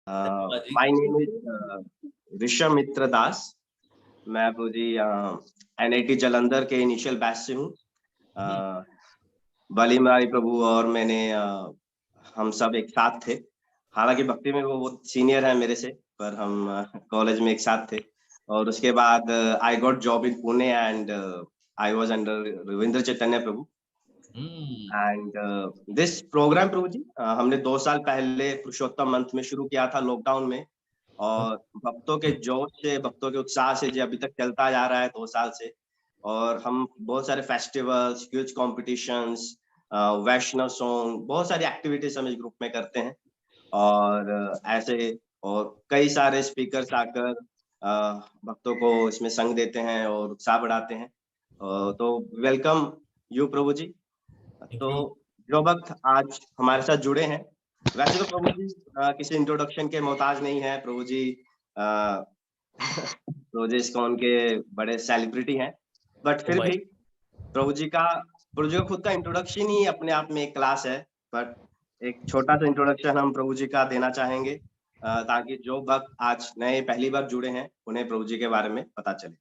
धन्यवाद जी। My name is Rishabh मित्र दास। मैं प्रभु जी NIT Jalandhar के इनिशियल बैच से हूँ। बलीमारी प्रभु और मैंने हम सब एक साथ थे। हालांकि भक्ति में वो बहुत सीनियर है मेरे से, पर हम कॉलेज में एक साथ थे। और उसके बाद I got job in Pune and I was under Ravindra Chaitanya Prabhu. And this program Prabhu ji हमने 2 साल पहले पुरुषोत्तम मंथ में शुरू किया था लॉकडाउन में, और भक्तों के जोश से, भक्तों के उत्साह से जो अभी तक चलता जा रहा है 2 साल से। और हम बहुत सारे फेस्टिवल्स, क्विज कॉम्पिटिशन्स, वैष्णव सॉन्ग, बहुत सारी एक्टिविटीज हम इस ग्रुप में करते हैं। और ऐसे और कई सारे स्पीकर्स आकर भक्तों को इसमें संग देते हैं और उत्साह बढ़ाते हैं। तो वेलकम यू प्रभु जी। तो जो भक्त आज हमारे साथ जुड़े हैं, वैसे तो प्रभु जी किसी इंट्रोडक्शन के मोहताज नहीं है। प्रभु जी प्रभु जी इस्कॉन के बड़े सेलिब्रिटी हैं, बट फिर भी प्रभु जी का खुद का इंट्रोडक्शन ही अपने आप में एक क्लास है। बट एक छोटा सा इंट्रोडक्शन हम प्रभु जी का देना चाहेंगे, ताकि जो भक्त आज नए पहली बार जुड़े हैं उन्हें प्रभु जी के बारे में पता चले।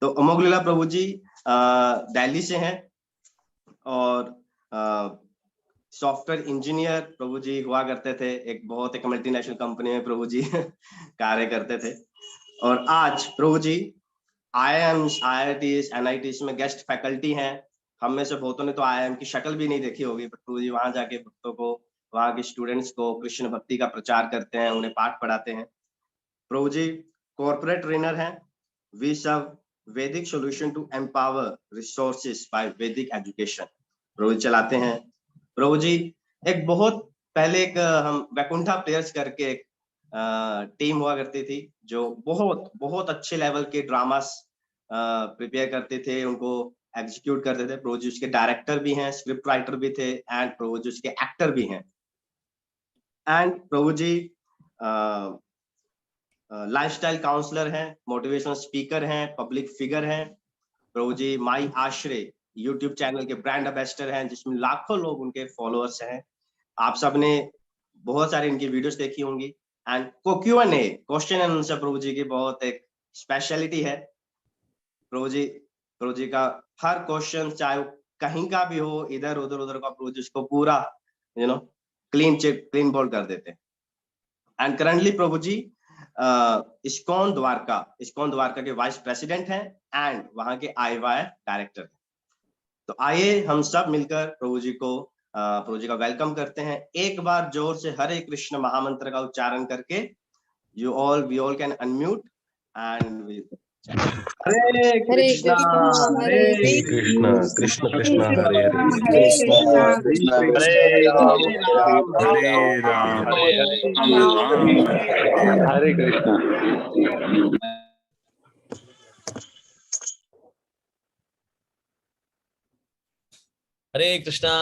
तो अमोघ लीला प्रभु जी दिल्ली से हैं और सॉफ्टवेयर इंजीनियर प्रभु जी हुआ करते थे। एक मल्टीनेशनल कंपनी में प्रभु जी कार्य करते थे। और आज प्रभु जी IIMs, IITs, NITs में गेस्ट फैकल्टी हैं। हम में से बहुतों ने तो IIM की शक्ल भी नहीं देखी होगी, बट प्रभु जी वहां जाके भक्तों को, वहां के स्टूडेंट्स को कृष्ण भक्ति का प्रचार करते हैं, उन्हें पाठ पढ़ाते हैं। प्रभु जी कॉर्पोरेट ट्रेनर हैं। We serve Vedic solution to empower resources by Vedic education Prabhu ji चलाते हैं। प्रभु जी एक बहुत पहले एक हम वैकुंठा प्लेयर्स करके एक टीम हुआ करती थी, जो बहुत बहुत अच्छे लेवल के ड्रामास प्रिपेयर करते थे, उनको एग्जीक्यूट करते थे। प्रभु जी उसके डायरेक्टर भी हैं, स्क्रिप्ट राइटर भी थे, एंड प्रभु जी उसके एक्टर भी हैं। And Prabhu ji lifestyle counsellor हैं, मोटिवेशनल स्पीकर हैं, पब्लिक फिगर हैं। Prabhu ji my Ashray YouTube channel के ब्रांड एम्बेसडर हैं, जिसमें लाखों लोग उनके फॉलोअर्स हैं। आप सबने बहुत सारी इनकी वीडियोस देखी होंगी। And Q&A, question and answer Prabhu ji की बहुत एक स्पेशलिटी है। प्रभु जी का हर क्वेश्चन चाहे वो कहीं का भी हो, इधर उधर का, प्रभु जी उसको पूरा क्लीन बोल्ड कर देते हैं। एंड करंटली प्रभु जी इस्कॉन द्वारका के वाइस प्रेसिडेंट हैं एंड वहां के IY डायरेक्टर। तो आइए हम सब मिलकर प्रभु जी का वेलकम करते हैं। एक बार जोर से हरे कृष्ण महामंत्र का उच्चारण करके we all can unmute and Hare Krishna Hare Krishna Krishna Krishna Hare Hare Hare Rama Hare Rama Hare Krishna. Hare Krishna.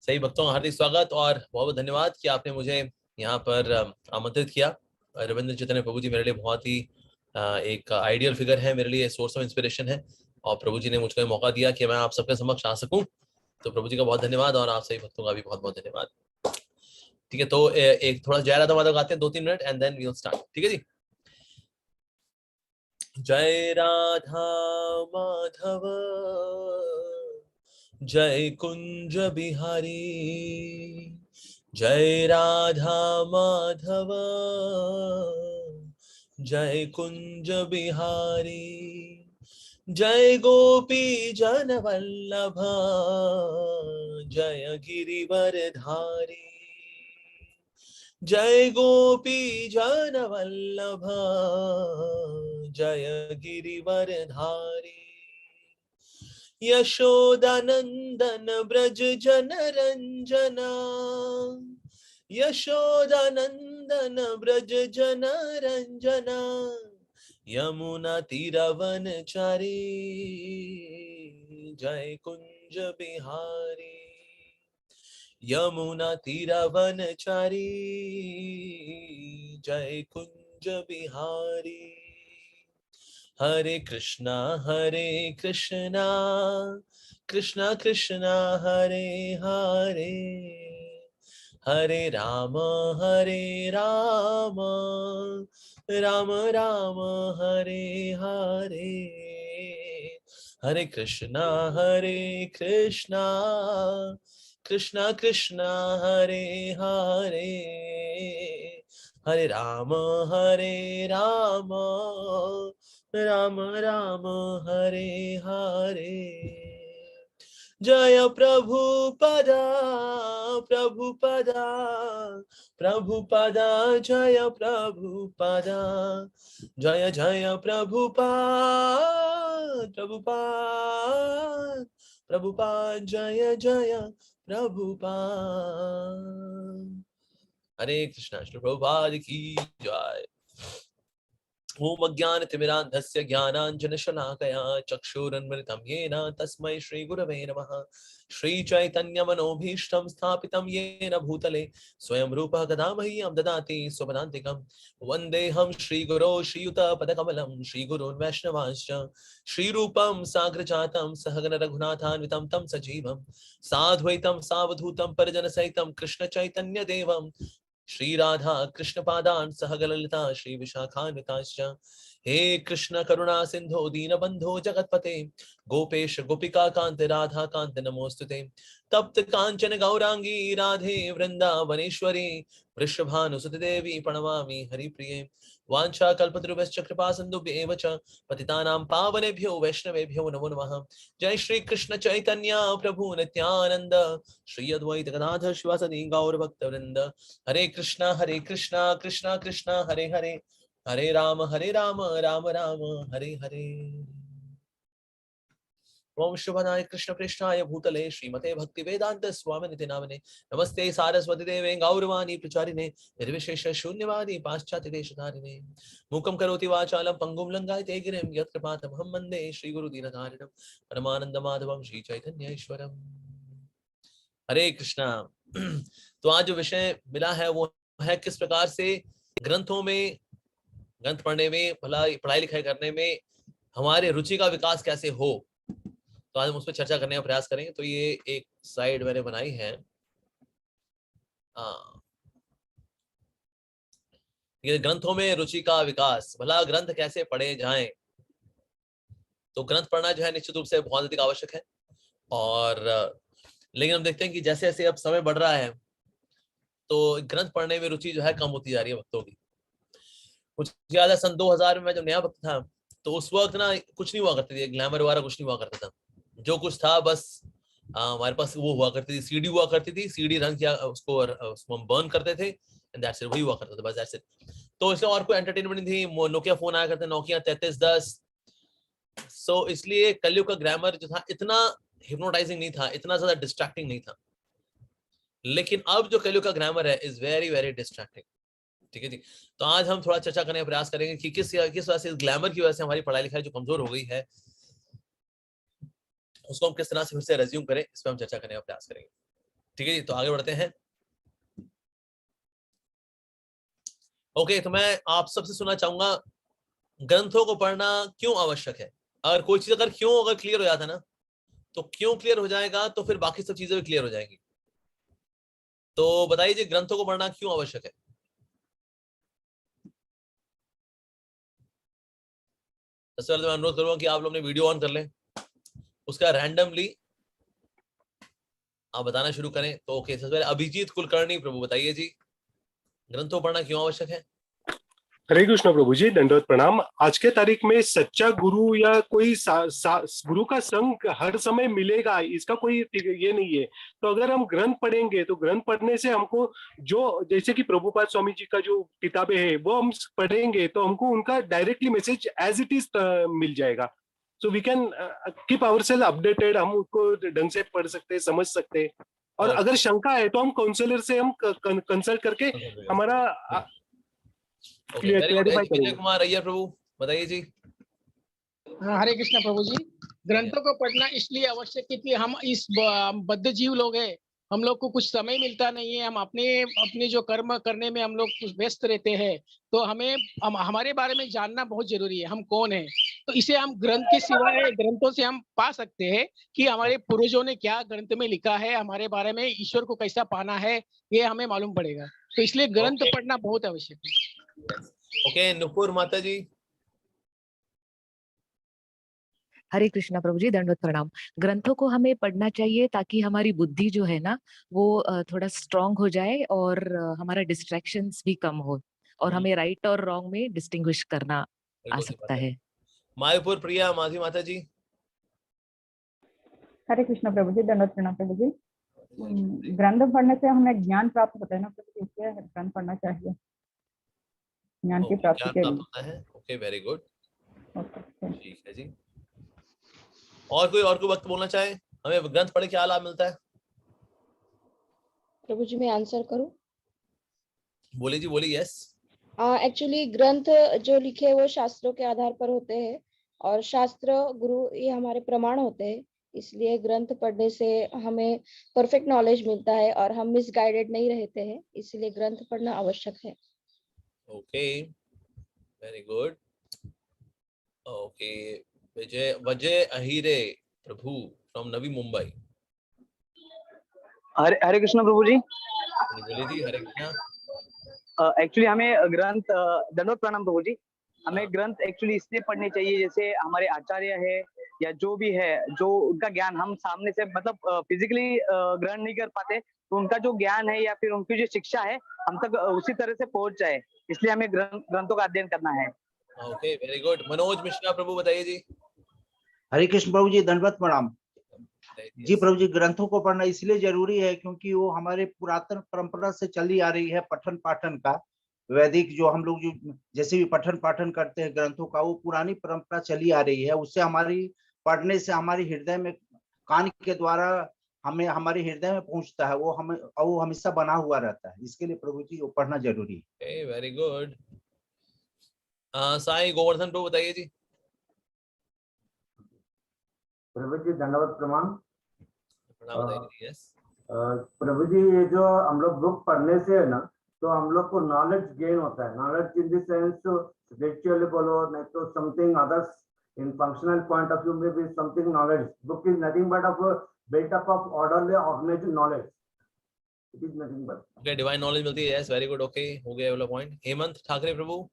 सही भक्तों का हार्दिक स्वागत और बहुत बहुत धन्यवाद कि आपने मुझे यहाँ पर आमंत्रित किया। रविंद्र चैतन्य प्रभु जी मेरे लिए बहुत ही एक आइडियल फिगर है, मेरे लिए सोर्स ऑफ इंस्पिरेशन है, और प्रभु जी ने मुझको मौका दिया कि मैं आप सबके समक्ष आ सकूं। तो प्रभु जी का बहुत धन्यवाद और आप सभी भक्तों का भी बहुत बहुत धन्यवाद। ठीक है, तो एक थोड़ा जय राधा माधव गाते हैं 2-3 minute and then we will start. ठीक है जी। जय राधा माधव जय कुंज बिहारी, जय राधा माधव जय कुंज बिहारी, जय गोपी जन वल्लभ जय गिरिवर धारी, जय गोपी जन वल्लभ जय गिरिवर धारी, यशोदानंदन ब्रज जन रंजना, यशोदानंदन ब्रज जन रंजना, यमुना तीरवन चारी जय कुंज बिहारी, यमुना तीरवन चारी जय कुंज बिहारी। हरे कृष्णा कृष्णा कृष्णा हरे हरे, हरे राम राम राम हरे हरे, हरे कृष्णा कृष्णा कृष्णा हरे हरे, हरे राम राम राम हरे हरे। जय प्रभुपदा प्रभुपदा प्रभुपदा, जय प्रभुपदा, जय जय प्रभुपाद प्रभुपाद प्रभुपाद, जय जय प्रभुपाद। हरे कृष्णा। श्री प्रभुपाद की जय। ओम अज्ञानतिमिरान्धस्य ज्ञानाञ्जनशलाकया चक्षुरुन्मिलितं येन तस्मै श्रीगुरवे नमः। श्रीचैतन्यमनोभीष्टं स्थापितं येन भूतले स्वयं रूपः कदा मह्यं ददाति स्वपदान्तिकं। वन्देऽहं श्रीगुरो श्रीयुतपदकमलं श्रीगुरून् वैष्णवांश्च श्रीरूपं साग्रजातं सहगण रघुनाथान्वितं तं सजीवं साद्वैतं सावधूतं परिजनसहितं कृष्णचैतन्यदेवं श्री राधा कृष्ण पादान सहगण ललिता श्री विशाखान्विताश्च। हे कृष्ण करुणा सिंधो दीनबंधो जगतपते गोपेश गोपिका कांत राधा कांत नमोस्तुते। तप्त कांचन गौरांगी राधे वृंदावनेश्वरी वृषभानुसुते देवी प्रणमामि हरिप्रिये। वाञ्छा कल्पतरुभ्यश्च कृपा सिन्धुभ्येव च पतितानां पावनेभ्यो वैष्णवेभ्यो नमो नमः। जय श्री कृष्ण चैतन्य प्रभु नित्यानंद श्री अद्वैत गदाधर शिवासादि गौर भक्तवृंद। हरे कृष्णा कृष्णा कृष्णा हरे हरे, हरे राम राम राम हरे हरे। ओम शुभनाय कृष्ण पृष्ठाय भूतले श्रीमते भक्ति वेदांत स्वामिनिति नामने नमस्ते सारस्वती देवे गौरवाणी प्रचारिणे निर्विशेष शून्यवादी पाश्चात्य देशधारिणे। मूकं करोति वाचालं पंगुं लंघयते गिरिं यत्कृपातमहं वन्दे श्रीगुरु दीननारिणं परमानंद माधवं श्री चैतन्येश्वरम्। हरे कृष्णा। तो आज जो विषय मिला है वो है किस प्रकार से ग्रंथों में, ग्रंथ पढ़ने में, पढ़ाई लिखाई करने में हमारे रुचि का विकास कैसे हो। तो आज हम उस पर चर्चा करने का प्रयास करेंगे। तो ये एक स्लाइड मैंने बनाई है। ये ग्रंथों में रुचि का विकास, भला ग्रंथ कैसे पढ़े जाएं। तो ग्रंथ पढ़ना जो है निश्चित रूप से बहुत अधिक आवश्यक है। और लेकिन हम देखते हैं कि जैसे जैसे अब समय बढ़ रहा है तो ग्रंथ पढ़ने में रुचि जो है कम होती जा रही है भक्तों की। कुछ याद है सन 2000 में जब नया भक्त था तो उस वक्त ना कुछ नहीं हुआ करती थी, ग्लैमर वगैरह कुछ नहीं हुआ करता था। जो कुछ था बस हमारे पास वो हुआ करती थी, सीडी हुआ करती थी, सीडी रन किया उसको हम बर्न करते थे एंड दैट्स इट, वही हुआ करता था बस, दैट्स इट। तो इसमें और कोई एंटरटेनमेंट नहीं थी। नोकिया फोन आया करते, नोकिया 3310। सो इसलिए कलयुग का ग्रामर जो था इतना हिप्नोटाइजिंग नहीं था, इतना ज्यादा डिस्ट्रैक्टिंग नहीं था। लेकिन अब जो कलयुग का ग्रामर है इज वेरी वेरी डिस्ट्रैक्टिंग। ठीक है जी। तो आज हम थोड़ा चर्चा करने का प्रयास करेंगे कि किस वजह से, इस ग्लैमर की वजह से हमारी पढ़ाई लिखाई जो कमजोर हो गई है उसको हम किस तरह से फिर से रेज्यूम करें, इस पर हम चर्चा करने का प्रयास करेंगे। ठीक है जी। तो आगे बढ़ते हैं। ओके, तो मैं आप सबसे सुनना चाहूंगा ग्रंथों को पढ़ना क्यों आवश्यक है। अगर कोई चीज अगर क्लियर हो जाता है ना, तो क्यों क्लियर हो जाएगा तो फिर बाकी सब चीजें भी क्लियर हो जाएंगी। तो बताइए जी, ग्रंथों को पढ़ना क्यों आवश्यक है। सबसे पहले मैं अनुरोध करूंगा कि आप लोग अपने वीडियो ऑन कर लें, उसका रैंडमली आप बताना शुरू करें। तो ओके, सबसे पहले अभिजीत कुलकर्णी प्रभु बताइए जी, ग्रंथों पढ़ना क्यों आवश्यक है। हरे कृष्ण प्रभु जी, दंडवत प्रणाम। आज के तारीख में सच्चा गुरु या कोई गुरु का संग हर समय मिलेगा, इसका कोई ये नहीं है। तो अगर हम ग्रंथ पढ़ेंगे तो ग्रंथ पढ़ने से हमको जो, जैसे कि प्रभुपाद स्वामी जी का जो किताबें है वो हम पढ़ेंगे तो हमको उनका directly message as it is मिल जाएगा। So we can keep our self updated, हम उसको ढंग से पढ़ सकते, समझ सकते। और अगर शंका है तो हम काउंसलर से हम कंसल्ट करके हमारा विजय कुमार अय्यर प्रभु बताइए जी। हरे कृष्ण प्रभु जी। ग्रंथों को पढ़ना इसलिए आवश्यक है कि हम इस बद्ध जीव लोग हैं, हम लोग को कुछ समय मिलता नहीं है, हम अपने जो कर्म करने में हम लोग कुछ व्यस्त रहते हैं। तो हमारे बारे में जानना बहुत जरूरी है, हम कौन है। तो इसे हम ग्रंथ के सिवाय ग्रंथों से हम पा सकते हैं कि हमारे पूर्वजों ने क्या ग्रंथ में लिखा है, हमारे बारे में ईश्वर को कैसा पाना है, ये हमें मालूम पड़ेगा। तो इसलिए ग्रंथ पढ़ना बहुत आवश्यक है। ओके, नुपुर माता जी। हरे कृष्णा प्रभु जी, दंडवत प्रणाम। ग्रंथों को हमें पढ़ना चाहिए ताकि हमारी बुद्धि जो है ना वो थोड़ा स्ट्रांग हो जाए और हमारा डिस्ट्रैक्शंस भी कम हो और हमें राइट और रॉन्ग में डिस्टिंग्विश करना आ सकता है। मायापुर प्रिया माधवी माता जी। हरे कृष्ण प्रभु जी, दंडवत प्रणाम प्रभु जी। ग्रंथ पढ़ने से हमें ज्ञान प्राप्त होता है ना प्रभु जी, इसलिए ग्रंथ पढ़ना चाहिए ज्ञान की प्राप्ति के लिए। ओके, वेरी गुड, ओके, ठीक है जी। और कोई वक्त बोलना चाहे, हमें ग्रंथ पढ़ के क्या लाभ मिलता है? प्रभु जी मैं आंसर करूं? बोलिए जी, बोलिए। यस, एक्चुअली ग्रंथ जो लिखे वो शास्त्रों के आधार पर होते हैं और शास्त्र गुरु ये हमारे प्रमाण होते हैं। इसलिए ग्रंथ पढ़ने से हमें परफेक्ट नॉलेज मिलता है और हम मिसगाइडेड नहीं रहते हैं, इसलिए ग्रंथ पढ़ना आवश्यक है। Okay, very good. Okay, Vijay Ahire Prabhu from Navi Mumbai. Hare Krishna Prabhu ji. बोलिए जी, हरे कृष्णा। एक्चुअली हमें ग्रंथ, दंडवत प्रणाम प्रभु जी। हमें ग्रंथ एक्चुअली इसलिए पढ़ने चाहिए जैसे हमारे आचार्य है या जो भी है, जो उनका ज्ञान हम सामने से मतलब फिजिकली ग्रहण नहीं कर पाते, तो उनका जो ज्ञान है या फिर उनकी जो शिक्षा है हम तक उसी तरह से पहुंच जाए, इसलिए हमें ग्रंथों का अध्ययन करना है। Okay, very good. Manoj Mishra Prabhu, बताइए जी। हरे कृष्ण प्रभु जी, दंडवत प्रणाम जी। प्रभु जी, ग्रंथों को पढ़ना इसलिए जरूरी है क्योंकि वो हमारे पुरातन परंपरा से चली आ रही है। पठन पाठन का वैदिक जो हम लोग जो जैसे भी पठन पाठन करते हैं ग्रंथों का, वो पुरानी परंपरा चली आ रही है। उससे हमारी पढ़ने से हमारी हृदय में कान के द्वारा हमें हमारे हृदय में पहुंचता है, वो हमेशा बना हुआ रहता है। इसके लिए प्रभु जी वो पढ़ना जरूरी है। Very good. साईं गोवर्धन प्रभु, बताइए जी। प्रभु जी दंडवत प्रणाम। यस प्रभु जी, ये जो हम लोग बुक पढ़ने से है ना, तो हम लोग को नॉलेज गेन होता है। Knowledge in the sense spiritually बोलो, नहीं तो something others in functional point of view में भी something knowledge. Book is nothing but of built up of orderly organised knowledge. It is nothing but okay, divine knowledge मिलती है। Yes, very good. Okay, हो गया वाला point. Hemant Thackeray Prabhu.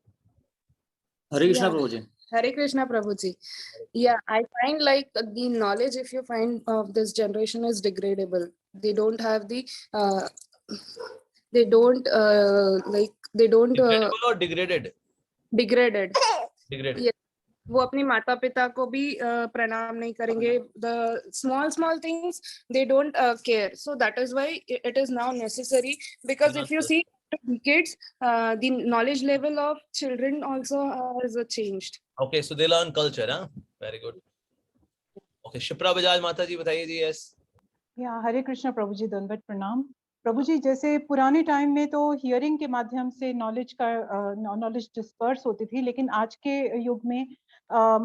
Hare Krishna Prabhu ji. Hare Krishna Prabhuji. Yeah, I find like the knowledge, if you find of this generation is degradable. They don't have the, they don't Degradable or degraded? Degraded. Degraded. Yeah. वो अपनी माता पिता को भी प्रणाम नहीं करेंगे. The small things they don't care. So that is why it is now necessary, because if you see kids, the knowledge level of children also has changed. Okay, so they learn culture, huh? Very good. Okay, Shipra Bajaj माता जी, बताइए जी। Yes. हरे कृष्ण प्रभु जी, दंडवत प्रणाम प्रभु जी। जैसे पुराने time में तो hearing के माध्यम से नॉलेज डिस्पर्स होती थी, लेकिन आज के युग में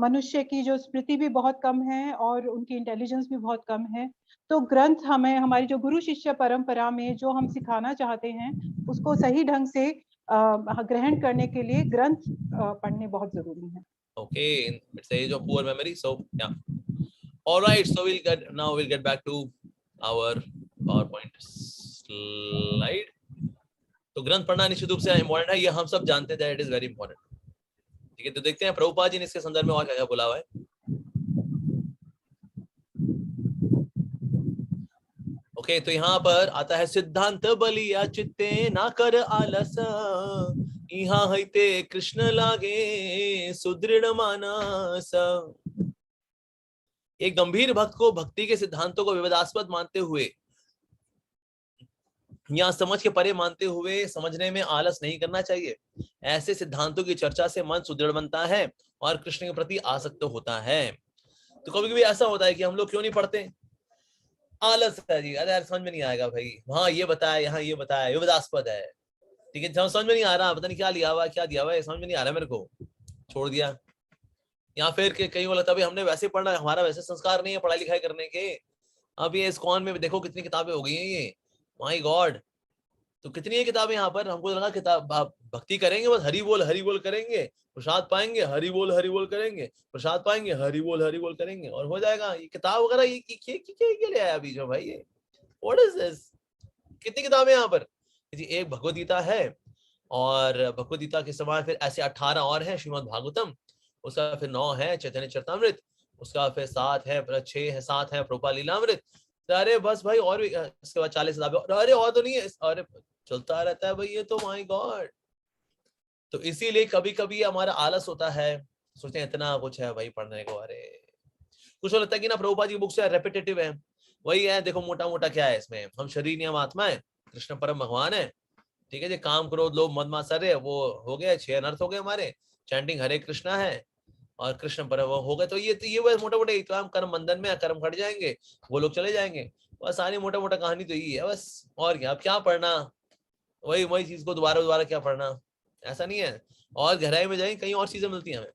मनुष्य की जो स्मृति भी बहुत कम है और उनकी इंटेलिजेंस भी बहुत कम है। तो ग्रंथ हमें हमारी जो गुरु शिष्य परंपरा में जो हम सिखाना चाहते हैं उसको सही ढंग से ग्रहण करने के लिए ग्रंथ पढ़ने बहुत जरूरी है। Okay, it's the age of poor memory, so yeah. All right, so we'll get back to our PowerPoint slide. तो ग्रंथ पढ़ना निश्चित रूप से इम्पोर्टेंट है, ये हम सब जानते हैं, that it is very important. ठीक है, तो देखते हैं प्रभुपाद जी ने इसके संदर्भ में और क्या बोला हुआ है। ओके, तो यहाँ पर आता है सिद्धांत बलिया चित्ते ना कर आलस, यहाँ हईते कृष्ण लागे सुदृढ़ मानस। एक गंभीर भक्त को भक्ति के सिद्धांतों को विवादास्पद मानते हुए या समझ के परे मानते हुए समझने में आलस नहीं करना चाहिए। ऐसे सिद्धांतों की चर्चा से मन सुदृढ़ बनता है और कृष्ण के प्रति आसक्त होता है। तो कभी कभी ऐसा होता है कि हम लोग क्यों नहीं पढ़ते, आलस है जी, अरे यार समझ में नहीं आएगा भाई, वहां ये बताया यहाँ ये बताया, विवादास्पद है, ठीक है, समझ में नहीं आ रहा, पता नहीं क्या लिया हुआ क्या दिया हुआ है, समझ में नहीं आ रहा मेरे को, छोड़ दिया। या फिर कहीं बोला तभी हमने वैसे पढ़ना, हमारा वैसे संस्कार नहीं है पढ़ाई लिखाई करने के, अब ये इस्कॉन में देखो कितनी किताबें हो गई हैं ये, माय गॉड। तो कितनी है किताबें यहाँ पर, हमको लगा किताब भक्ति करेंगे बस हरि बोल करेंगे, प्रसाद पाएंगे हरि बोल करेंगे, प्रसाद पाएंगे हरि बोल करेंगे और हो जाएगा। ये किताब वगैरह ये ले आया अभी जो भाई, ये व्हाट इज दिस? कितनी किताबें यहाँ पर? एक भगवद गीता है और भगवद गीता के समान फिर ऐसे 18 और हैं, श्रीमद् भागवतम, उसका फिर 9 है चैतन्य चरितामृत, उसका फिर 7 है, 6 है, 7 है प्रभुपाद लीलामृत। अरे बस भाई, और भी इसके बाद 40 किताबें, अरे और तो नहीं है, अरे चलता रहता है भाई ये तो, माय गॉड। तो इसीलिए कभी कभी हमारा आलस होता है, सोचते हैं इतना कुछ है भाई पढ़ने को, अरे कुछ लगता है कि ना प्रभुपाद की बुक्स रेपिटेटिव है, वही है, देखो मोटा मोटा क्या है इसमें, हम शरीर नियम आत्मा है, कृष्ण परम भगवान है, ठीक है जी, काम क्रोध लोभ मद मात्सर्य वो हो गया, 6 अनर्थ हो गए हमारे, चैंटिंग हरे कृष्णा है और कृष्ण पर वो हो गए। तो ये बस मोटा मोटा, तो हम कर्म बंधन में कर्म खट जाएंगे, वो लोग चले जाएंगे, बस सारी मोटा मोटा कहानी तो यही है बस। और क्या, अब क्या पढ़ना, वही चीज को दोबारा क्या पढ़ना, ऐसा नहीं है। और गहराई में जाएंगे कहीं और चीजें मिलती हैं हमें।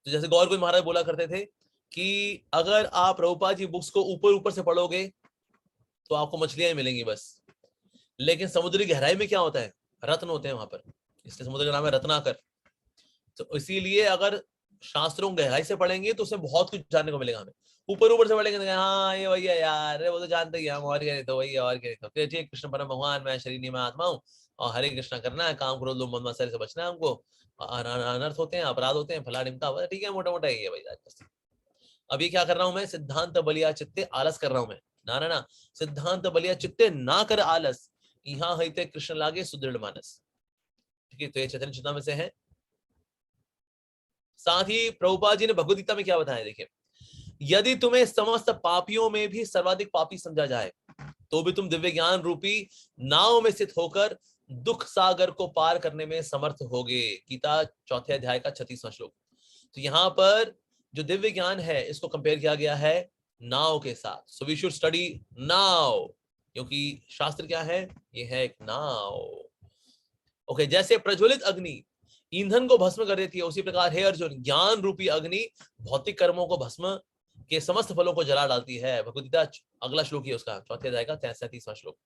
तो जैसे गौर गोविंद महाराज बोला करते थे कि अगर आप प्रभुपाद जी बुक्स को ऊपर से पढ़ोगे तो आपको मछलियां मिलेंगी बस, लेकिन समुद्री गहराई में क्या होता है, रत्न होते हैं वहां पर, इसलिए समुद्र का नाम है रत्नाकर। तो इसीलिए अगर शास्त्रों गहराई से पढ़ेंगे तो उसमें बहुत कुछ जानने को मिलेगा हमें। ऊपर से पढ़ेंगे तो हाँ ये वही है यार, वो तो जानते ही हम, और क्या, तो वही है और क्या, तो ठीक, कृष्ण परम भगवान, मैं शरीर नियम आत्मा हूँ और हरे कृष्णा करना है, काम क्रोध लोभ मद मात्सर्य से बचना है हमको, अनर्थ होते हैं, अपराध होते हैं, फला डिमका, ठीक है, मोटा मोटा यही है भाई। अब ये क्या कर रहा हूं मैं, सिद्धांत बलिया चित्ते आलस कर रहा हूं मैं, ना सिद्धांत बलिया चित्ते ना कर आलस, यहाँ हईते कृष्ण लागे सुदृढ़ मानस। ठीक है, तो ये चैतन्य चेतना में से है। साथ ही प्रभुपाद जी ने भगवद गीता में क्या बताया, देखिए, यदि तुम्हें समस्त पापियों में भी सर्वाधिक पापी समझा जाए तो भी तुम दिव्य ज्ञान रूपी नाव में स्थित होकर दुख सागर को पार करने में समर्थ होगे। गीता 4 अध्याय का 36वां श्लोक। तो यहाँ पर जो दिव्य ज्ञान है इसको कंपेयर किया गया है नाव के साथ। सो वी शुड स्टडी नाव, क्योंकि शास्त्र क्या है, ये है एक नाव। ओके, जैसे प्रज्वलित अग्नि ईंधन को भस्म कर देती है, उसी प्रकार है अर्जुन, ज्ञान रूपी अग्नि भौतिक कर्मों को भस्म के समस्त फलों को जला डालती है। भगवद गीता अगला श्लोक ही उसका 4 अध्याय का 37वां श्लोक।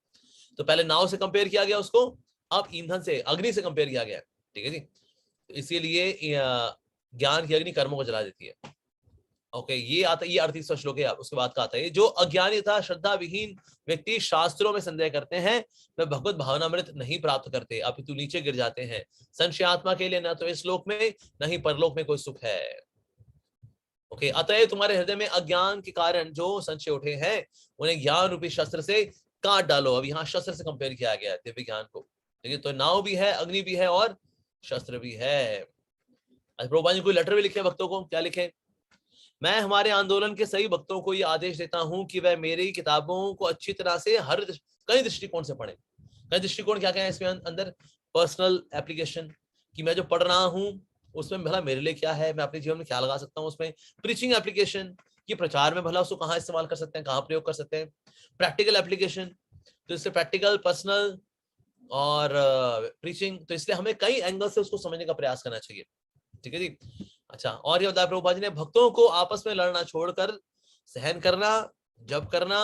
तो पहले नाव से कंपेयर किया गया उसको, अब ईंधन से, अग्नि से कंपेयर किया गया, ठीक है जी। तो इसीलिए ज्ञान की अग्नि कर्मों को जला देती है। ओके, ये आता, ये 38वां श्लोक है। उसके बाद का आता है, जो अज्ञानी तथा श्रद्धा विहीन व्यक्ति शास्त्रों में संदेह करते हैं वे भगवत भावनामृत नहीं प्राप्त करते, अपितु नीचे गिर जाते हैं। संशय आत्मा के लिए न तो इस लोक में न ही परलोक में कोई सुख है। ओके, अतः तुम्हारे हृदय में अज्ञान के कारण जो संशय उठे हैं उन्हें ज्ञान रूपी शस्त्र से काट डालो। अब यहाँ शस्त्र से कंपेयर किया गया दिव्य ज्ञान को, ठीक है। तो नाव भी है, अग्नि भी है और शस्त्र भी है। प्रभुपाद जी कोई लेटर भी लिखे भक्तों को, क्या लिखे, मैं हमारे आंदोलन के सही भक्तों को ये आदेश देता हूं कि वह मेरी किताबों को अच्छी तरह से कई दृष्टिकोण से पढ़ें। कई दृष्टिकोण क्या क्या है इसमें अंदर, पर्सनल एप्लीकेशन, कि मैं जो पढ़ रहा हूं उसमें भला मेरे लिए क्या है, मैं अपने जीवन में क्या लगा सकता हूं उसमें। प्रीचिंग एप्लीकेशन, कि प्रचार में भला उसको कहाँ इस्तेमाल कर सकते हैं, कहाँ प्रयोग कर सकते हैं। प्रैक्टिकल एप्लीकेशन, तो इससे प्रैक्टिकल, पर्सनल और प्रीचिंग, तो इसलिए हमें कई एंगल से उसको समझने का प्रयास करना चाहिए, ठीक है जी। अच्छा, और ये बताया प्रभुपाद जी ने, भक्तों को आपस में लड़ना छोड़कर सहन करना, जप करना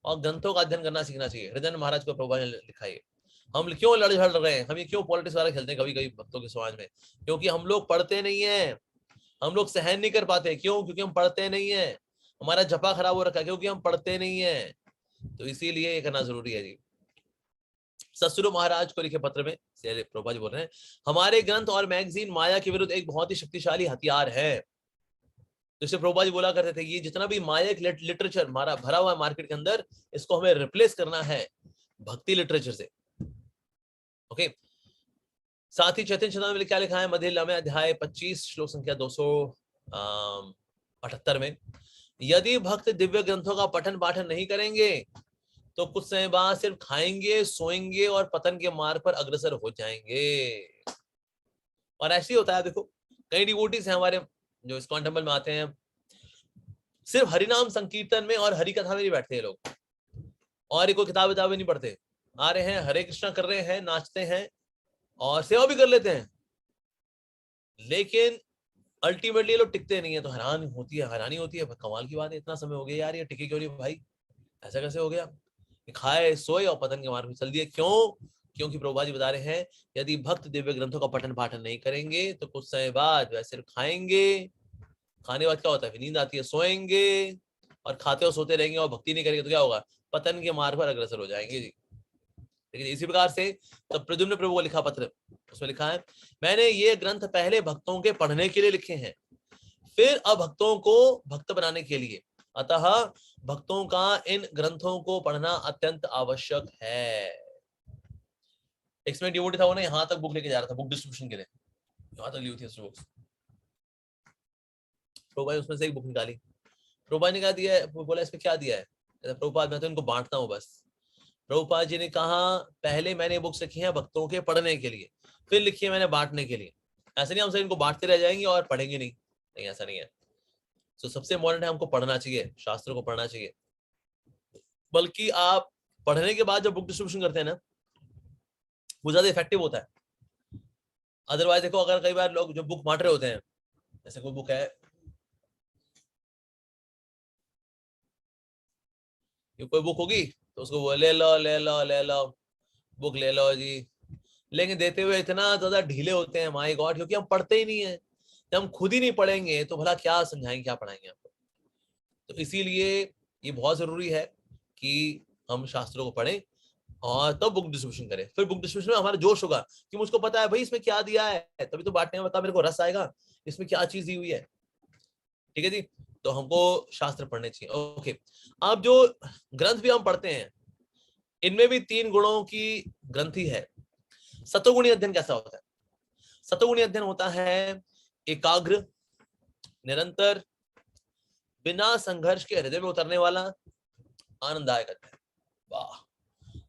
और ग्रंथों का अध्ययन करना सीखना चाहिए। हृदय महाराज को प्रभुपाद ने लिखा है। हम क्यों लड़ झड़ रहे हैं, हम ये क्यों पॉलिटिक्स वाला खेलते हैं कभी कभी भक्तों के समाज में, क्योंकि हम लोग पढ़ते नहीं है, हम लोग सहन नहीं कर पाते। क्यों? क्योंकि हम पढ़ते नहीं है। हमारा जपा खराब हो रखा है क्योंकि हम पढ़ते नहीं है। तो इसीलिए ये करना जरूरी है जी। ससुर महाराज को लिखे पत्र में प्रभुपाद जी बोल रहे हैं, हमारे ग्रंथ और मैगजीन माया के विरुद्ध एक बहुत ही शक्तिशाली हथियार है। जैसे प्रभुपाद जी बोला करते थे, ये जितना भी मायक लिटरेचर हमारा भरा हुआ है मार्केट के अंदर, इसको हमें रिप्लेस करना है भक्ति लिटरेचर से। ओके, साथ ही चैतन्य चेतना में क्या लिखा है, मध्य में अध्याय 25 श्लोक संख्या 278 में, यदि भक्त दिव्य ग्रंथों का पठन पाठन नहीं करेंगे तो कुछ समय बाद सिर्फ खाएंगे, सोएंगे और पतन के मार्ग पर अग्रसर हो जाएंगे। और ऐसे ही होता है। देखो, कई डिवोटीज हैं हमारे जो इस्कॉन टेम्पल में आते हैं, सिर्फ हरिनाम संकीर्तन में और हरि कथा में नहीं बैठते हैं लोग, और कोई किताबें नहीं पढ़ते, आ रहे हैं, हरे कृष्णा कर रहे हैं, नाचते हैं और सेवा भी कर लेते हैं, लेकिन अल्टीमेटली ये लोग टिकते नहीं है, तो हैरानी होती है, कमाल की बात है, इतना समय हो गया यार ये टिके क्यों नहीं भाई, ऐसा कैसे हो गया, खाए सोए और पतन के मार्ग में चल दिए। क्यों? क्योंकि प्रभुपाद जी बता रहे हैं यदि भक्त दिव्य ग्रंथों का पठन पाठन नहीं करेंगे तो कुछ समय बाद वह सिर्फ खाएंगे, खाने के बाद क्या होता है, नींद आती है, सोएंगे और खाते और सोते रहेंगे और भक्ति नहीं करेंगे तो क्या होगा, पतन के मार्ग पर अग्रसर हो जाएंगे जी। लेकिन इसी प्रकार से तब प्रद्युम्न प्रभु को लिखा पत्र, उसमें लिखा है मैंने ये ग्रंथ पहले भक्तों के पढ़ने के लिए लिखे हैं, फिर अब भक्तों को भक्त बनाने के लिए, अतः भक्तों का इन ग्रंथों को पढ़ना अत्यंत आवश्यक है। एक डिवोटी था, वो ना यहाँ तक बुक लेके जा रहा था बुक डिस्ट्रीब्यूशन के लिए, यहाँ तक ली हुई थी बुक्स। प्रभुपाद उसमें से एक बुक निकाली, प्रभुपाद ने क्या दिया है, बोला इसमें क्या दिया है, प्रभुपाद मैं तो इनको बांटता हूँ बस। प्रभुपाद जी ने कहा पहले मैंने बुक्स लिखी है भक्तों के पढ़ने के लिए, फिर लिखी है मैंने बांटने के लिए। ऐसा नहीं हम सब इनको बांटते रह जाएंगे और पढ़ेंगे नहीं, नहीं ऐसा नहीं है। तो सबसे इम्पोर्टेंट है हमको पढ़ना चाहिए, शास्त्रों को पढ़ना चाहिए। बल्कि आप पढ़ने के बाद जब बुक डिस्ट्रीब्यूशन करते हैं ना वो ज्यादा इफेक्टिव होता है। अदरवाइज देखो अगर कई बार लोग जो बुक बांट रहे होते हैं, जैसे कोई बुक है, ये कोई बुक होगी तो उसको वो ले लो ले लो ले लो बुक ले लो जी, लेकिन देते हुए इतना ज्यादा ढीले होते हैं माय गॉड, क्योंकि हम पढ़ते ही नहीं है। जब हम खुद ही नहीं पढ़ेंगे तो भला क्या समझाएंगे, क्या पढ़ाएंगे आपको। तो इसीलिए ये बहुत जरूरी है कि हम शास्त्रों को पढ़ें और तब बुक डिस्ट्रीब्यूशन करें। फिर बुक डिस्ट्रीब्यूशन में हमारा जोश होगा कि मुझको पता है भाई इसमें क्या दिया है, तभी तो बांटने में बता मेरे को रस आएगा इसमें क्या चीज दी हुई है। ठीक है जी, तो हमको शास्त्र पढ़ने चाहिए। ओके, अब जो ग्रंथ भी हम पढ़ते हैं इनमें भी 3 गुणों की ग्रंथि है। सतोगुणी अध्ययन कैसा होता है? सतोगुणी अध्ययन होता है एकाग्र, निरंतर, बिना संघर्ष के हृदय में उतरने वाला, आनंददायक अध्ययन। वाह,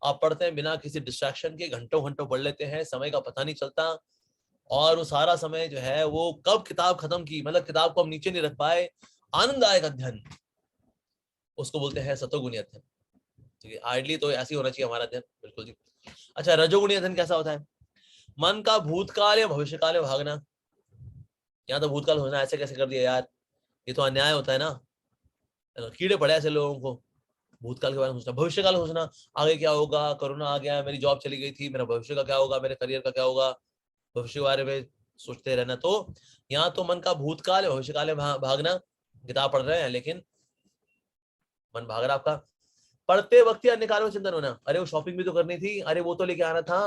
आप पढ़ते हैं बिना किसी डिस्ट्रैक्शन के, घंटों घंटों पढ़ लेते हैं, समय का पता नहीं चलता, और वो सारा समय जो है वो कब किताब खत्म की, मतलब किताब को हम नीचे नहीं रख पाए, आनंददायक अध्ययन, उसको बोलते हैं सतोगुणी अध्ययन। ठीक है, आइडली तो ऐसे ही होना चाहिए हमारा अध्ययन, बिल्कुल जी। अच्छा, रजोगुणी अध्ययन कैसा होता है? मन का भूतकाल या भविष्यकाल में भागना। यहाँ तो भूतकाल सोचना, ऐसे कैसे कर दिया यार, ये तो अन्याय होता है ना, कीड़े पड़े ऐसे लोगों को। भूतकाल के बारे में सोचना, भविष्यकाल सोचना, आगे क्या होगा, कोरोना आ गया, मेरी जॉब चली गई थी, मेरा भविष्य का क्या होगा, मेरे करियर का क्या होगा, भविष्य के बारे में सोचते रहना। तो यहाँ तो मन का भूतकाल या भविष्यकाल में भागना, किताब पढ़ रहे हैं लेकिन मन भाग रहा आपका। पढ़ते वक्त ही अन्य कार्यों में चिंतन होना, अरे वो शॉपिंग भी तो करनी थी, अरे वो तो लेके आना था,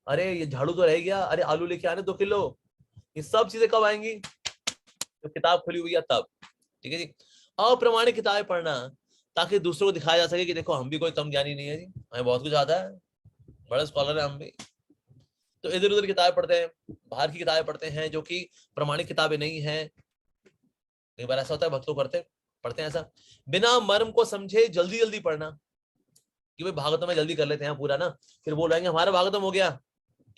अरे ये झाड़ू तो रह गया, अरे आलू लेके आने 2 किलो। ये सब चीजें कब आएंगी? तो किताब खुली हुई है तब। ठीक है जी। अप्रमाणिक किताबें पढ़ना ताकि दूसरों को दिखाया जा सके कि देखो हम भी कोई कम ज्ञानी नहीं है जी, हमें बहुत कुछ आता है, बड़े स्कॉलर है हम भी। तो इधर उधर किताबें पढ़ते हैं, बाहर की किताबें पढ़ते हैं जो कि प्रमाणिक किताबें नहीं है। कई बार ऐसा होता है भक्तों पढ़ते हैं ऐसा, बिना मर्म को समझे जल्दी जल्दी पढ़ना कि भाई भागवतम में जल्दी कर लेते हैं पूरा ना, फिर बोल रहे हमारा भागवतम हो गया,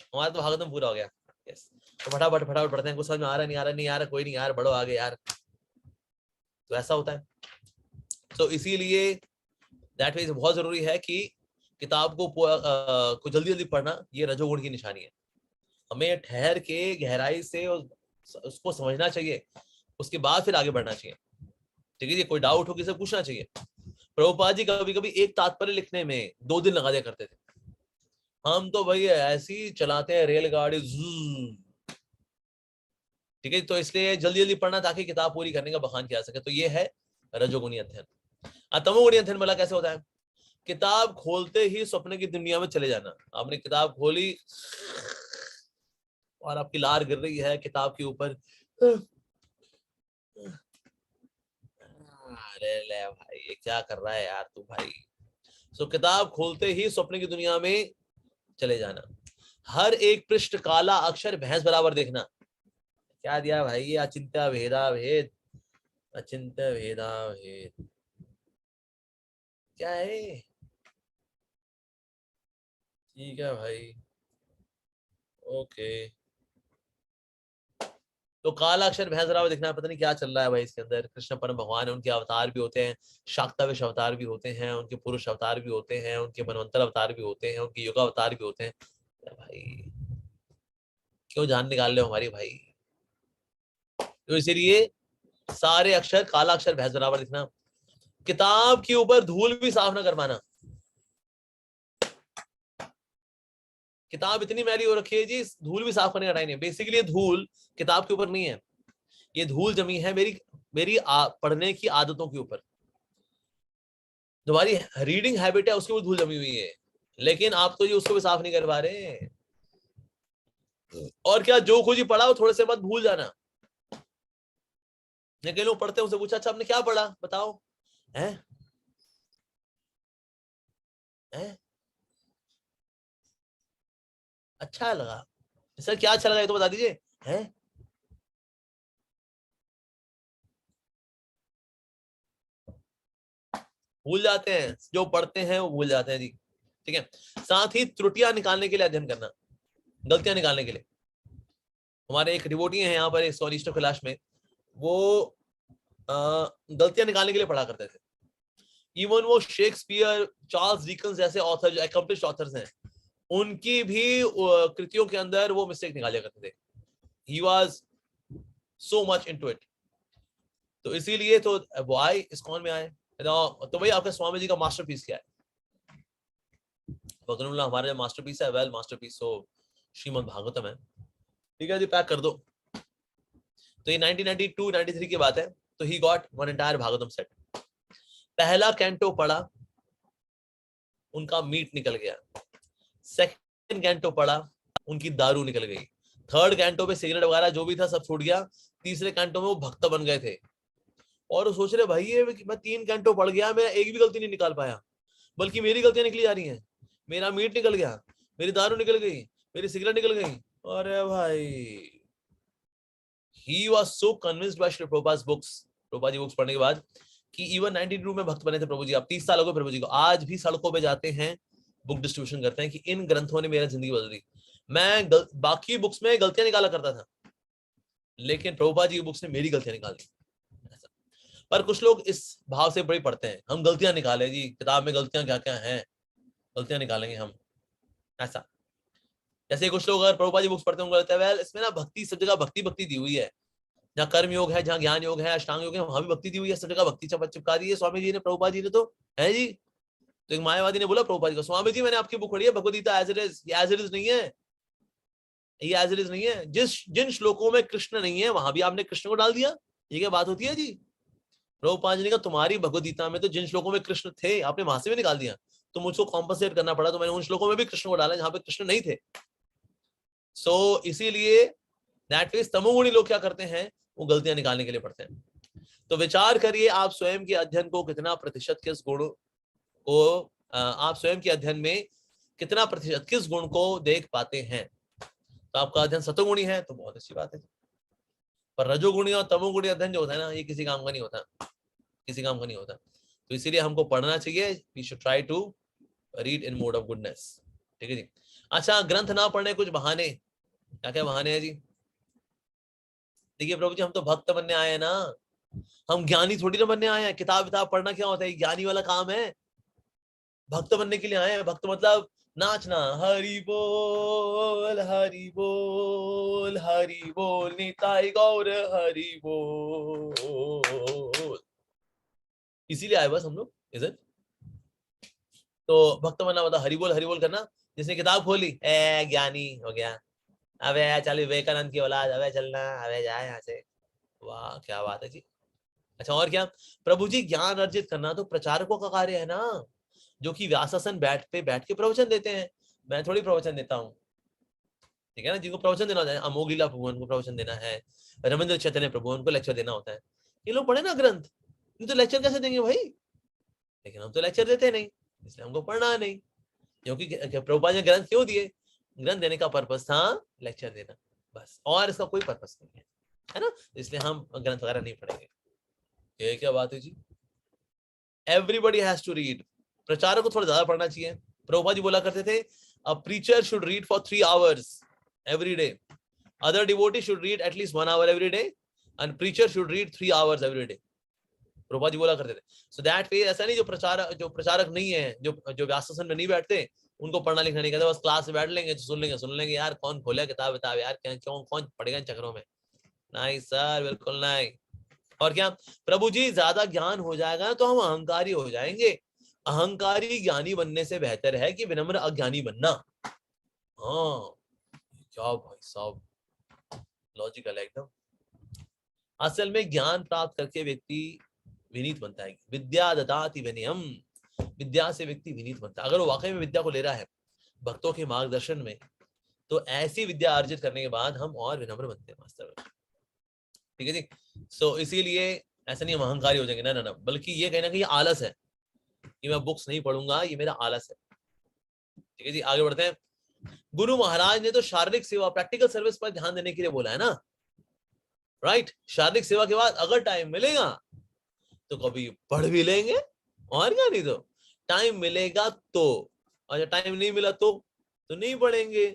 हमारा तो भागवतम पूरा हो गया। यस, तो फटाफट पढ़ते हैं, कुछ समझ में आ रहा नहीं आ रहा, कोई नहीं यार, बढ़ो आगे यार। तो ऐसा होता है। तो इसीलिए दैट मींस बहुत जरूरी है कि किताब को जल्दी जल्दी पढ़ना, ये रजोगुण की निशानी है। हमें ठहर के गहराई से उसको समझना चाहिए, उसके बाद फिर आगे बढ़ना चाहिए। ठीक है जी, कोई डाउट हो किसी पूछना चाहिए। प्रभुपाद जी कभी कभी एक तात्पर्य लिखने में 2 दिन लगा दिया करते थे, हम तो भाई ऐसी चलाते हैं रेलगाड़ी। ठीक है, तो इसलिए जल्दी जल्दी पढ़ना ताकि किताब पूरी करने का बखान किया जा सके। तो ये है रजोगुणी अध्ययन। तमोगुणी अध्ययन वाला कैसे होता है? किताब खोलते ही स्वप्न की दुनिया में चले जाना। आपने किताब खोली और आपकी लार गिर रही है किताब के ऊपर, अरे ले भाई ये क्या कर रहा है यार तू भाई। सो किताब खोलते ही स्वप्न की दुनिया में चले जाना। हर एक पृष्ठ काला अक्षर भैंस बराबर देखना। क्या दिया भाई ये? अचिंत्य भेदा भेद, अचिंत्य भेदा भेद क्या है? ठीक है भाई, ओके। तो काला अक्षर भैंस बराबर दिखना, पता नहीं क्या चल रहा है भाई इसके अंदर। कृष्ण परम भगवान है, उनके अवतार भी होते हैं, शाक्ताविश अवतार भी होते हैं, उनके पुरुष अवतार भी होते हैं, उनके मनवंतर अवतार भी होते हैं, उनके युग अवतार भी होते हैं। भाई क्यों जान निकाल रहे हो हमारी भाई? तो इसीलिए सारे अक्षर काला अक्षर भैंस बराबर लिखना। किताब के ऊपर धूल भी साफ ना कर पाना। किताब इतनी मैली हो रखी है जी, धूल भी साफ करने का टाइम नहीं है। बेसिकली ये धूल किताब के ऊपर नहीं है, ये धूल जमी है मेरी पढ़ने की आदतों के ऊपर। तुम्हारी रीडिंग हैबिट है उसके ऊपर धूल जमी हुई है, लेकिन आप तो ये उसको भी साफ नहीं कर पा रहे। और क्या, जो कुछ ही पढ़ा हो थोड़े से बाद भूल जाना। कई लोग पढ़ते हैं, उसे पूछा अच्छा आपने क्या पढ़ा बताओ, हैं अच्छा लगा सर, क्या अच्छा लगा ये तो बता दीजिए, हैं भूल जाते हैं, जो पढ़ते हैं वो भूल जाते हैं जी। ठीक है, साथ ही त्रुटियां निकालने के लिए अध्ययन करना, गलतियां निकालने के लिए। हमारे एक डिवोटी हैं यहाँ पर इस ईस्टर कैलाश में, वो गलतियां निकालने के लिए पढ़ा करते थे। इवन वो शेक्सपियर, चार्ल्स डिकन्स जैसे ऑथर जो अकम्प्लिश्ड ऑथर्स हैं, उनकी भी कृतियों के अंदर वो मिस्टेक निकाला करते थे। He was so much into it. तो इसीलिए तो वो आए इस्कॉन में आए। तो भाई आपके स्वामी जी का मास्टरपीस क्या है? फकरुल्लाह हमारा जो मास्टरपीस है, वेल मास्टरपीस तो श्रीमद् भागवतम है। ठीक है जी, पैक कर दो। तो ये 1992-93 की बात है। तो he got one entire Bhagavatam set. पहला कैंटो पढ़ा, उनका मीट निकल गया। सेकंड कैंटो पढ़ा, उनकी दारू निकल गई। थर्ड कैंटो पे सिगरेट वगैरह जो भी था सब छूट गया। तीसरे कैंटो में वो भक्त बन गए थे। और वो सोच रहे भाई ये मैं 3 कैंटो पढ़ गया, मैं एक भी गलती नहीं निकाल पाया, बल्कि मेरी गलतियां निकली जा रही हैं। मेरा मीट निकल गया, मेरी दारू निकल गई, मेरी सिगरेट निकल गई। अरे भाई, he was so convinced by Shri Prabhupada's books, Prabhupada ji books पढ़ने के बाद, कि इवन 92 में भक्त बने थे प्रभु जी। अब 30 साल हो गए प्रभु जी को, आज भी सड़कों पे जाते हैं, बुक डिस्ट्रीब्यूशन करते हैं कि इन ग्रंथों ने मेरा जिंदगी बदल दी। मैं बाकी बुक्स में गलतियां निकाला करता था, लेकिन प्रभुपाद जी की बुक्स ने मेरी गलतियां निकाल दी। पर कुछ लोग इस भाव से बड़ी पढ़ते हैं, हम गलतियां निकाले जी, किताब में गलतियां क्या क्या हैं, गलतियां निकालेंगे हम, ऐसा। जैसे कुछ लोग अगर प्रभुपाद जी बुक्स पढ़ते होंगे, बोलते हैं वेल इसमें ना भक्ति, सब जगह भक्ति भक्ति दी हुई है, जहाँ कर्म योग है, जहाँ ज्ञान योग है, अष्टांग योग है, वहां भी भक्ति दी हुई है, सब जगह भक्ति चिपका दी है स्वामी जी ने, प्रभुपाद जी ने। तो है जी। तो एक मायावादी ने बोला प्रभुपाद जी को, स्वामी जी मैंने आपकी बुक पढ़ी है भगवदगीता एज इट इज, ये एज इट इज नहीं है, ये एज इट इज नहीं है। जिन श्लोकों में कृष्ण नहीं है वहां भी आपने कृष्ण को डाल दिया, ये क्या बात होती है जी? प्रभुपाद जी ने कहा तुम्हारी भगवदगीता में तो जिन श्लोकों में कृष्ण थे आपने वहां से भी निकाल दिया, तो मुझको कॉम्पनसेट करना पड़ा, तो मैंने उन श्लोकों में भी कृष्ण को डाला जहां पे कृष्ण नहीं थे। सो इसीलिए दैट मींस तमोगुणी लोग क्या करते हैं, वो गलतियां निकालने के लिए पढ़ते हैं। तो विचार करिए आप स्वयं के अध्ययन को कितना प्रतिशत किस गुण को, आप स्वयं के अध्ययन में कितना प्रतिशत किस गुण को देख पाते हैं। तो आपका अध्ययन सतोगुणी है तो बहुत अच्छी बात है, पर रजोगुणी और तमोगुणी अध्ययन जो होता है ना, ये किसी काम का नहीं होता, किसी काम का नहीं होता। तो इसीलिए हमको पढ़ना चाहिए, we should try to read in mode of goodness. ठीक है जी। अच्छा, ग्रंथ ना पढ़ने कुछ बहाने, क्या क्या बहाने हैं जी? देखिए प्रभु जी, हम तो भक्त बनने आए हैं ना, हम ज्ञानी थोड़ी ना बनने आए हैं। किताब विताब पढ़ना क्या होता है, ज्ञानी वाला काम है। भक्त बनने के लिए आए हैं। भक्त मतलब नाचना, हरि बोल हरि बोल हरि बोल निताई गौर हरि बोल, इसीलिए आए बस हम लोग, इज इट? तो भक्त बनना मतलब हरि बोल करना। जिसने किताब खोली, ए ज्ञानी हो गया, अबे चल विवेकानंद की औलाद, अबे चलना, अबे जाए यहाँ से। वाह क्या बात है जी। अच्छा, और क्या? प्रभु जी, ज्ञान अर्जित करना तो प्रचारकों का कार्य है ना, जो कि व्यासासन बैठ के प्रवचन देते हैं। मैं थोड़ी प्रवचन देता हूँ, ठीक है ना। जिनको प्रवचन देना होता है, अमोघ लीला प्रभु उनको प्रवचन देना है, रविंद्र चैतन्य प्रभु उनको लेक्चर देना होता है। ये लोग पढ़े ना ग्रंथ, ये तो लेक्चर कैसे देंगे भाई? लेकिन हम तो लेक्चर देते नहीं, इसलिए हमको पढ़ना नहीं। क्योंकि प्रभुपाद ने ग्रंथ क्यों दिए? ग्रंथ देने का पर्पस था लेक्चर देना, बस, और इसका कोई पर्पस नहीं है ना। इसलिए हम ग्रंथ वगैरह नहीं पढ़ेंगे। ये क्या बात है जी? Everybody has to read. प्रचारक को थोड़ा ज्यादा पढ़ना चाहिए। प्रभुपाद जी बोला करते थे, a preacher should read for 3 hours every day. Other devotee should read at least 1 hour every day, and preacher should read 3 hours every day. Prabhupada ji बोला करते थे। सो दैट वे, ऐसा नहीं जो प्रचारक नहीं है, जो व्यासासन में नहीं बैठते, उनको पढ़ना लिखना नहीं कहते, बस क्लास में बैठ लेंगे, सुन लेंगे यार, कौन खोले किताब यार, क्यों कौन पढ़ेगा इन चक्करों में। नहीं सर, बिल्कुल नहीं। और क्या प्रभु जी, ज्यादा ज्ञान हो जाएगा ना तो हम अहंकारी हो जाएंगे। अहंकारी ज्ञानी बनने से बेहतर है कि विनम्र अज्ञानी बनना। हाँ, क्या भाई साहब, लॉजिकल है एकदम। असल में ज्ञान प्राप्त करके व्यक्ति विनीत बनता है। विद्या ददाति विनयम, विद्या से व्यक्ति विनीत बनता है। अगर वो वाकई में विद्या को ले रहा है भक्तों के मार्गदर्शन में, तो ऐसी विद्या अर्जित करने के बाद हम और विनम्र बनते हैं मास्टर। ठीक है जी। सो इसीलिए ऐसा नहीं हम अहंकारी हो जाएंगे, ना ना ना, बल्कि ये कहना कि ये आलस है कि मैं बुक्स नहीं पढ़ूंगा, ये मेरा आलस है। ठीक है जी, आगे बढ़ते हैं। गुरु महाराज ने तो शारीरिक सेवा, प्रैक्टिकल सर्विस पर ध्यान देने के लिए बोला है ना, राइट। शारीरिक सेवा के बाद अगर टाइम मिलेगा तो कभी पढ़ भी लेंगे, और क्या, नहीं तो टाइम मिलेगा तो, और जब टाइम नहीं मिला तो नहीं पढ़ेंगे।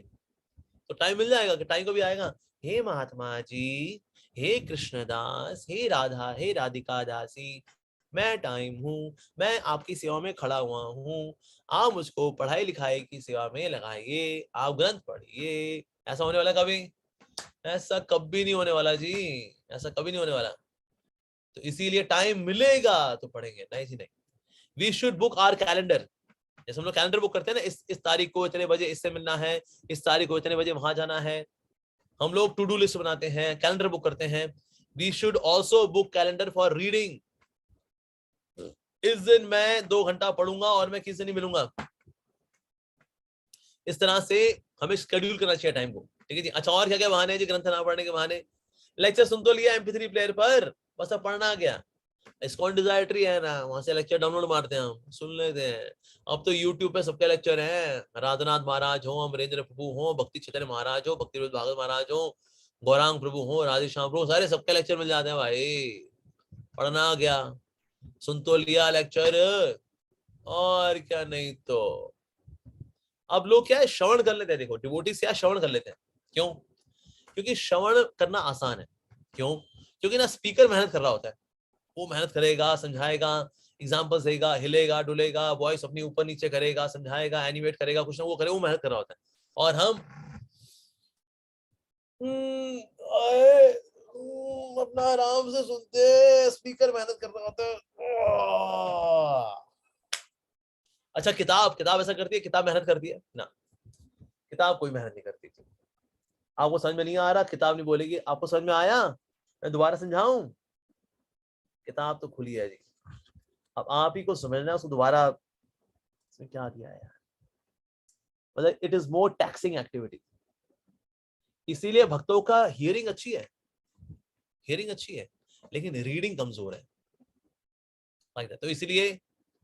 तो टाइम मिल जाएगा कि टाइम कभी आएगा, हे महात्मा जी, हे कृष्णदास, हे राधा, हे राधिका दासी, मैं टाइम हूँ, मैं आपकी सेवा में खड़ा हुआ हूँ, आप मुझको पढ़ाई लिखाई की सेवा में लगाइए, आप ग्रंथ पढ़िए। ऐसा होने वाला कभी? ऐसा कभी नहीं होने वाला जी, ऐसा कभी नहीं होने वाला। तो इसीलिए टाइम मिलेगा तो पढ़ेंगे, नहीं जी नहीं। We should book our calendar. जैसे हम लोग कैलेंडर बुक करते हैं ना, इस तारीख को इतने बजे इससे मिलना है, इस तारीख को इतने बजे वहां जाना है। हम लोग टू डू लिस्ट बनाते हैं, कैलेंडर बुक करते हैं। We should also book calendar for reading. इस दिन मैं 2 घंटा पढ़ूंगा और मैं किसी से नहीं मिलूंगा। इस तरह से हमें शेड्यूल करना चाहिए टाइम को। ठीक है जी। अच्छा, और क्या क्या बहाने हैं जी ग्रंथ ना पढ़ने के बहाने? लेक्चर सुन तो लिया MP3 प्लेयर पर, बस अब पढ़ना गया। इस्कॉन डिजायट्री है ना, वहां से लेक्चर डाउनलोड मारते हैं, हम सुन लेते हैं। अब तो यूट्यूब पे सबके लेक्चर हैं, राधानाथ महाराज हो, अमरेंद्र प्रभु हो, भक्ति चैतन्य महाराज हो, भक्ति भागवत महाराज हो, गौरांग प्रभु हो, राधे श्याम प्रभु, सारे सबके लेक्चर मिल जाते हैं भाई। पढ़ना गया, सुन तो लिया लेक्चर, और क्या, नहीं तो। अब लोग क्या है, श्रवण कर लेते हैं। देखो डिवोटीज क्या श्रवण कर लेते हैं, क्यों? क्योंकि श्रवण करना आसान है। क्यों? क्योंकि ना स्पीकर मेहनत कर रहा होता है, वो मेहनत करेगा, समझाएगा, एग्जाम्पल देगा, हिलेगा डुलेगा, वॉइस अपनी ऊपर नीचे करेगा, समझाएगा, एनिमेट करेगा, कुछ ना वो करे, वो मेहनत कर रहा होता है। और हम अपना आराम से सुनते, स्पीकर मेहनत कर रहा होता है। अच्छा, किताब ऐसा करती है? किताब मेहनत करती है ना? किताब कोई मेहनत नहीं करती। आपको समझ में नहीं आ रहा, किताब नहीं बोलेगी। आपको समझ में आया, मैं दोबारा समझाऊं? किताब तो खुली है जी, अब आप ही को समझना है उसको दोबारा। इसमें क्या दिया है, मतलब it is more taxing activity. इसीलिए भक्तों का हियरिंग अच्छी है, लेकिन रीडिंग कमजोर है। तो इसीलिए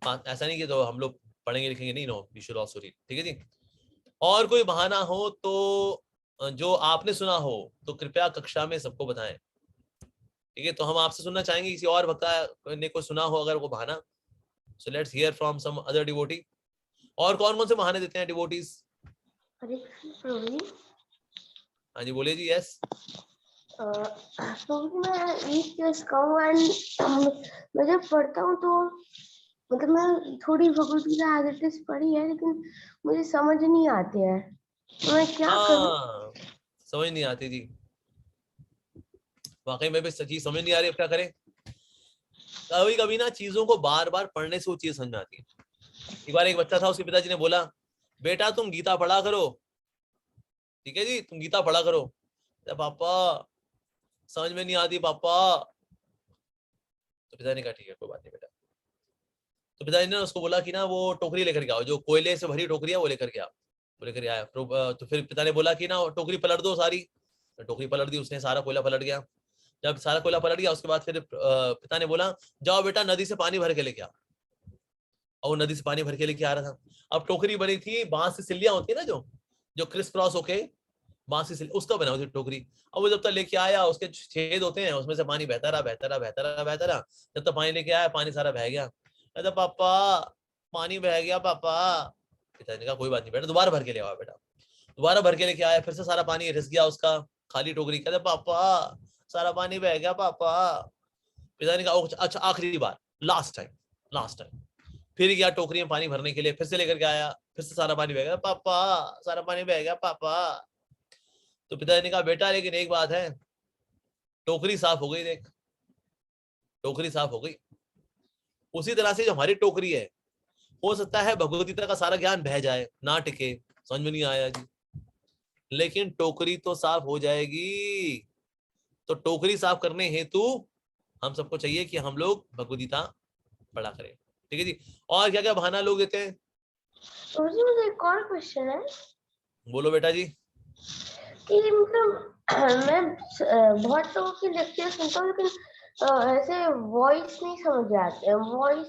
ऐसा नहीं कि तो हम लोग पढ़ेंगे लिखेंगे नहीं, no, we should also read. ठीक है जी। और कोई बहाना हो तो, जो आपने सुना हो तो कृपया कक्षा में सबको बताएं। ठीक है, तो हम आपसे सुनना चाहेंगे किसी और भक्त ने कोई सुना हो अगर वो बहाना। So let's hear from some other devotee. और कौन कौन से बहाने देते हैं डिवोटीज? हरे कृष्ण प्रभु जी। हाँ जी, बोलिए जी। यस तो मैं एक चीज कहूँ, मैं जब पढ़ता हूँ तो मतलब मैं थोड़ी भगवत गीता आगे पढ़ी है, लेकिन मुझे समझ नहीं आते हैं, तो मैं क्या करूँ? समझ नहीं आती जी, वाकई में भी सच्ची समझ नहीं आ रही, अब क्या करें? कभी कभी ना चीजों को बार बार पढ़ने से वो चीज समझ में आती है। एक बार एक बच्चा था, उसके पिताजी ने बोला, बेटा तुम गीता पढ़ा करो। ठीक है जी, तुम गीता पढ़ा करो। पापा समझ में नहीं आती पापा। तो पिताजी ने कहा ठीक है, कोई बात नहीं बेटा। तो पिताजी ने उसको बोला कि ना वो टोकरी लेकर के आओ, जो कोयले से भरी टोकरी है वो लेकर के आओ। वो लेकर आया। तो फिर पिता ने बोला कि ना टोकरी पलट दो सारी। तो टोकरी पलट दी उसने, सारा कोयला पलट गया। जब सारा कोयला पलट गया उसके बाद फिर पिता ने बोला, जाओ बेटा नदी से पानी भर के लेके आओ। और वो नदी से पानी भर के लेके आ रहा था। अब टोकरी बनी थी, बांस से सिल्लियां होती है ना, जो क्रिस क्रॉस होके बांस से उसका बना हुई थी टोकरी। अब वो जब तक लेके आया, उसके छेद होते हैं, उसमें से पानी बहता रहा। जब तक पानी लेके आया, पानी सारा बह गया। अरे पापा पानी बह गया पापा। पिताजी ने कहा कोई बात नहीं बेटा, दोबारा भर के ले आओ बेटा। दोबारा भर के लेके आया, फिर से सारा पानी रिस गया उसका, खाली टोकरी। कहते पापा सारा पानी बह गया पापा। पिताजी ने कहा अच्छा आखिरी बार, लास्ट टाइम। फिर गया टोकरी में पानी भरने के लिए, फिर से लेकर के आया, फिर से सारा पानी बह गया पापा, सारा पानी बह गया पापा। तो पिताजी ने कहा बेटा लेकिन एक बात है, टोकरी साफ हो गई, देख टोकरी साफ हो गई। उसी तरह से जो हमारी टोकरी है, हो सकता है भगवद गीता का सारा ज्ञान बह जाए, ना टिके, समझ में नहीं आया जी, लेकिन टोकरी तो साफ हो जाएगी। तो टोकरी साफ करने हेतु हम सबको चाहिए कि हम लोग भगवद गीता पढ़ा करें, ठीक है जी। और क्या क्या बहाना लोग देते हैं? मुझे एक और क्वेश्चन है। बोलो बेटा जी। कि मतलब मैं बहुत लोगों की लेक्चर सुनता हूँ, लेकिन ऐसे वॉइस नहीं समझ आते हैं, वॉइस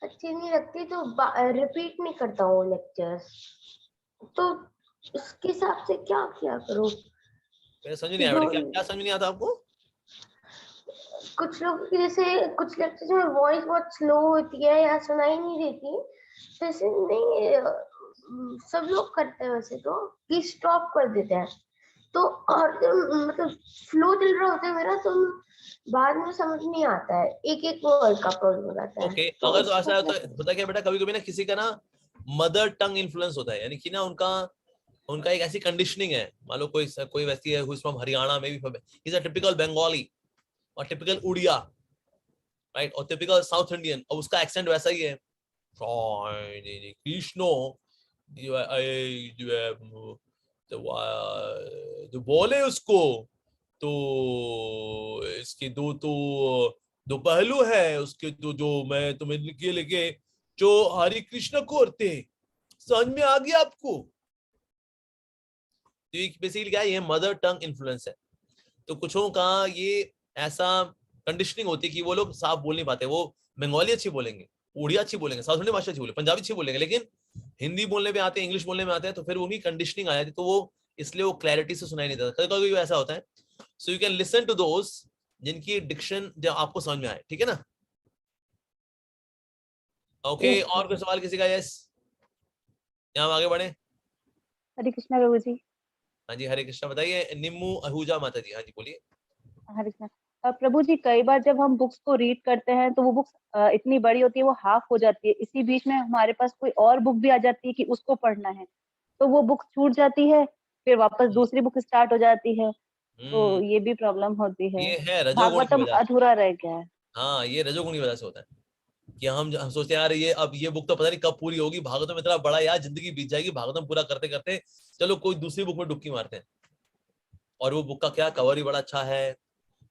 अच्छी नहीं लगती, तो रिपीट नहीं करता हूँ लेक्चर्स। तो उसके हिसाब से क्या क्या करूँ? समझ नहीं आया, क्या समझ नहीं आता आपको? कुछ लोग की जैसे कुछ लेक्चर्स में वॉइस बहुत स्लो होती है या सुनाई नहीं देती, जैसे नहीं सब लोग करते हैं वैसे, तो कि स्टॉप कर देते हैं, तो और मतलब फ्लो चल रहा होता है मेरा, तो बाद में समझ नहीं आता है, एक एक वर्ड का प्रॉब्लम हो जाता है। ओके, अगर तो ऐसा होता है क्या बेटा, कभी कभी ना किसी का ना मदर टंग इन्फ्लुएंस होता है, यानी कि ना उनका एक ऐसी कंडीशनिंग है, मान लो कोई व्यक्ति है who is from Haryana, may be he is a typical Bengali और टिपिकल उड़िया, राइट, और टिपिकल साउथ इंडियन, और उसका एक्सेंट वैसा ही है, कृष्णो जो बोले उसको, तो इसके दो पहलू है उसके, तो जो मैं तुम्हें लेके जो हरि कृष्ण को करते हैं, समझ में आ गया आपको? तो बेसिकली क्या है, ये मदर टंग इन्फ्लुएंस है। तो कुछों का ये ऐसा कंडीशनिंग होती है कि वो लोग साफ बोल नहीं पाते, वो बंगाली अच्छी बोलेंगे, उड़िया अच्छी बोलेंगे, साउथ इंडियन भाषा अच्छी बोलेंगे, पंजाबी अच्छी बोलेंगे, लेकिन हिंदी बोलने में आते हैं, इंग्लिश बोलने में आते हैं, तो फिर उनकी कंडीशनिंग आ जाती है, तो वो इसलिए वो क्लैरिटी से सुनाई नहीं देता। कभी कभी ऐसा होता है। So you can listen to those जिनकी डिक्शन जब आपको समझ में आए, ठीक है ना? ओके, और कोई सवाल किसी का? यस, यहाँ आगे बढ़े। हरे कृष्णा प्रभु जी। हाँ जी, हरे कृष्णा। बताइए निम्मू आहूजा माता जी। हाँ जी बोलिए। हरे कृष्णा प्रभु जी, कई बार जब हम बुक्स को रीड करते हैं तो वो बुक्स इतनी बड़ी होती है, वो हाफ हो जाती है, इसी बीच में हमारे पास कोई और बुक भी आ जाती है कि उसको पढ़ना है, तो वो बुक छूट जाती है, फिर वापस दूसरी बुक स्टार्ट हो जाती है, तो ये भी प्रॉब्लम होती है। ये है रजोगुण की भागवतम वजह। अधूरा रह गया है। हाँ, ये रजोगुण की वजह से होता है कि हम सोचते हैं यार ये बुक तो पता नहीं कब पूरी होगी, भागवतम इतना बड़ा यार, जिंदगी बीत जाएगी भागवतम पूरा करते करते, चलो कोई दूसरी बुक में डुबकी मारते हैं। और वो बुक का क्या कवर ही बड़ा अच्छा है,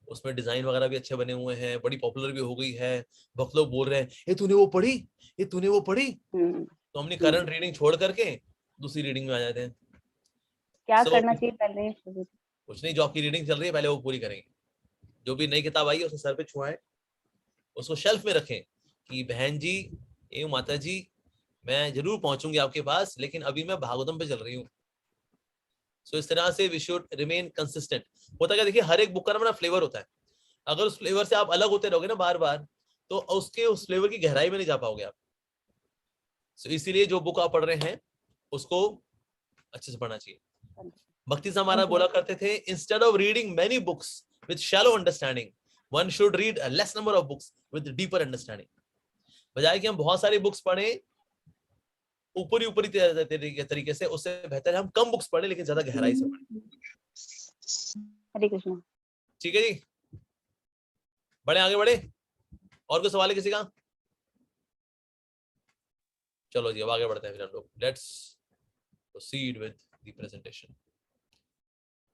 उसमें डिजाइन वगैरह भी अच्छे बने हुए हैं, बड़ी पॉपुलर भी हो गई है, बहुत लोग बोल रहे हैं ये तूने वो पढ़ी, ये तूने वो पढ़ी, तो हमने करंट रीडिंग छोड़ करके दूसरी रीडिंग में आ जाते हैं। क्या करना चाहिए पहले? कुछ नहीं, जो आपकी रीडिंग चल रही है पहले वो पूरी करेंगे, जो भी नई किताब आई है उसे सर पे छुआएं, उसको शेल्फ में रखें कि बहन जी, ए माता जी, मैं जरूर पहुंचूंगी आपके पास, लेकिन अभी मैं भागवतम पे चल रही हूँ। सो इस तरह से वी शुड रिमेन कंसिस्टेंट। होता क्या, देखिए हर एक बुक का ना फ्लेवर होता है, अगर उस फ्लेवर से आप अलग होते रहोगे ना बार बार, तो उस फ्लेवर की गहराई में नहीं जा पाओगे आप। सो इसीलिए जो बुक आप पढ़ रहे हैं उसको अच्छे से पढ़ना चाहिए। भक्ति से हमारा बोला करते थे, instead of reading many books with shallow understanding, one should read a less number of books with deeper understanding. बजाय कि हम बहुत सारी बुक्स पढ़ें ऊपरी तरीके से, उससे बेहतर है हम कम बुक्स पढ़ें लेकिन ज्यादा गहराई से पढ़ें। हरे कृष्णा। ठीक है जी, बढ़े आगे बढ़े। और कोई सवाल है किसी का? चलो जी अब आगे बढ़ते हैं फिर हम लोग। Let's proceed with the presentation.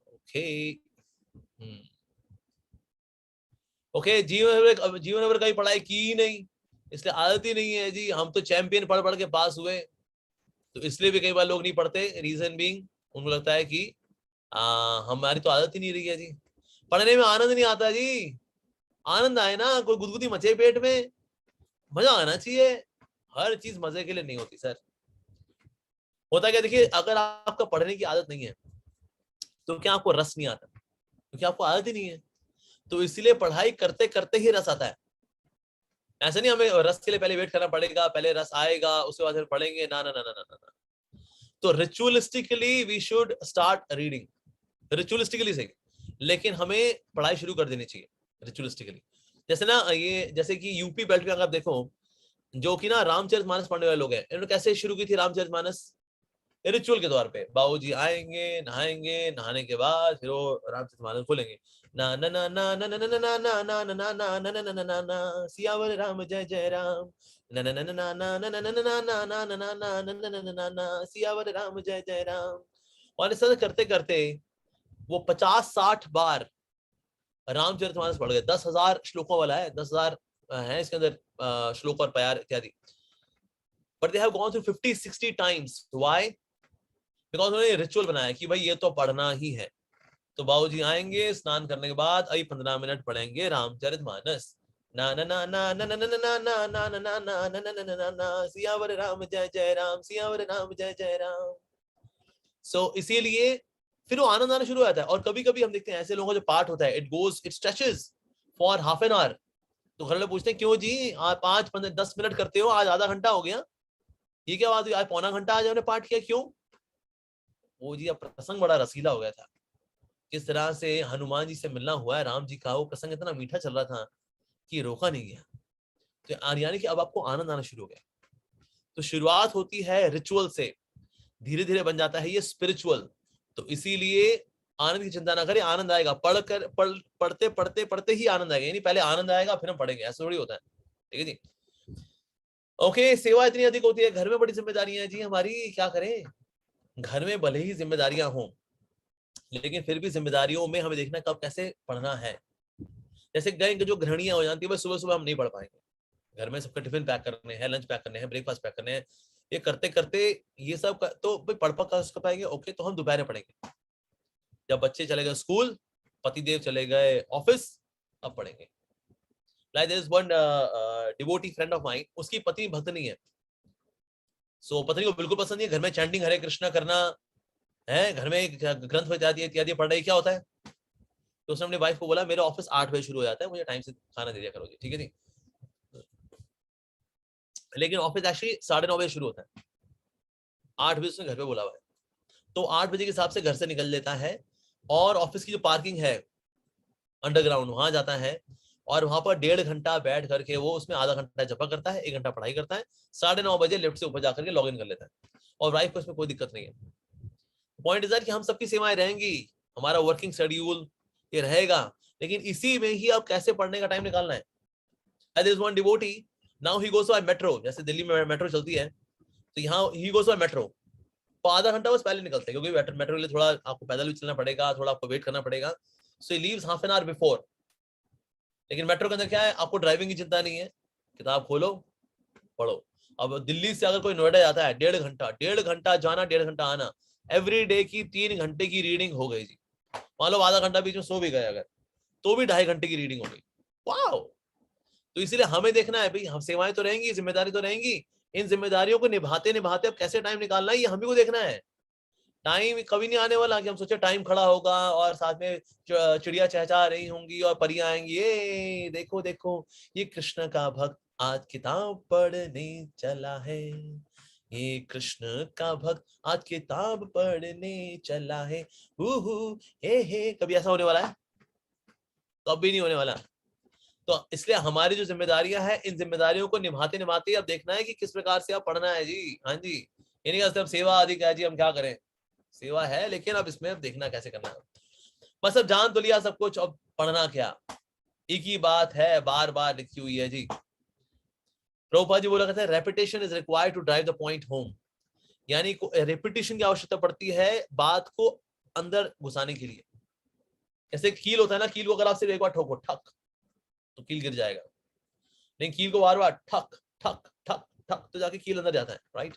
Okay okay, जीवन भर कहीं पढ़ाई की ही नहीं, इसलिए आदत ही नहीं है जी। हम तो चैंपियन पढ़ पढ़ के पास हुए, तो इसलिए भी कई बार लोग नहीं पढ़ते। रीजन बीइंग उनको लगता है कि हमारी तो आदत ही नहीं रही है जी, पढ़ने में आनंद नहीं आता जी। आनंद आए ना, कोई गुदगुदी मचे पेट में, मजा आना चाहिए। हर चीज मजे के लिए नहीं होती सर। होता क्या, देखिए अगर आपका पढ़ने की आदत नहीं है तो क्या आपको रस नहीं आता? क्योंकि आपको आदत ही नहीं है, तो इसलिए पढ़ाई करते करते ही रस आता है। ऐसा नहीं हमें रस के लिए पहले वेट करना पड़ेगा, पहले रस आएगा उसके बाद फिर पढ़ेंगे, ना ना ना ना ना ना। तो ritualistically we should start reading, ritualistically सही, लेकिन हमें पढ़ाई शुरू कर देनी चाहिए रिचुअलिस्टिकली। जैसे ना ये, जैसे कि यूपी बेल्ट में अगर आप देखो, जो कि ना रामचरितमानस पढ़ने वाले लोग हैं, इन्होंने कैसे शुरू की थी रामचरितमानस? रिचुअल के तौर पे बाबूजी आएंगे, नहाएंगे, नहाने के बाद फिर वो रामचरितमानस खोलेंगे, ना ना ना ना ना ना ना ना ना ना ना ना ना ना ना ना ना ना सियावर राम जय जय राम, ना ना ना ना ना ना ना ना ना ना ना ना ना ना ना ना ना ना ना सियावर राम जय जय राम। और ऐसा करते करते वो 50-60 बार रामचरितमानस पढ़ गए। 10,000 श्लोकों वाला है, 10,000 है इसके अंदर श्लोक और प्यार इत्यादि। But they have gone through 50-60 times. Why? Because उन्होंने रिचुअल बनाया कि भाई ये तो पढ़ना ही है। तो बाबूजी आएंगे, स्नान करने के बाद अभी 15 मिनट पढ़ेंगे रामचरितमानस, ना ना ना ना ना ना ना ना ना ना ना ना ना ना ना ना ना ना सियावर राम जय जय राम, सियावर राम जय जय राम। सो इसीलिए फिर वो आनंद आना शुरू हो जाता है। और कभी कभी हम देखते हैं ऐसे लोगों का जो पाठ होता है, it stretches for half an hour. तो घर वाले पूछते हैं क्यों जी आप 5-10 मिनट करते हो, आज आधा घंटा हो गया, ये क्या बात हुई, आज पौना घंटा आज हमने पाठ किया, क्यों? वो जी अब प्रसंग बड़ा रसीला हो गया था। किस तरह से हनुमान जी से मिलना हुआ है राम जी का, वो प्रसंग इतना मीठा चल रहा था कि रोका नहीं गया। तो यानी कि अब आपको आनंद आना शुरू हो गया। तो शुरुआत होती है रिचुअल से, धीरे धीरे बन जाता है ये स्पिरिचुअल। तो इसीलिए आनंद की चिंता ना करें, आनंद आएगा। पढ़ते पढ़ते पढ़ते ही आनंद आएगा, यानी पहले आनंद आएगा फिर हम पढ़ेंगे, ऐसा थोड़ी होता है। ठीक है जी। ओके, सेवा इतनी अधिक होती है, घर में बड़ी जिम्मेदारियां जी हमारी, क्या करें। घर में भले ही जिम्मेदारियां हों, लेकिन फिर भी जिम्मेदारियों में हमें देखना कब कैसे पढ़ना है। जैसे गए जो गृहणियां हो जाती है, सुबह सुबह हम नहीं पढ़ पाएंगे, घर में सबका टिफिन पैक करने हैं, लंच पैक करने हैं, ब्रेकफास्ट पैक करने हैं, ये करते करते ये सब तो पढ़ कर पाएंगे। ओके, तो हम दोपहर पढ़ेंगे, जब बच्चे चले गए स्कूल, पतिदेव चले गए ऑफिस, अब पढ़ेंगे। Like there is one devotee friend of mine, उसकी पत्नी भक्त नहीं है। सो पत्नी को बिल्कुल पसंद नहीं है घर में चैंटिंग हरे कृष्णा करना है, घर में ग्रंथ इत्यादि इत्यादि पढ़ रही, क्या होता है। तो उसने अपनी वाइफ को बोला मेरा ऑफिस 8 बजे शुरू हो जाता है, मुझे टाइम से खाना दे दिया करोगे, ठीक है जी। लेकिन ऑफिस एक्चुअली 9:30 बजे शुरू होता है, 8 बजे उसने घर पे बोला हुआ है। तो 8 बजे के हिसाब से घर से निकल लेता है और ऑफिस की जो पार्किंग है अंडरग्राउंड, वहां जाता है और वहां पर 1.5 घंटा बैठ करके वो उसमें आधा घंटा जपा करता है, 1 घंटा पढ़ाई करता है, 9:30 बजे लिफ्ट से ऊपर जाकर के लॉग इन कर लेता है। और वाइफ को इसमें कोई दिक्कत नहीं है। पॉइंट इज दैट कि हम सबकी सेवाएं रहेंगी, हमारा वर्किंग शेड्यूल ये रहेगा, लेकिन इसी में ही अब कैसे पढ़ने का टाइम निकालना है। There is one devotee, now he goes by metro, जैसे दिल्ली में मेट्रो चलती है, तो यहाँ he goes by metro, तो आधा घंटा बस पहले निकलते हैं, क्योंकि मेट्रो के लिए थोड़ा आपको पैदल भी चलना पड़ेगा, थोड़ा आपको वेट करना पड़ेगा। So he leaves half an hour before। लेकिन मेट्रो के अंदर क्या है, आपको ड्राइविंग की चिंता नहीं है, किताब खोलो पढ़ो। अब दिल्ली से अगर कोई नोएडा जाता है, 1.5 घंटा जाना, 1.5 घंटा आना, एवरी डे की 3 घंटे की रीडिंग हो गई जी। मान लो आधा घंटा बीच में सो भी गए अगर, तो भी 2.5 घंटे की रीडिंग हो गई। वाओ। तो इसीलिए हमें देखना है भाई, हम सेवाएं तो रहेंगी, जिम्मेदारी तो रहेंगी, इन जिम्मेदारियों को निभाते निभाते अब कैसे टाइम निकालना है ये हमें को देखना है। टाइम कभी नहीं आने वाला कि हम सोचे टाइम खड़ा होगा और साथ में चिड़िया चहचहा रही होंगी और परियां आएंगी, ये देखो देखो ये कृष्ण का भक्त आज किताब पढ़ने चला है, ये कृष्ण का भक्त आज किताब पढ़ने चला है, हे कभी ऐसा होने वाला है? कभी नहीं होने वाला। तो इसलिए हमारी जो जिम्मेदारियां हैं, इन जिम्मेदारियों को निभाते निभाते अब देखना है कि किस प्रकार से आप पढ़ना है जी। हाँ जी, ये नहीं अब सेवा अधिक है जी, हम क्या करें, सेवा है लेकिन अब इसमें अब देखना कैसे करना है। बस अब जान तो लिया सब कुछ, अब पढ़ना क्या, एक ही बात है बार बार लिखी हुई है जी। प्रभुपाद जी बोला करते हैं repetition is required to drive the point home, यानी रेपिटेशन की आवश्यकता पड़ती है बात को अंदर घुसाने के लिए। जैसे कील होता है ना, कील को अगर आप सिर्फ एक बार ठोको ठक तो कील गिर जाएगा, लेकिन कील को बार बार ठक ठक ठक ठक तो जाके कील अंदर जाता है, राइट।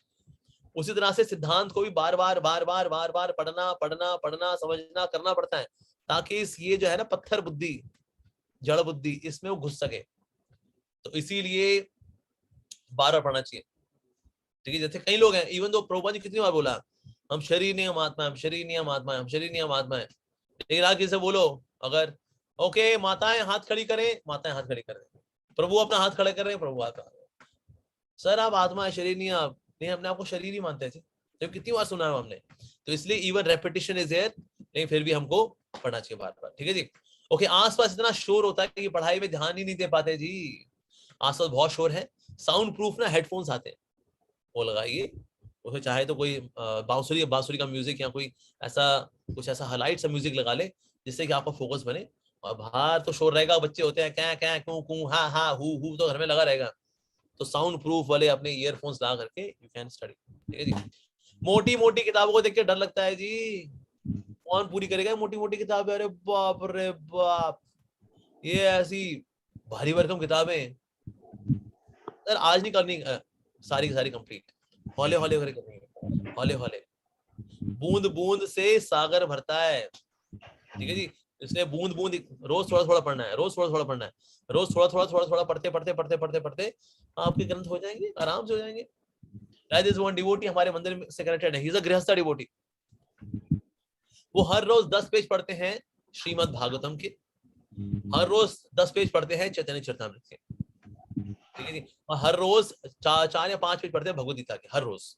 उसी तरह से सिद्धांत को भी बार बार पढ़ना पढ़ना पढ़ना समझना करना पड़ता है, ताकि ये जो है ना पत्थर बुद्धि, जड़ बुद्धि, इसमें वो घुस सके। तो इसीलिए बार बार पढ़ना चाहिए, ठीक है। जैसे कई लोग हैं, इवन दो प्रभुपाद जी कितनी बार बोला हम शरीर नहीं हम आत्मा है, हम शरीर नहीं हम आत्मा है, हम शरीर नहीं हम आत्मा है, लेकिन आज किसी से बोलो अगर ओके माताएं हाथ खड़ी करें, माताएं हाथ खड़ी करें, प्रभु अपना हाथ खड़े कर रहे हैं, प्रभु हाथ सर आप आत्मा है शरीर नहीं, आप नहीं, अपने आपको शरीर ही मानते थे, तो कितनी बार सुना है हमने। तो इसलिए इवन रेपिटेशन इज देयर, लेकिन फिर भी हमको पढ़ना चाहिए बार बार, ठीक है जी। ओके, आसपास इतना शोर होता है कि पढ़ाई में ध्यान ही नहीं दे पाते जी, आसपास बहुत शोर है। साउंड प्रूफ ना हेडफोन्स आते हैं, वो लगाइए उसे चाहे तो कोई बांसुरी का म्यूजिक या कोई ऐसा कुछ ऐसा हाईलाइट सा म्यूजिक लगा ले जिससे कि आपका फोकस बने। और बाहर तो शोर रहेगा, बच्चे होते हैं क्या क्या क्यों क्यों हाँ हाँ हु तो घर में लगा रहेगा। तो साउंड प्रूफ वाले अपने ईयरफोन्स लगा करके यू कैन स्टडी। ठीक है जी। मोटी मोटी किताबों को देख के डर लगता है जी, कौन पूरी करेगा मोटी मोटी किताबें? अरे बाप रे बाप, ये ऐसी भारी भरकम किताबें सर आज नहीं करनी सारी की सारी कंप्लीट, हौले हौले करनी, हौले हौले। बूंद बूंद से सागर भरता है। ठीक है जी, इसलिए बूंद बूंद रोज थोड़ा थोड़ा पढ़ना है, रोज थोड़ा थोड़ा पढ़ना है, रोज थोड़ा थोड़ा थोड़ा थोड़ा पढ़ते पढ़ते पढ़ते पढ़ते पढ़ते आपके ग्रंथ हो जाएंगे, आराम से हो जाएंगे। That is one devotee हमारे मंदिर से कनेक्टेड है, he is a गृहस्थ डिवोटी। वो हर रोज 10 पेज पढ़ते हैं श्रीमद् भागवतम के, हर रोज 10 पेज पढ़ते हैं चैतन्य चरितामृत के। ठीक है जी, और हर रोज 4 या 5 पेज पढ़ते हैं भगवद गीता के, हर रोज।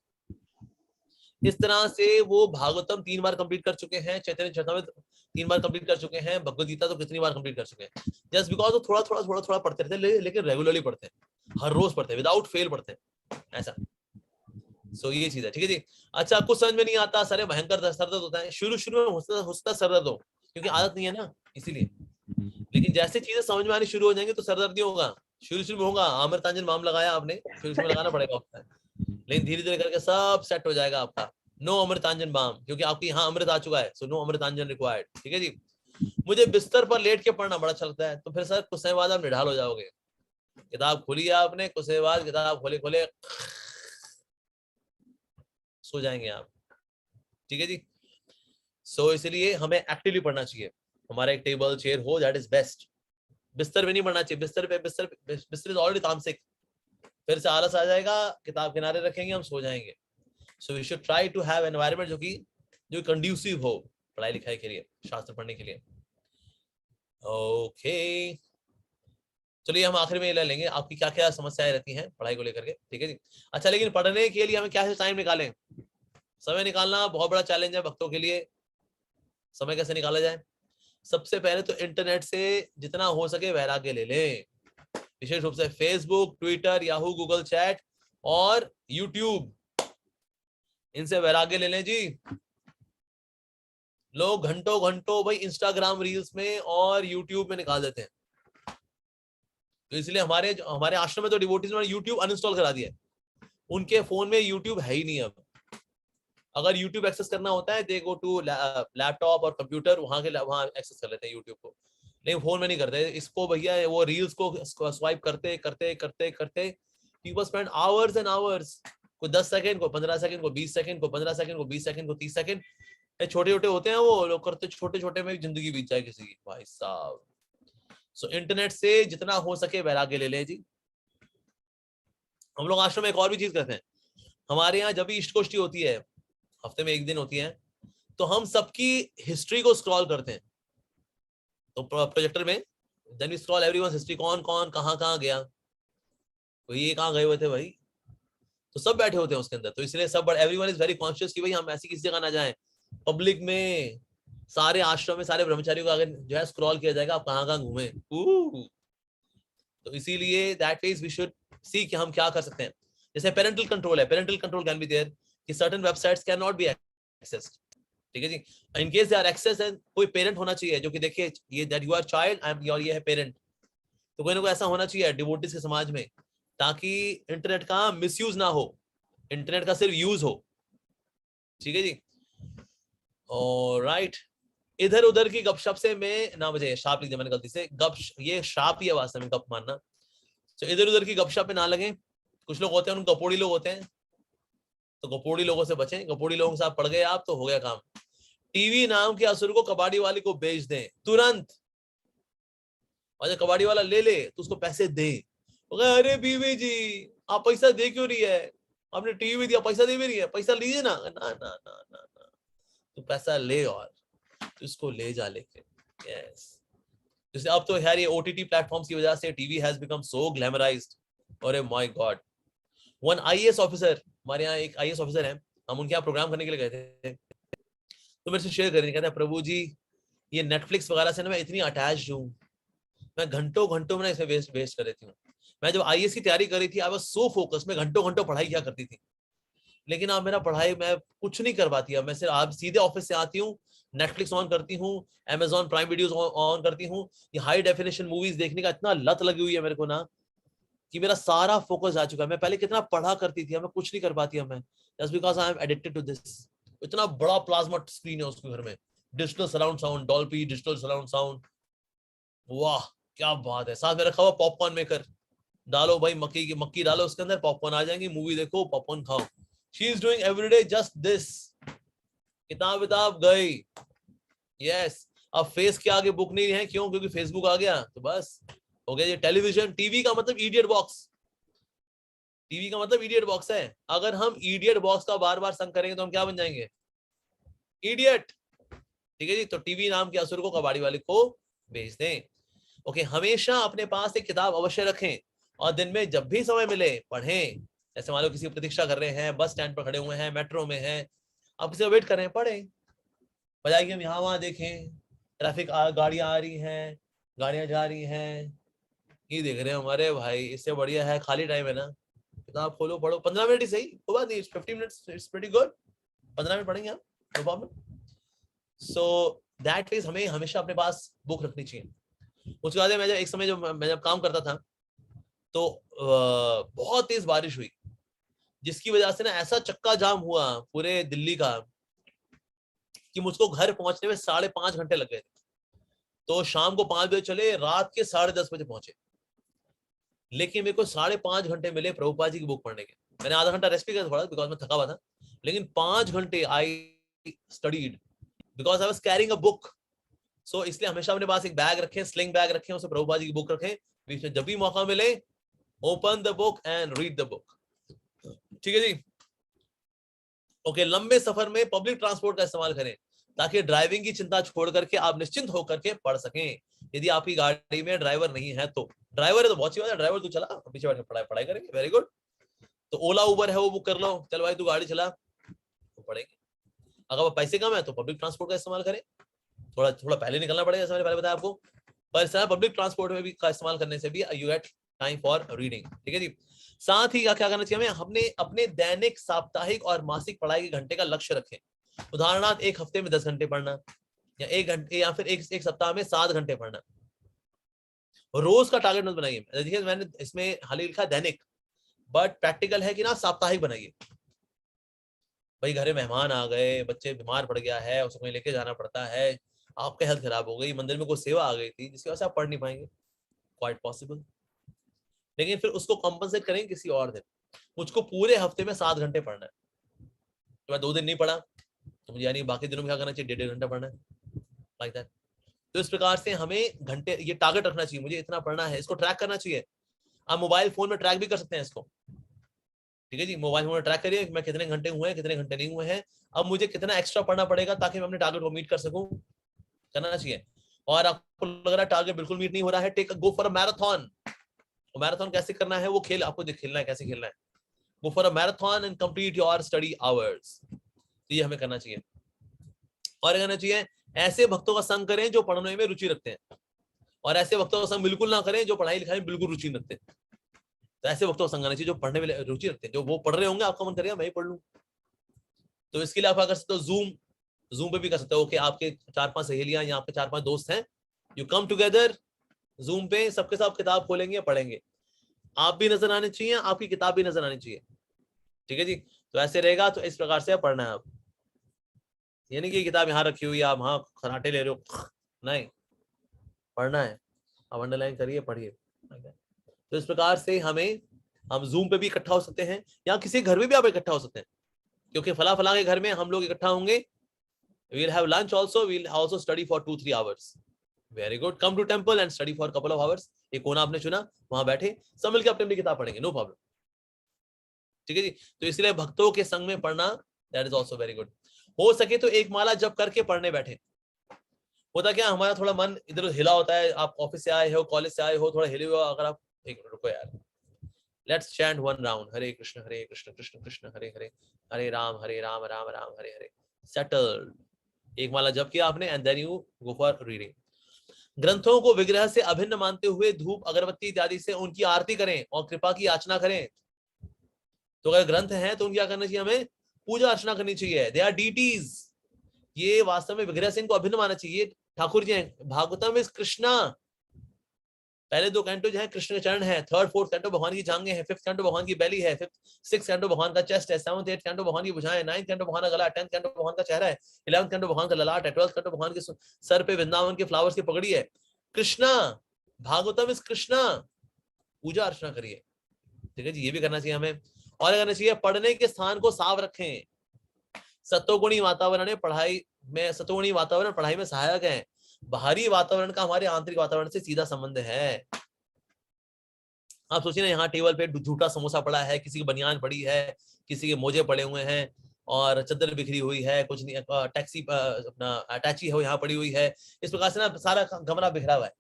इस तरह से वो भागवतम 3 बार कंप्लीट कर चुके हैं, चैतन्य चरितामृत 3 बार कंप्लीट कर चुके हैं, भगवद गीता तो कितनी बार कंप्लीट कर चुके हैं। जस्ट बिकॉज वो थोड़ा थोड़ा थोड़ा थोड़ा पढ़ते रहते हैं, लेकिन रेगुलरली पढ़ते हैं, हर रोज पढ़ते हैं, विदाउट फेल पढ़ते हैं, ऐसा। सो ये चीज है। ठीक है जी। अच्छा, कुछ समझ में नहीं आता, सारे भयंकर सरदर्द होता है, शुरू में होता सरदर्द हो, क्योंकि आदत नहीं है ना, इसीलिए। लेकिन जैसे चीजें समझ में आनी शुरू हो जाएंगी तो सरदर्द नहीं होगा। शुरू में होगा, अमृतांजन बाम लगाया आपने, शुरू में लगाना पड़ेगा आपका, लेकिन धीरे धीरे करके सब सेट हो जाएगा आपका। नो अमृतांजन बाम, क्योंकि आपके यहाँ अमृत आ चुका है, सो नो अमृतांजन रिक्वायर्ड। ठीक है जी। मुझे बिस्तर पर लेट के पढ़ना बड़ा अच्छा लगता है, तो फिर सर कुछ समय बाद आप निढाल हो जाओगे। किताब खोली है आपने, कुछ समय बाद किताब खोले खोले सो जाएंगे आप। ठीक है जी। सो इसलिए हमें एक्टिवली पढ़ना चाहिए, हमारा एक टेबल चेयर हो, दैट इज बेस्ट। बिस्तर पे नहीं पढ़ना चाहिए, बिस्तर इज ऑलरेडी तामसिक, फिर से आलस आ जाएगा, किताब किनारे रखेंगे, हम सो जाएंगे। So we should try to have environment जो कंड्यूसिव हो पढ़ाई लिखाई के लिए, शास्त्र पढ़ने के लिए। ओके, चलिए हम आखिर में ले लेंगे आपकी क्या क्या समस्याएं रहती हैं पढ़ाई को लेकर के। ठीक है जी। अच्छा, लेकिन पढ़ने के लिए हमें क्या टाइम निकालें? समय निकालना बहुत बड़ा चैलेंज है भक्तों के लिए। समय कैसे निकाला जाए? सबसे पहले तो इंटरनेट से जितना हो सके वैराग्य ले लें, विशेष रूप से Facebook, Twitter, Yahoo, Google chat और यूट्यूब, इनसे वैराग्य ले लें जी। लोग घंटों घंटों भाई इंस्टाग्राम रील्स में और यूट्यूब में निकाल देते हैं। तो इसलिए हमारे आश्रम में तो डिवोटीज ने यूट्यूब अनइंस्टॉल करा दिया है, उनके फोन में यूट्यूब है ही नहीं। अब अगर यूट्यूब एक्सेस करना होता है दे गो टू लैपटॉप और कंप्यूटर, वहां एक्सेस कर लेते हैं यूट्यूब को, लेकिन फोन में नहीं करते इसको भैया। वो रील्स को स्वाइप करते करते करते करते people spend hours and hours, को 10 सेकंड को 15 सेकंड को 20 सेकंड को 15 सेकंड को 20 सेकंड को 30 सेकंड, छोटे छोटे होते हैं वो लोग करते, छोटे छोटे में जिंदगी बीत जाए किसी की, भाई साहब। सो इंटरनेट से जितना हो सके वैराग्य ले ले जी। हम लोग आश्रम में एक और भी चीज करते हैं, हमारे यहाँ जब भी इष्ट गोष्ठी होती है, हफ्ते में 1 दिन होती है, तो हम सबकी हिस्ट्री को स्क्रॉल करते हैं। तो प्रोजेक्टर में then we scroll everyone's history, कौन कौन कहाँ गया, तो ये कहाँ गए हुए थे भाई, तो सब बैठे होते हैं उसके अंदर। तो इसलिए सब एवरीवन इज वेरी कॉन्शियस कि भाई हम ऐसी किसी जगह ना जाएं, पब्लिक में सारे आश्रम में सारे ब्रह्मचारियों को अगर जो है स्क्रॉल किया जाएगा आप कहाँ घूमे। तो इसीलिए that means we should see कि हम क्या कर सकते हैं। जैसे पेरेंटल कंट्रोल है, parental control can be there कि certain websites can not be accessed. ठीक है जी। In case they are access, and कोई पेरेंट होना चाहिए जो कि देखिए ये that you are child I am your, ये है पेरेंट। तो कोई ना कोई ऐसा होना चाहिए डिवोटीज के समाज में, ताकि इंटरनेट का मिसयूज ना हो, इंटरनेट का सिर्फ यूज हो। ठीक है जी। ऑलराइट, इधर उधर की गपशप से मैं ना, मुझे शाप लिख दिया मैंने गलती से, ये शाप ही है वास्तव में, गप मानना। तो इधर उधर की गपशप में ना लगे। कुछ लोग होते हैं, उन गपोड़ी लोग होते हैं, तो गपोड़ी लोगों से बचें। गपोड़ी लोगों के साथ पड़ गए आप तो हो गया काम। टीवी नाम के असुर को कबाड़ी वाले को बेच दें तुरंत, और जब कबाड़ी वाला ले ले तो उसको पैसे दे। अरे बीवी जी आप पैसा दे क्यों रही है, आपने टीवी दिया पैसा दे भी रही है, पैसा लीजिए ना। ना ना ना ना ना, तो पैसा ले और तो इसको ले जा लेके। यस, जैसे अब तो यार ये ओटीटी प्लेटफॉर्म्स की वजह से TV has become so glamorised. अरे my god, one IAS officer, हमारे यहाँ एक आईएएस ऑफिसर है, हम उनके यहाँ प्रोग्राम करने के लिए गए थे, तो मेरे से शेयर कर रहे, कहते हैं प्रभु जी ये नेटफ्लिक्स वगैरह से ना मैं इतनी अटैच्ड हूँ, मैं घंटों घंटों में इसमें वेस्ट कर देती हूँ। मैं जब आईएएस की तैयारी कर रही थी आई वाज सो फोकस, मैं घंटों घंटों पढ़ाई किया करती थी, लेकिन आप मेरा पढ़ाई मैं कुछ नहीं कर पाती। मैं सिर्फ आप सीधे ऑफिस से आती हूँ, नेटफ्लिक्स ऑन करती हूँ, Amazon प्राइम वीडियोस ऑन करती हूँ। ये हाई डेफिनेशन मूवीज देखने का इतना लत लगी हुई है मेरे को ना कि मेरा सारा फोकस आ चुका है। मैं पहले कितना पढ़ा करती थी, मैं कुछ नहीं कर पाती मैं, just because I am addicted to this. इतना बड़ा प्लाज्मा स्क्रीन है उसके घर में, digital surround sound, Dolby digital surround sound, वाह क्या बात है। साथ में रखा हुआ पॉपकॉर्न मेकर, डालो भाई मक्की डालो उसके अंदर, पॉपकॉर्न आ जाएंगे, मूवी देखो पॉपकॉर्न खाओ। She is doing everyday just this. किताब गई, यस। अब फेस के आगे बुक नहीं है, क्यों? क्योंकि फेसबुक आ गया तो बस हो गया। ये टेलीविजन, टीवी का मतलब इडियट बॉक्स, टीवी का मतलब इडियट बॉक्स है। अगर हम इडियट बॉक्स का बार बार संग करेंगे तो हम क्या बन जाएंगे? इडियट। ठीक है जी। तो टीवी नाम के असुर को कबाड़ी वाले को भेज दें। ओके, हमेशा अपने पास एक किताब अवश्य रखें और दिन में जब भी समय मिले पढ़ें। जैसे मान लो किसी की प्रतीक्षा कर रहे हैं, बस स्टैंड पर खड़े हुए हैं, मेट्रो में हैं, आप किसी का वेट कर रहे हैं, पढ़ें। बजाय कि हम यहाँ वहां देखें, ट्रैफिक गाड़ियां आ रही हैं, गाड़ियां जा रही हैं, ये देख रहे हैं हमारे भाई। इससे बढ़िया है खाली टाइम है ना, किताब खोलो पढ़ो। 15 मिनट ही सही, कोई बात नहीं, 50 minutes it's pretty good. 15 minute पढ़ेंगे आप, no problem. So that is, हमें हमेशा अपने पास बुक रखनी चाहिए। उसके बाद मैं एक समय मैं जब काम करता था तो बहुत तेज बारिश हुई, जिसकी वजह से ना ऐसा चक्का जाम हुआ पूरे दिल्ली का कि मुझको घर पहुंचने में 5.5 घंटे लग गए थे। तो शाम को 5 बजे चले, रात के 10:30 बजे पहुंचे। लेकिन मेरे को 5.5 घंटे मिले प्रभुपाद जी की बुक पढ़ने के। मैंने आधा घंटा रेस्ट भी किया थोड़ा, बिकॉज मैं थका हुआ था, लेकिन 5 घंटे I studied because I was carrying a book. So इसलिए हमेशा अपने पास एक बैग रखें, स्लिंग बैग रखें, उसमें प्रभुपाद जी की बुक रखें। बीच में जब भी मौका मिले open the book and read the book. ठीक है जी। ओके, लंबे सफर में पब्लिक ट्रांसपोर्ट का इस्तेमाल करें ताकि ड्राइविंग की चिंता छोड़ करके आप निश्चिंत होकर के पढ़ सकें। यदि आपकी गाड़ी में ड्राइवर नहीं है तो, ड्राइवर है तो बहुत सी बात है, ड्राइवर तू चला, पीछे बैठ के पढ़ाई करेंगे, वेरी गुड। तो ओला उबर है वो बुक कर लो, चल भाई तू गाड़ी चला, तो पढ़ेंगे। अगर पैसे कम है तो पब्लिक ट्रांसपोर्ट का इस्तेमाल करें, थोड़ा पहले निकलना पड़ेगा, जैसे मैंने पहले बताया आपको, पर पब्लिक ट्रांसपोर्ट में भी का इस्तेमाल करने से भी you get time for reading. ठीक है जी। साथ ही क्या करना चाहिए हमें, हमने अपने दैनिक, साप्ताहिक और मासिक पढ़ाई के घंटे का लक्ष्य रखें। उदाहरणार्थ एक हफ्ते में 10 घंटे पढ़ना, या 1 घंटे, या फिर एक सप्ताह में 7 घंटे पढ़ना। रोज का टारगेट मत बनाइए। देखिए मैंने इसमें हाल ही लिखा दैनिक, बट प्रैक्टिकल है कि ना साप्ताहिक बनाइए। भाई घरे मेहमान आ गए, बच्चे बीमार पड़ गया है, उसको कहीं लेके जाना पड़ता है, आपका हेल्थ खराब हो गई, मंदिर में कोई सेवा आ गई थी जिसकी वजह से आप पढ़ नहीं पाएंगे, क्वाइट पॉसिबल। लेकिन फिर उसको कॉम्पनसेट करेंगे किसी और दिन। मुझको पूरे हफ्ते में 7 घंटे पढ़ना है, तो मैं 2 दिन नहीं पढ़ा तो मुझे यानी बाकी दिनों में क्या करना चाहिए, 1.5 घंटा पढ़ना है, लाइक दैट। तो इस प्रकार से हमें घंटे, ये टारगेट रखना चाहिए, मुझे इतना पढ़ना है, इसको ट्रैक करना चाहिए। आप मोबाइल फोन में ट्रैक भी कर सकते हैं इसको। ठीक है जी, मोबाइल फोन में ट्रैक करिए मैं कितने घंटे हुए हैं, कितने घंटे नहीं हुए हैं, अब मुझे कितना एक्स्ट्रा पढ़ना पड़ेगा ताकि मैं अपने टारगेट को मीट कर सकूं, करना चाहिए। और आपको लग रहा है टारगेट बिल्कुल मीट नहीं हो रहा है, take go for a marathon. Marathon कैसे करना है, वो खेल आपको खेलना है, कैसे खेलना है। गो for a marathon and complete your study hours. तो ये हमें करना चाहिए। और करना चाहिए ऐसे भक्तों का संग करें जो पढ़ने में रुचि रखते हैं, और ऐसे भक्तों का संग बिल्कुल ना करें जो पढ़ाई लिखाई में बिल्कुल रुचि रखते हैं। तो ऐसे भक्तों का संग करना चाहिए जो पढ़ने में रुचि रखते हैं। जो वो पढ़ रहे होंगे आपका मन करेगा मैं ही पढ़ लूं, तो इसके लिए आप कर सकते हो जूम पे भी कर सकते हो। ओके, आपके 4-5 सहेलियां या आपके 4-5 दोस्त हैं, यू कम टुगेदर जूम पे, सबके साथ किताब खोलेंगे, पढ़ेंगे। आप भी नजर आने चाहिए, आपकी किताब भी नजर आनी चाहिए। ठीक है जी। तो ऐसे रहेगा, तो इस प्रकार से पढ़ना है आप, यानी कि किताब यहाँ रखी हुई है आप वहां खराटे ले रहे हो, नहीं, पढ़ना है। आप अंडरलाइन करिए, पढ़िए। तो इस प्रकार से हम जूम पे भी इकट्ठा हो सकते हैं, या किसी घर में भी आप इकट्ठा हो सकते हैं, क्योंकि फला के घर में हम लोग इकट्ठा होंगे। we'll have lunch also, we'll also study for 2-3 hours. Very good. Come to temple and study for couple of hours. एक कोना आपने चुना, वहां बैठे सब मिलकर अपनी किताब पढ़ेंगे, नो प्रॉब्लम। ठीक है जी। तो इसलिए भक्तों के संग में पढ़ना, that is also very good. हो सके तो एक माला जप करके पढ़ने बैठे। होता क्या, हमारा थोड़ा मन इधर हिला होता है, आप ऑफिस से आए हो, कॉलेज से आए हो, थोड़ा हिले हुआ, अगर आप एक मिनट रुको यार, let's chant 1 round, Hare Krishna Krishna Krishna Hare Hare, Hare Ram Ram Ram Hare Hare. Settled. एक माला जप किया आपने, and then you go for reading. ग्रंथों को विग्रह से अभिन्न मानते हुए धूप अगरबत्ती इत्यादि से उनकी आरती करें और कृपा की याचना करें। तो अगर ग्रंथ हैं तो उनकी क्या करना चाहिए, हमें पूजा अर्चना करनी चाहिए। They are deities. ये वास्तव में विग्रह सिंह को अभिन्न मानना चाहिए। ठाकुर जी हैं, भागवतम इज कृष्णा। पहले 2 कैंटो जो है कृष्ण के चरण है, 3rd 4th कैंटो भगवान की जांघें हैं, 5th कैंटो भगवान की बेली है, 5th 6th कैंटो भगवान का चेस्ट है, 7th 8th कैंटो भगवान की भुजाएं, 9th कैंटो भगवान का गला, 10th कैंटो भगवान का चेहरा है, 11th कैंटो भगवान का ललाट है, 12th कैंटो भगवान के सर पे वृंदावन के फ्लावर्स की पगड़ी है। कृष्णा, भागवतम इज कृष्णा। पूजा अर्चना करिए, ठीक है जी, ये भी करना चाहिए हमें। और करना चाहिए पढ़ने के स्थान को साफ रखें। सत्वगुणी वातावरण पढ़ाई में, सत्वगुणी वातावरण पढ़ाई में सहायक है। बाहरी वातावरण का हमारे आंतरिक वातावरण से सीधा संबंध है। आप सोचिए ना, यहाँ टेबल पे झूठा समोसा पड़ा है, किसी की बनियान पड़ी है, किसी के मोजे पड़े हुए हैं और चद्दर बिखरी हुई है, कुछ नहीं, टैक्सी अपना अटैची है वो यहाँ पड़ी हुई है, इस प्रकार से ना सारा कमरा बिखरा हुआ है।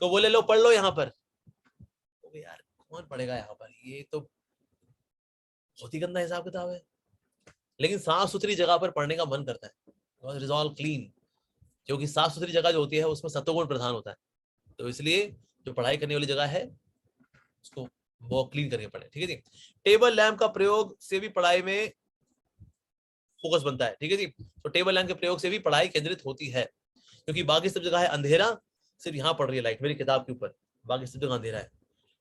तो बोले लो पढ़ लो यहाँ पर। तो यार कौन पढ़ेगा यहाँ पर, ये तो बहुत ही गंदा हिसाब किताब है। लेकिन साफ सुथरी जगह पर पढ़ने का मन करता है, इट इज ऑल क्लीन, क्योंकि साफ सुथरी जगह जो होती है उसमें सत्वगुण प्रधान होता है। तो इसलिए जो पढ़ाई करने वाली जगह है उसको वो क्लीन करके पढ़े, ठीक है जी। टेबल लैंप का प्रयोग से भी पढ़ाई में फोकस बनता है, ठीक है जी। तो टेबल लैंप के प्रयोग से भी पढ़ाई केंद्रित होती है, क्योंकि बाकी सब जगह है अंधेरा, सिर्फ यहाँ पड़ रही है लाइट मेरी किताब के ऊपर, बाकी सब जगह अंधेरा है।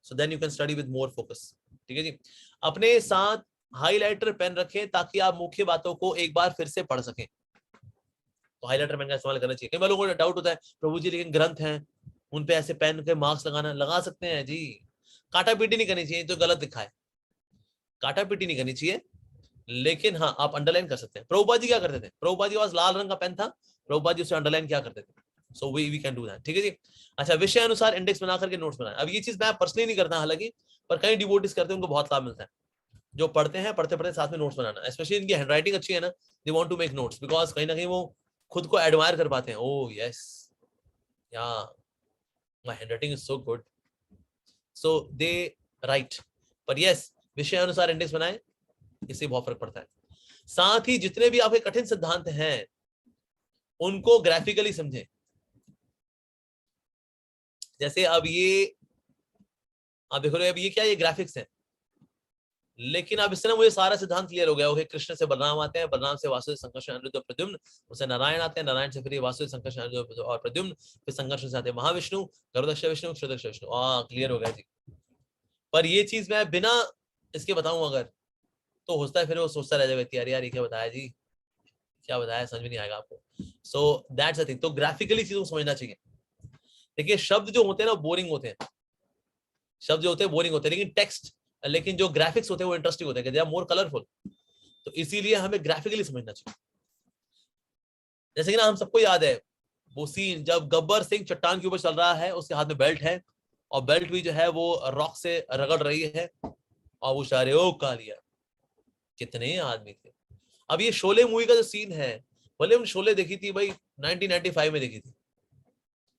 So then you can study with more focus, ठीक है जी। अपने साथ हाइलाइटर पेन रखें ताकि आप मुख्य बातों को एक बार फिर से पढ़ सकें। तो हाइलाइटर पेन का इस्तेमाल करना चाहिए। कई लोगों को डाउट होता है, प्रभु जी लेकिन ग्रंथ हैं उन पे ऐसे पेन के मार्क्स लगाना, लगा सकते हैं जी। काटा पीटी नहीं करनी चाहिए, तो गलत लिखा है, काटा पीटी नहीं करनी चाहिए, लेकिन हाँ आप अंडरलाइन कर सकते हैं। प्रभुपाद जी क्या करते थे, प्रभुपाद जी के पास लाल रंग का पेन था, प्रभुपाद जी उसे अंडरलाइन क्या करते थे। So we can do that, ठीक है जी। अच्छा, विषय अनुसार इंडेक्स बना करके नोट्स बनाए। अब ये चीज मैं पर्सनली नहीं करता हालांकि, पर कई डिवोटीज करते हैं, उनको बहुत लाभ मिलता है। जो पढ़ते हैं, पढ़ते पढ़ते साथ में नोट्स बनाना, स्पेशली इनकी हैंडराइटिंग अच्छी है ना, they want to make notes, because कहीं ना कहीं वो खुद को एडमायर कर पाते हैं। ओह यस, या my handwriting is so good, so they right. पर यस, विषय अनुसार इंडेक्स बनाएं, इससे बहुत फर्क पड़ता है। साथ ही जितने भी आपके कठिन सिद्धांत हैं उनको ग्राफिकली समझें। जैसे अब ये आप देखो रहे, अब ये क्या, ये ग्राफिक्स है, लेकिन अब इससे ना मुझे सारा सिद्धांत क्लियर हो गया। ओके, कृष्ण से बलराम आते हैं, बलराम से वासुदेव, संकर्षण, अनिरुद्ध, प्रद्युम्न, उससे नारायण आते हैं, नारायण से फिर वासुदेव, संकर्षण, अनिरुद्ध और प्रद्युम्न, फिर संकर्षण से आते हैं महाविष्णु, गरुदक्ष विष्णु, क्षुदक्ष विष्णु। क्लियर हो गया जी। पर ये चीज मैं बिना इसके बताऊं अगर, तो होता है फिर वो सोचता रह जाएगा व्यक्ति, यार ये क्या बताया जी, क्या बताया, समझ में नहीं आएगा आपको। So that's the thing. तो ग्राफिकली चीजों को समझना चाहिए। देखिए शब्द जो होते हैं ना बोरिंग होते हैं, शब्द जो होते हैं बोरिंग होते हैं, लेकिन जो ग्राफिक्स होते हैं वो इंटरेस्टिंग होते हैं, दे आर मोर कलरफुल। तो इसीलिए हमें ग्राफिकली समझना चाहिए। जैसे कि ना हम सबको याद है वो सीन जब गब्बर सिंह चट्टान के ऊपर चल रहा है, उसके हाथ में बेल्ट है और बेल्ट भी जो है वो रॉक से रगड़ रही है और वो सारे ओ कालिया, कितने आदमी थे। अब ये शोले मूवी का जो सीन है, भले हम शोले देखी थी भाई 1995 में देखी थी,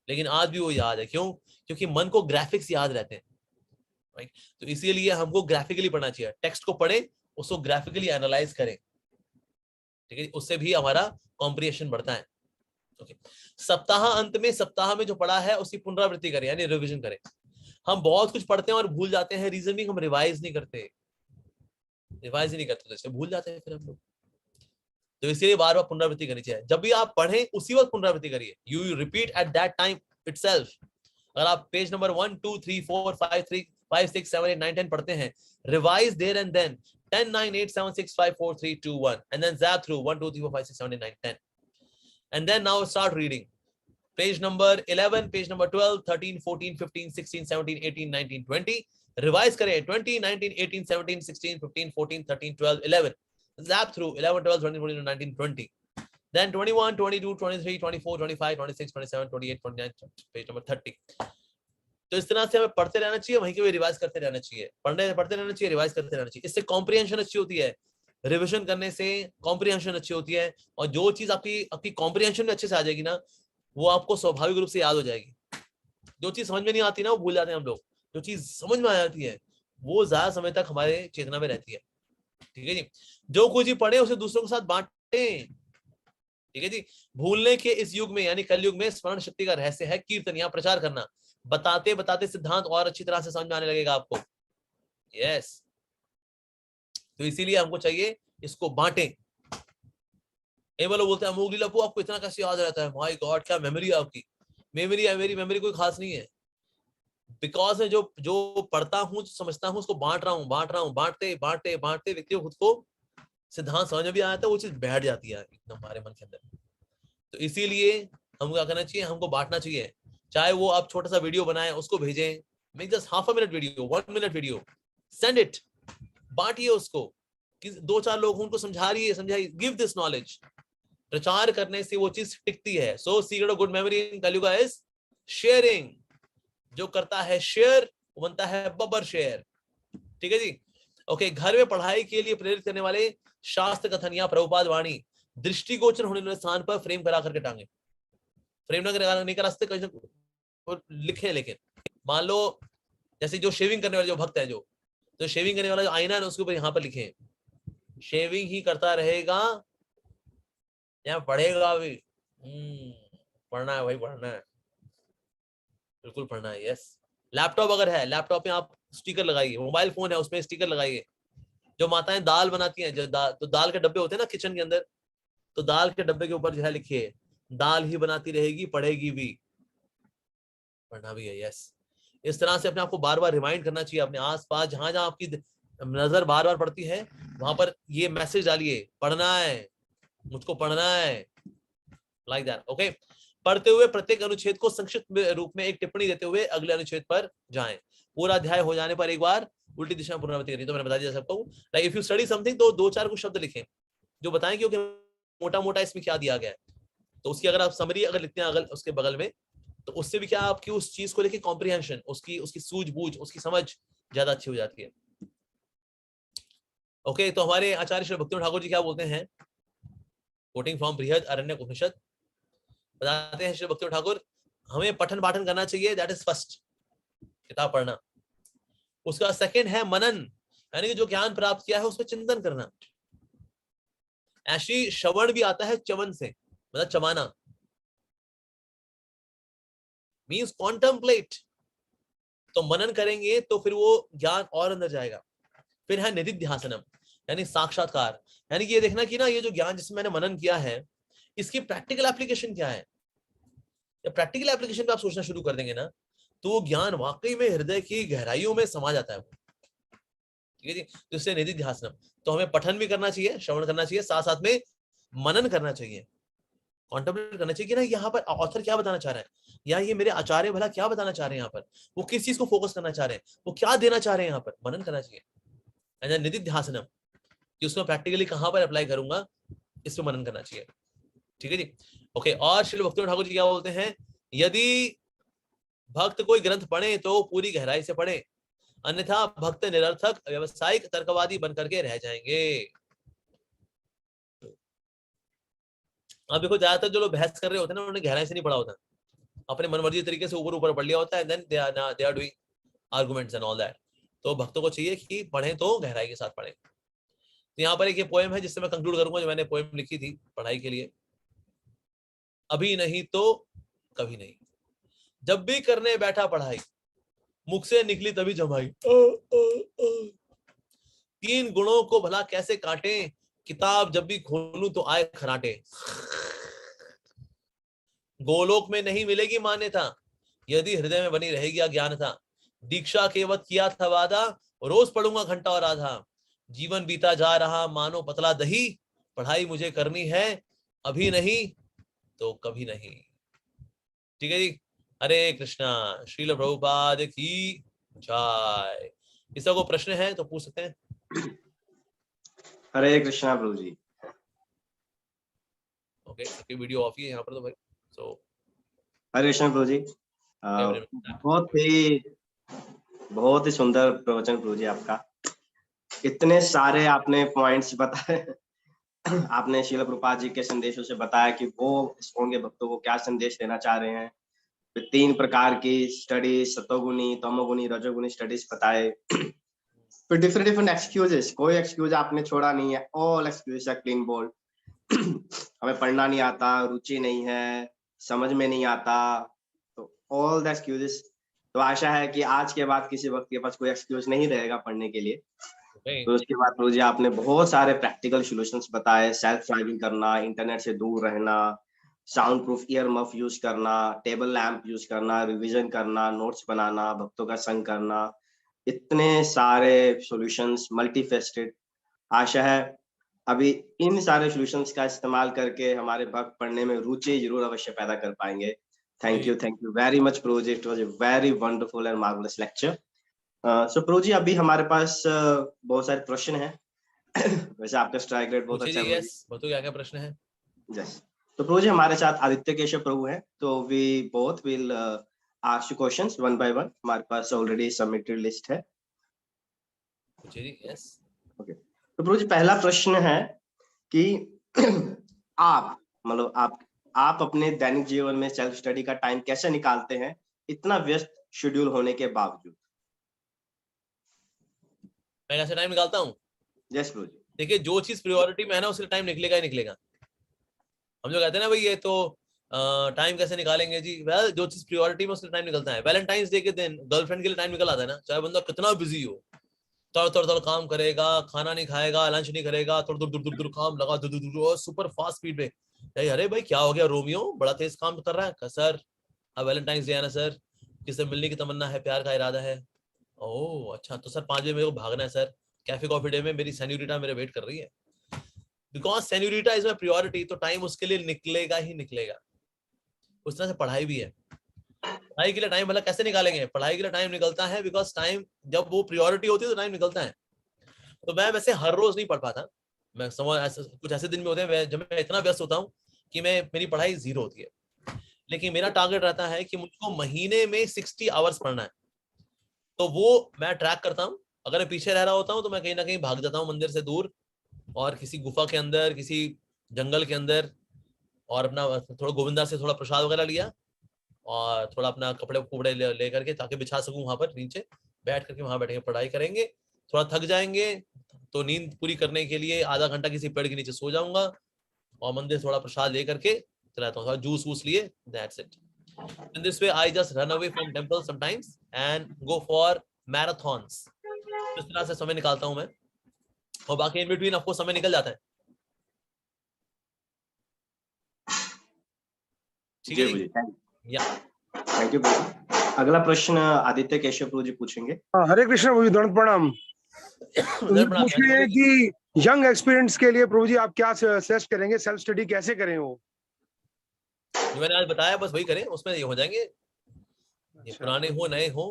लेकिन आज भी वो याद है। क्यों? क्योंकि मन को ग्राफिक्स याद रहते हैं, राइट। तो इसीलिए हमको ग्राफिकली पढ़ना चाहिए। टेक्स्ट को पढ़ें, उसको ग्राफिकली एनालाइज करें, ठीक है, उससे भी हमारा कॉम्प्रिहेंशन बढ़ता है। ओके, सप्ताह अंत में सप्ताह में जो पढ़ा है उसकी पुनरावृत्ति करें, यानी रिवीजन करें। हम बहुत कुछ पढ़ते हैं और भूल जाते हैं, रीजन भी हम रिवाइज नहीं करते, तो इससे भूल जाते हैं फिर हम लोग। तो इसलिए बार बार पुनरावृत्ति करनी चाहिए। जब भी आप पढ़ें उसी वक्त पुनरावृत्ति करिए, you repeat at that time itself. अगर आप पेज नंबर 1 2 3 4 5 6 7 8 9 10 पढ़ते हैं, revise there and then 10 9 8 7 6 5 4 3 2 1 and then zap through 1 2 3 4 5 6 7 8 9 10 and then now start reading page number 11 page number 12 13 14 15 16 17 18 19 20 revise करें 20 19 18 17 16 15 14 13 12 11 zap through 11 12 13 14 19 20 then 21 22 23 24 25 26 27 28 29 page number 30। तो इस तरह से हमें पढ़ते रहना चाहिए, वहीं के भी रिवाइज करते रहना चाहिए, पढ़ते रहना चाहिए, रिवाइज करते रहना चाहिए। इससे कॉम्प्रिहेंशन अच्छी होती है, रिविजन करने से कॉम्प्रिहेंशन अच्छी होती है, और जो चीज आपकी कॉम्प्रिहेंशन में अच्छे से आ जाएगी ना, वो आपको स्वाभाविक रूप से याद हो जाएगी। जो चीज समझ में नहीं आती ना, वो भूल जाते हैं हम लोग। जो चीज समझ में आ जाती है वो ज्यादा समय तक हमारे चेतना में रहती है, ठीक है जी। जो कुछ भी पढ़े उसे दूसरों के साथ बांटे, ठीक है जी। भूलने के इस युग में यानी कलयुग में स्मरण शक्ति का रहस्य है कीर्तन या प्रचार करना। बताते बताते सिद्धांत और अच्छी तरह से समझ में आने लगेगा आपको। यस, तो इसीलिए हमको चाहिए इसको बांटें। एक बार लोग बोलते हैं अमोघ लीला पू आपको इतना कैसे याद रहता है, माय गॉड क्या मेमोरी है आपकी। मेरी मेमोरी कोई खास नहीं है, बिकॉज मैं जो पढ़ता हूँ, जो समझता हूँ, उसको बांट रहा हूँ, बांटते बांटते बांटते व्यक्ति को खुद को सिद्धांत समझ में भी आता है, वो चीज बैठ जाती है एकदम हमारे मन के अंदर। तो इसीलिए हमको क्या करना चाहिए, हमको बांटना चाहिए। चाहे वो आप छोटा सा वीडियो बनाए उसको भेजें, make just half a minute video, 1 minute video, send it, बांटिए उसको कि 2-4 लोग उनको समझाइए, गिव दिस नॉलेज। प्रचार करने से वो चीज टिकती है। So secret of good memory in Kalyuga is sharing. जो करता है शेयर वो बनता है बब्बर शेयर। ठीक है जी। ओके, घर में पढ़ाई के लिए प्रेरित करने वाले शास्त्र कथन या प्रभुपाद वाणी दृष्टिगोचर होने वाले स्थान पर फ्रेम करा करके टांगे। फ्रेम नहीं करा सकते लिखे, लेकिन मान लो जैसे जो शेविंग करने वाले जो भक्त है, जो शेविंग करने वाला जो आईना है उसके ऊपर यहाँ पर लिखे शेविंग ही करता रहेगा या पढ़ेगा भी। पढ़ना है भाई, पढ़ना है, बिल्कुल पढ़ना है। यस, लैपटॉप अगर है, लैपटॉप में आप स्टिकर लगाइए, मोबाइल फोन है उसमें स्टिकर लगाइए। जो माताएं दाल बनाती हैं, तो दाल के डब्बे होते हैं ना किचन के अंदर, तो दाल के डब्बे के ऊपर जो है लिखिए दाल ही बनाती रहेगी, पढ़ेगी भी, पढ़ना भी है। यस, इस तरह से अपने आपको बार बार रिमाइंड करना चाहिए। अपने आसपास जहां जहां आपकी नजर बार बार पड़ती है वहां पर ये मैसेज डालिए, पढ़ना है, मुझको पढ़ना है, लाइक दैट। ओके, पढ़ते हुए प्रत्येक अनुच्छेद को संक्षिप्त रूप में एक टिप्पणी देते हुए अगले अनुच्छेद पर जाएं। पूरा अध्याय हो जाने पर एक बार उल्टी दिशा में पुनरावृत्ति करिए। तो मैंने बता दिया सबको, like if you study something तो 2-4 कुछ शब्द लिखें जो बताएं कि मोटा मोटा इसमें क्या दिया गया है। तो उसकी अगर आप समरी अगर लिखते हैं अगर उसके बगल में, तो उससे भी क्या आपकी उस चीज को लेके कॉम्प्रिहेंशन, उसकी सूझबूझ, उसकी समझ ज्यादा अच्छी हो जाती है। ओके, तो हमारे आचार्य श्री भक्तिनाथ ठाकुर जी क्या बोलते हैं, कोटिंग फ्रॉम बृहद अरण्यक उपनिषद, बताते हैं श्री भक्तिनाथ ठाकुर हमें पठन पाठन करना चाहिए, दैट इज फर्स्ट, किताब पढ़ना। उसका सेकंड है मनन, यानी कि जो ज्ञान प्राप्त किया है उसमें चिंतन करना। ऐसी श्रवण भी आता है चवन से, मतलब चबाना, मीन्स कॉन्टम्पलेट। तो मनन करेंगे तो फिर वो ज्ञान और अंदर जाएगा। फिर है निधिध्यासनम, यानी साक्षात्कार, यानी कि ये देखना कि ना ये जो ज्ञान जिसमें मैंने मनन किया है इसकी प्रैक्टिकल एप्लीकेशन क्या है। जब प्रैक्टिकल एप्लीकेशन पे आप सोचना शुरू कर देंगे ना तो वो ज्ञान वाकई में हृदय की गहराइयों में समा जाता है। ठीक है जी, तो इससे निधिध्यासनम, तो हमें पठन भी करना चाहिए, श्रवण करना चाहिए, साथ साथ में मनन करना चाहिए, कॉन्टेम्पलेट करना चाहिए कि ना यहाँ पर ऑथर क्या बताना चाह रहे हैं, या ये मेरे आचार्य भला क्या बताना चाह रहे हैं, यहाँ पर वो किस चीज को फोकस करना चाह रहे हैं, वो क्या देना चाह रहे हैं, यहाँ पर मनन करना चाहिए। निधिध्यासनम कि उसमें प्रैक्टिकली कहाँ पर अप्लाई करूंगा, इसमें मनन करना चाहिए। ठीक है जी। ओके, और श्री भक्तिनाथ ठाकुर जी क्या बोलते हैं, यदि भक्त कोई ग्रंथ पढ़े तो पूरी गहराई से पढ़े, अन्यथा भक्त निरर्थक व्यवसायिक तर्कवादी बन करके रह जाएंगे। अब देखो ज्यादातर जो लोग बहस कर रहे होते हैं ना उन्होंने गहराई से नहीं पढ़ा होता, अपने मनमर्जी तरीके से ऊपर पढ़ लिया होता है, then they are doing arguments and all that. तो भक्तों को चाहिए कि पढ़ें तो गहराई के साथ पढ़ें। तो यहाँ पर एक ये पोएम है जिससे मैं कंक्लूड करूंगा, जो मैंने पोएम लिखी थी पढ़ाई के लिए। अभी नहीं तो कभी नहीं, जब भी करने बैठा पढ़ाई, मुख से निकली तभी जमाई। 3 गुणों को भला कैसे काटे, किताब जब भी खोलूं तो आए खराटे। गोलोक में नहीं मिलेगी मान्यता, यदि हृदय में बनी रहेगी अज्ञानता। दीक्षा केवत किया था वादा, रोज पढ़ूंगा घंटा और आधा। जीवन बीता जा रहा मानो पतला दही, पढ़ाई मुझे करनी है अभी नहीं तो कभी नहीं। ठीक है जी। हरे कृष्णा, श्रील प्रभुपाद की जय। किसी को प्रश्न है तो पूछ सकते हैं। हरे कृष्णा प्रभु जी। ओके, सबकी वीडियो ऑफ ही है यहाँ पर तो भाई। सो हरे कृष्णा प्रभु जी। बहुत ही सुंदर प्रवचन प्रभु जी आपका। इतने सारे आपने पॉइंट्स बताए। आपने श्रील प्रभुपाद जी के संदेशों से बताया कि वो इस्कॉन के भक्तों को क्या संदेश देना चाह रहे हैं। 3 प्रकार की स्टडी, सतोगुनी, तमोगुनी, रजोगुनी स्टडीज बताए। फिर डिफरेंट एक्सक्यूजेस, कोई एक्सक्यूज आपने छोड़ा नहीं है, all excuses are clean bold. हमें पढ़ना नहीं आता, रुचि नहीं है, समझ में नहीं आता, तो ऑल द एक्सक्यूजेस। तो आशा है कि आज के बाद किसी वक्त के पास कोई एक्सक्यूज नहीं रहेगा पढ़ने के लिए। तो उसके बाद प्रभु जी आपने बहुत सारे प्रैक्टिकल सॉल्यूशंस बताए, सेल्फ ड्राइविंग करना, इंटरनेट से दूर रहना, sound proof year muff use करना, टेबल लैंप यूज करना, रिवीजन करना, नोट्स बनाना, भक्तों का संग करना, इतने सारे सॉल्यूशंस, मल्टीफेस्टेड। आशा है अभी इन सारे सॉल्यूशंस का इस्तेमाल करके हमारे भक्त पढ़ने में रुचि जरूर अवश्य पैदा कर पाएंगे। Thank you very much Prabhu ji, it was a very wonderful and marvellous lecture. So Prabhu ji अभी हमारे पास बहुत सारे प्रश्न हैं। वैसे आपका स्ट्राइक रेट बहुत अच्छा है। यस, बताओ क्या क्या प्रश्न है। यस, तो प्रभु जी हमारे साथ आदित्य केशव प्रभु हैं, तो we both will ask you questions one by one. हमारे पास ऑलरेडी सबमिटेड लिस्ट है। जी यस, ओके। तो प्रभु जी पहला प्रश्न है कि आप मतलब आप अपने दैनिक जीवन में सेल्फ स्टडी का टाइम कैसे निकालते हैं इतना व्यस्त शेड्यूल होने के बावजूद? मैं कैसे टाइम निकालता हूँ? यस प्रभु जी। देखिए, जो चीज प्रायोरिटी में है ना उसके टाइम निकलेगा ही निकलेगा। हम जो कहते हैं ना भाई ये तो टाइम कैसे निकालेंगे जी, वेल जो चीज प्रायोरिटी में उसका टाइम निकलता है। वैलेंटाइंस डे के दिन गर्लफ्रेंड के लिए टाइम निकल आता है ना, चाहे बंदा कितना बिजी हो, तड़ काम करेगा, खाना नहीं खाएगा, लंच नहीं करेगा, थोड़ा दूर काम लगा, सुपर फास्ट स्पीड पे। अरे भाई क्या हो गया, रोमियो बड़ा तेज काम कर रहा है सर, अब वैलेंटाइंस डे है ना सर, किससे मिलने की तमन्ना है, प्यार का इरादा है। ओह अच्छा, तो सर 5 बजे मेरे को भागना है सर, कैफे कॉफी डे में मेरी सेन्यूरिटा मेरे वेट कर रही है। बिकॉज सेन्यूरिटा इज माई प्रियोरिटी, तो टाइम उसके लिए निकलेगा ही निकलेगा। उस तरह से पढ़ाई भी है। पढ़ाई के लिए टाइम मतलब कैसे निकालेंगे? पढ़ाई के लिए टाइम निकलता है बिकॉज टाइम जब वो प्रियोरिटी होती है तो टाइम निकलता है। तो मैं वैसे हर रोज नहीं पढ़ पाता, मैं समझ कुछ ऐसे दिन में होते हैं जब मैं इतना व्यस्त होता हूँ कि मेरी पढ़ाई 0 होती है। लेकिन मेरा टारगेट रहता है कि मुझको महीने में 60 आवर्स पढ़ना है, तो वो मैं ट्रैक करता हूँ। अगर मैं पीछे रह रहा होता हूँ तो मैं कहीं ना कहीं भाग जाता हूँ मंदिर से दूर, और किसी गुफा के अंदर, किसी जंगल के अंदर, और अपना थोड़ा गोविंदा से थोड़ा प्रसाद वगैरह लिया, और थोड़ा अपना कपड़े कुपड़े ले करके ताकि बिछा सकूं वहां पर नीचे बैठ करके, वहां बैठ के पढ़ाई करेंगे। थोड़ा थक जाएंगे तो नींद पूरी करने के लिए आधा घंटा किसी पेड़ के नीचे सो जाऊंगा, और मंदिर थोड़ा प्रसाद ले करके चलाता हूँ, थोड़ा जूस वूस लिए, that's it. In this way, I just run away from temple sometimes and go for marathons. इस तरह से समय निकालता हूं मैं, और बाकी इन बिटवीन आपको समय निकल जाता है। ठीक है जी, थैंक यू। अगला प्रश्न आदित्य केशव प्रभु जी पूछेंगे। हरे कृष्ण प्रभु जी, दंड प्रणाम। पूछ रहे हैं कि यंग एक्सपीरियंस के लिए प्रभु जी आप क्या सजेस्ट करेंगे, सेल्फ स्टडी कैसे करें? वो जो मैंने आज बताया बस वही करें, उसमें ये हो जाएंगे, ये पुराने हो नए हो।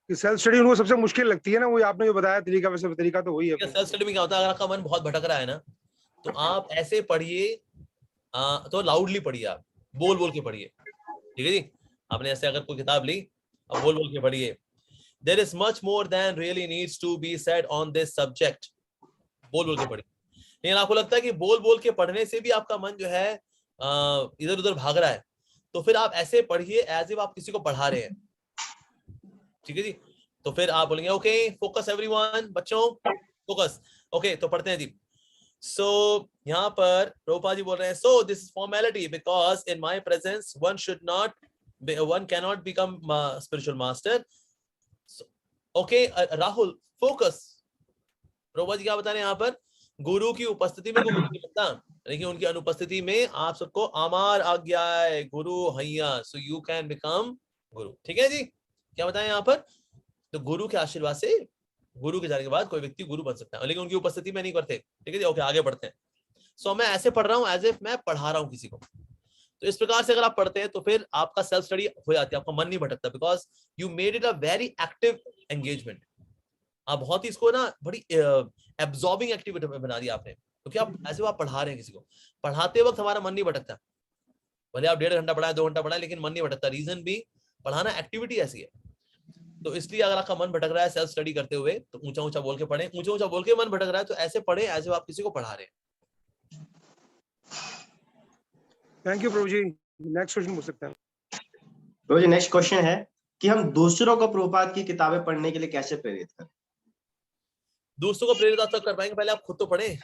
कि सेल्फ स्टडी उनको सबसे मुश्किल लगती है ना, वही आपने जो बताया तरीका, वैसे तरीका तो वही है। सेल्फ स्टडी में क्या होता है, अगर आपका मन बहुत भटक रहा है ना, तो आप ऐसे पढ़िए, तो लाउडली पढ़िए, आप बोल बोल के पढ़िए। ठीक है जी, आपने ऐसे अगर कोई किताब ली, अब बोल बोल के पढ़िए। There is much more than really needs to be said on this subject. बोल बोल के पढ़िए। लेकिन आपको लगता है कि बोल बोल के पढ़ने से भी आपका मन जो है इधर उधर भाग रहा है, तो फिर आप ऐसे पढ़िए एज इफ आप किसी को पढ़ा रहे हैं। ठीक है जी, तो फिर आप बोलेंगे ओके फोकस एवरीवन, बच्चों फोकस। ओके, तो पढ़ते हैं जी। सो यहाँ पर प्रभुपाद जी बोल रहे हैं, so this is formality because in my presence one cannot become spiritual master. Okay Rahul focus. Prabhupada ji क्या बता रहे हैं यहाँ पर, गुरु की उपस्थिति में गुरु नहीं बनता, लेकिन उनकी अनुपस्थिति में आप सबको आमार आज्ञा है, गुरु हैया, सो यू कैन बिकम गुरु। ठीक है जी, क्या बताएं यहाँ पर, तो गुरु के आशीर्वाद से, गुरु के जाने के बाद कोई व्यक्ति गुरु बन सकता है, लेकिन उनकी उपस्थिति में नहीं करते। ठीक है जी, ओके आगे बढ़ते हैं। सो मैं ऐसे पढ़ रहा हूँ एज इफ मैं पढ़ा रहा हूँ किसी को। तो इस प्रकार से अगर आप पढ़ते हैं तो फिर आपका सेल्फ स्टडी हो जाती है, आपका मन नहीं भटकता, because you made it a very active engagement. आप बहुत ही इसको ना बड़ी एब्जॉर्बिंग एक्टिविटी बना दिया आपने, क्योंकि आप ऐसे आप पढ़ा रहे हैं किसी को। पढ़ाते वक्त हमारा मन नहीं भटकता, भले आप 1.5 घंटा पढ़ाए, 2 घंटा पढ़ाए, लेकिन मन नहीं भटकता। रीजन भी, पढ़ाना एक्टिविटी ऐसी है। तो इसलिए अगर आपका मन भटक रहा है सेल्फ स्टडी करते हुए, तो ऊंचा ऊंचा बोल के पढ़े। ऊंचा ऊंचा बोल के मन भटक रहा है तो ऐसे पढ़े ऐसे आप किसी को पढ़ा रहे हैं। Thank you Prabhu ji. Next question पूछ सकते हैं प्रभु जी? नेक्स्ट क्वेश्चन है कि हम दूसरों को प्रभुपाद की किताबें पढ़ने के लिए कैसे प्रेरित करें? दूसरों को प्रेरित तब कर पाएंगे, पहले आप खुद तो पढ़ें।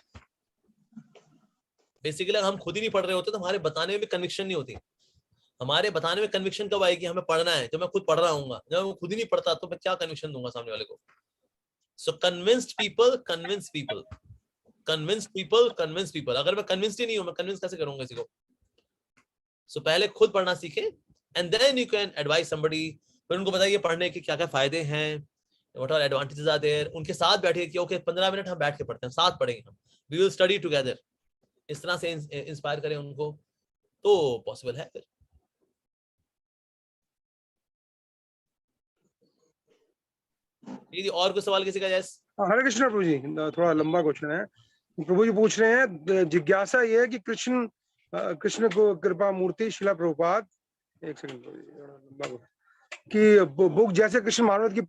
बेसिकली हम खुद ही नहीं पढ़ रहे होते तो हमारे बताने में भी कन्विक्शन नहीं होती। हमारे बताने में कन्विक्शन कब आएगी, हमें पढ़ना है, तो मैं खुद पढ़ रहा हूँ। जब मैं खुद ही नहीं पढ़ता तो मैं क्या कन्विक्शन दूंगा सामने वाले को? So convinced people convince people, convinced people convince people. अगर मैं कन्विंस्ड ही नहीं हूं, मैं कन्विंस कैसे करूंगा किसी को? सो पहले खुद पढ़ना सीखे and then you can advice somebody. फिर उनको बताइए पढ़ने के क्या क्या फायदे हैं, what are advantages are there. उनके साथ बैठिए कि ओके 15 मिनट हम बैठ के पढ़ते हैं, साथ पढ़ेंगे हम, वी विल स्टडी टुगेदर। इस तरह से इंस्पायर करें उनको तो पॉसिबल है फिर। और कोई सवाल किसी का? जैस हरे कृष्ण प्रभु जी, थोड़ा लंबा क्वेश्चन है। प्रभु जी पूछ रहे हैं, जिज्ञासा ये है कि कृष्ण को कृपा मूर्ति शिला प्रभुपाद, एक सेकंड, कि बुक जैसे कृष्ण भागवत की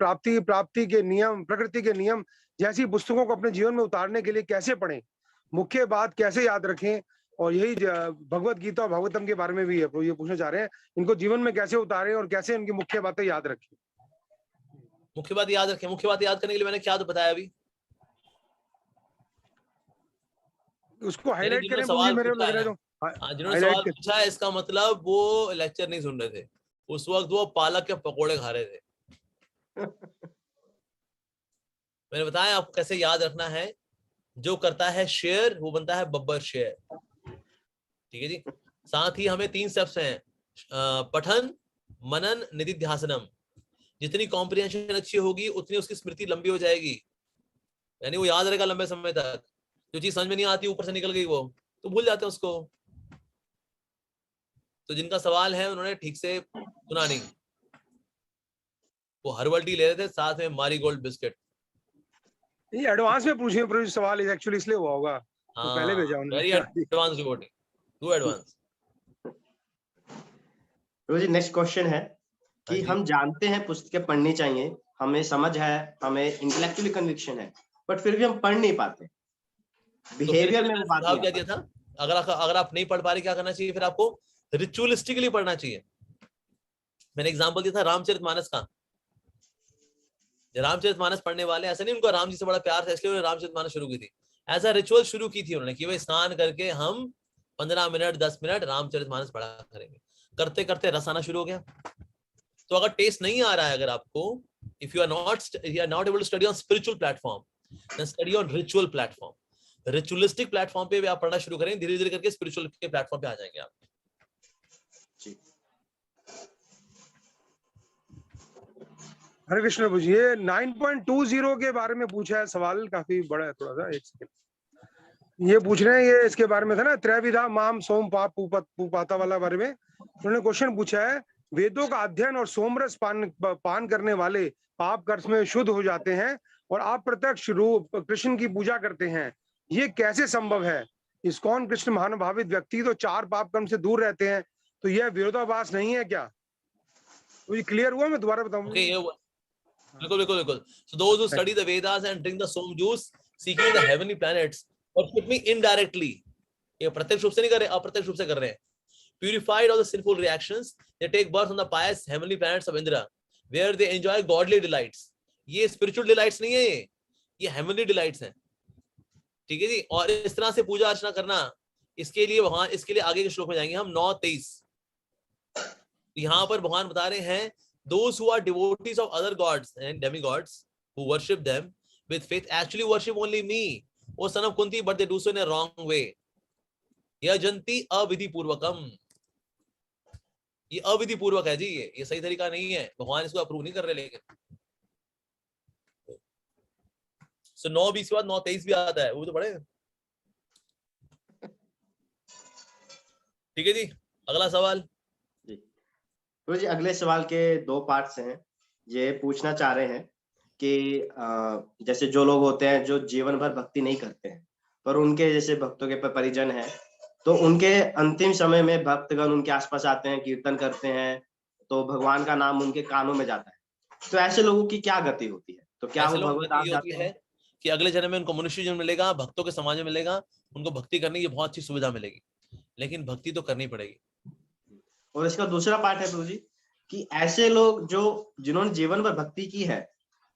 प्राप्ति के नियम, प्रकृति के नियम जैसी पुस्तकों को अपने जीवन में उतारने के लिए कैसे पढ़ें, मुख्य बात कैसे याद रखें, और यही भगवत गीता और भागवतम के बारे में भी है। तो ये पूछना चाह रहे हैं इनको जीवन में कैसे उतारें और कैसे इनकी मुख्य बातें याद रखें। मुख्य बात याद रखें, मुख्य बात याद करने के लिए मैंने क्या तो बताया अभी, उसको हाईलाइट करें। सवाल मेरे लग रहा है जिन्होंने सवाल पूछा है, इसका मतलब वो लेक्चर नहीं सुन रहे थे उस वक्त, वो पालक के पकोड़े खा रहे थे। मैंने बताया आपको कैसे याद रखना है। जो करता है शेयर वो बनता है बब्बर शेयर, ठीक है जी। साथ ही हमें 3 स्टेप्स हैं, पठन, मनन, निधिध्यासनम। जितनी कॉम्प्रिहेंशन अच्छी होगी उतनी उसकी स्मृति लंबी हो जाएगी, यानी वो याद रहेगा लंबे समय तक। जो चीज समझ में नहीं आती ऊपर से निकल गई वो तो भूल जाते हैं उसको। तो जिनका सवाल है उन्होंने ठीक से सुना नहीं, वो हर्बल टी ले रहे थे साथ में मारी गोल्ड बिस्किट। ये एडवांस में पूछिए सवाल, एक्चुअली इसलिए हुआ होगा तो पहले भेजा उन्होंने। Very advance reporting, to advance. तो जी नेक्स्ट क्वेश्चन है कि हम जानते हैं पुस्तकें पढ़नी चाहिए, हमें समझ है, हमें इंटेलेक्चुअली कन्विक्शन है, बट फिर भी हम पढ़ नहीं पाते। बिहेवियर में बात क्या दिया था, अगर आप नहीं पढ़ पा रहे क्या करना चाहिए? फिर आपको रिचुअलिस्टिकली पढ़ना चाहिए। मैंने एग्जांपल दिया था रामचरितमानस का। रामचरितमानस पढ़ने वाले, ऐसा नहीं उनको राम जी से बड़ा प्यार था इसलिए उन्होंने रामचरितमानस शुरू की थी, ऐसा रिचुअल शुरू की थी उन्होंने कि भाई स्नान करके हम 15 मिनट 10 मिनट रामचरितमानस पढ़ा करेंगे। करते करते रस आना शुरू हो गया। तो अगर टेस्ट नहीं आ रहा है अगर आपको, if you are not able to study on spiritual platform, then study on ritual platform. Ritualistic platform पे भी आप पढ़ना शुरू करें, धीरे धीरे करके स्पिरिचुअल के प्लेटफॉर्म पे आ जाएंगे आप। हरे कृष्ण प्रभु जी, ये 9.20 के बारे में पूछा है सवाल, काफी बड़ा है थोड़ा सा। एक सेकंड, ये पूछ रहे हैं, ये इसके बारे में था ना, त्रैविधा माम सोम पाप पूपाता वाला बारे में उन्होंने क्वेश्चन पूछा है। वेदों का अध्ययन और सोमरस पान करने वाले पाप कर्म में शुद्ध हो जाते हैं और आप प्रत्यक्ष रूप कृष्ण की पूजा करते हैं, ये कैसे संभव है? इस्कॉन कृष्ण महानुभावित व्यक्ति तो 4 पाप कर्म से दूर रहते हैं, तो यह विरोधाभास नहीं है क्या? तो ये क्लियर हुआ? मैं दोबारा बताऊं। बिल्कुल। So those who study the Vedas and drink the som juice, seeking the heavenly planets, worship me indirectly. ये प्रत्यक्ष रूप से नहीं कर रहे, अप्रत्यक्ष रूप से कर रहे हैं। Purified of the sinful reactions, they take birth on the pious heavenly planets of Indra, where they enjoy godly delights. ये spiritual delights नहीं है, ये heavenly delights हैं, ठीक है जी। और इस तरह से पूजा अर्चना करना, इसके लिए भगवान, इसके लिए आगे के श्लोक में जाएंगे हम 9:23। यहाँ पर भगवान बता रहे हैं, those who are devotees of other gods and demigods who worship them with faith actually worship only me, O son of Kunti, but they do so in a wrong way. यजन्ति अविधि पूर्वकम, ये अविधि पूर्वक है जी, ये सही तरीका नहीं है, भगवान इसको अप्रूव नहीं कर रहे। लेकिन सो 9:20 के बाद 9:23 भी आता है, वो तो पढ़े। ठीक है जी, अगला सवाल। तो जी अगले सवाल के 2 पार्ट्स हैं। ये पूछना चाह रहे हैं कि जैसे जो लोग होते हैं जो जीवन भर भक्ति नहीं करते हैं, पर उनके जैसे भक्तों के परिजन हैं, तो उनके अंतिम समय में भक्तगण उनके आसपास आते हैं, कीर्तन करते हैं, तो भगवान का नाम उनके कानों में जाता है, तो ऐसे लोगों की क्या गति होती है? तो क्या वो भगवत आप जाते हैं कि अगले जन्म में उनको मनुष्य जन्म मिलेगा, भक्तों के समाज में मिलेगा, उनको भक्ति करने की बहुत अच्छी सुविधा मिलेगी, लेकिन भक्ति तो करनी पड़ेगी। और इसका दूसरा पार्ट है प्रभु जी कि ऐसे लोग जिन्होंने जीवन भर भक्ति की है,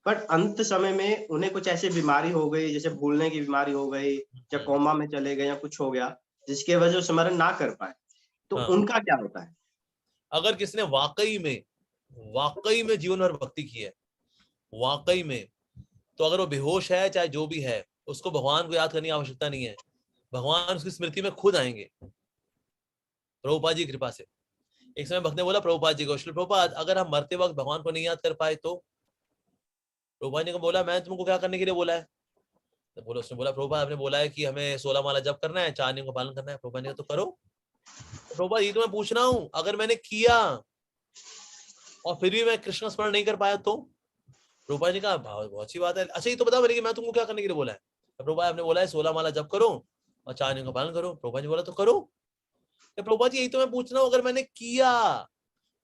बट अंत समय में उन्हें कुछ ऐसी बीमारी हो गई, जैसे भूलने की बीमारी हो गई, या कोमा में चले गए, या कुछ हो गया जिसके वजह से स्मरण ना कर पाए, तो उनका क्या होता है? अगर किसने वाकई में जीवन भर भक्ति की है, वाकई में, तो अगर वो बेहोश है चाहे जो भी है, उसको भगवान को याद करने की आवश्यकता नहीं है, भगवान उसकी स्मृति में खुद आएंगे प्रभुपाद जी की कृपा से। एक समय भक्त ने बोला प्रभुपाद जी को, श्री प्रभुपाद अगर हम मरते वक्त भगवान को नहीं याद कर पाए तो? प्रभुपाद जी को बोला मैं तुमको क्या करने के लिए बोला है? तो बोला, उसने बोला प्रभुपाद आपने बोला है कि हमें 16 माला जप करना है, 4 नियमों का पालन करना है। प्रभुपाद ने तो करो। तो प्रभुपाद ये तो मैं पूछ रहा हूँ, अगर मैंने किया और फिर भी मैं कृष्ण स्मरण नहीं कर पाया तो? प्रभुपाद ने कहा बहुत अच्छी बात है, अच्छा ये तो बता मेरे कि मैं तुमको क्या करने के लिए बोला है? तो प्रभुपाद आपने बोला है 16 माला जप करो और 4 नियमों का पालन करो। प्रभुपाद जी बोला तो करो। तो प्रभुपाद जी यही तो मैं पूछ रहा हूँ, अगर मैंने किया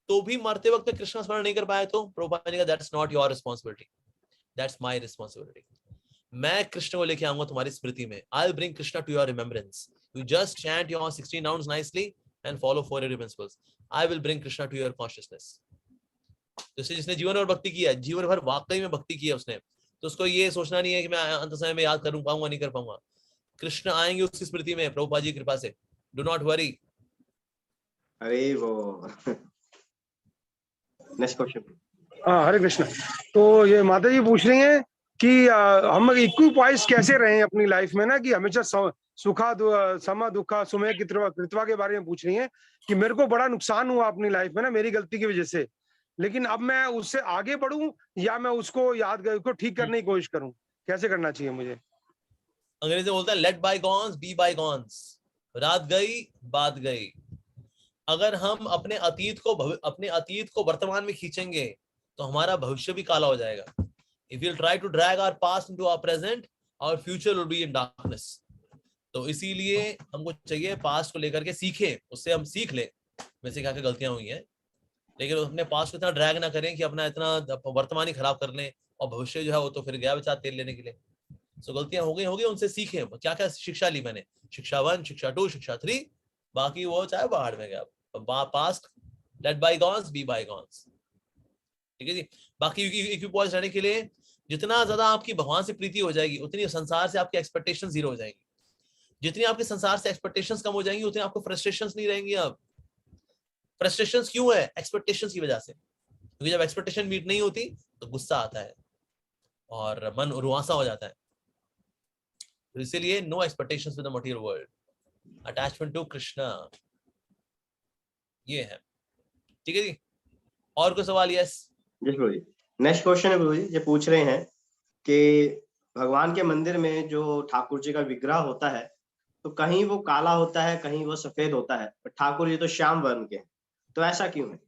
तो भी मरते वक्त कृष्ण स्मरण नहीं कर पाया तो? प्रभुपाद ने कहा that's not your responsibility, that's my responsibility. मैं कृष्ण को लेके आऊंगा तुम्हारी स्मृति में। I will bring Krishna to your remembrance. You just chant your 16 rounds nicely and follow 4 principles. I will bring Krishna to your consciousness. तो जिसने जीवन भर भक्ति किया, जीवन भर वाकई में भक्ति की है उसने, तो उसको ये सोचना नहीं है कि मैं अंत समय में याद कर पाऊंगा नहीं कर पाऊंगा। कृष्ण आएंगे उसकी स्मृति में प्रभुपाद जी की कृपा से। Do not worry. अरे वो नेक्स्ट क्वेश्चन। हाँ हरे कृष्ण। तो ये माता जी पूछ रही हैं कि हम इक्विपाइज कैसे रहें अपनी लाइफ में ना, कि हमेशा सुखा समा दुखा सुमय कृतवा के बारे में पूछ रही हैं कि मेरे को बड़ा नुकसान हुआ अपनी लाइफ में ना मेरी गलती की वजह से, लेकिन अब मैं उससे आगे बढ़ूं या मैं उसको उसको ठीक करने की कोशिश करूं, कैसे करना चाहिए मुझे? अंग्रेजी बोलता है लेट बायगॉन्स बी बायगॉन्स। रात गई बात गई। अगर हम अपने अतीत को वर्तमान में खींचेंगे तो हमारा भविष्य भी काला हो जाएगा। If we'll try to drag our past into our present, our future will be in darkness. तो इसीलिए हमको चाहिए पास्ट को लेकर के सीखें, उससे हम सीख लें वैसे क्या क्या गलतियां हुई हैं, लेकिन अपने पास्ट को इतना ड्रैग ना करें कि अपना इतना वर्तमान ही खराब कर लें और भविष्य जो है वो तो फिर गया बेचारा तेल लेने के लिए। सो गलतियां हो गई उनसे सीखें। क्या क्या शिक्षा ली मैंने, शिक्षा 1, शिक्षा 2, शिक्षा 3, बाकी वो चाहे बाहर में गया। Past let bygones be bygones. ठीक है जी। बाकी इक्विपॉइज रहने के लिए जितना ज्यादा आपकी भगवान से प्रीति हो जाएगी उतनी संसार से आपकी एक्सपेक्टेशंस जीरो हो जाएंगी। जितनी आपके संसार से एक्सपेक्टेशंस कम हो जाएंगी उतनी आपको फ्रस्ट्रेशंस नहीं रहेंगी। अब फ्रस्ट्रेशंस क्यों है? एक्सपेक्टेशंस की वजह से। क्योंकि जब एक्सपेक्टेशन मीट नहीं होती तो गुस्सा आता है और मन रुआसा हो जाता है। तो इसीलिए no expectations with the material world, attachment to Krishna, ये है। ठीक है जी। और कोई सवाल? Yes ji Prabhu ji. Next question है प्रभु जी, ये पूछ रहे हैं कि भगवान के मंदिर में जो ठाकुर जी का विग्रह होता है तो कहीं वो काला होता है कहीं वो सफेद होता है, पर ठाकुर जी तो श्याम वर्ण के हैं, तो ऐसा क्यों है?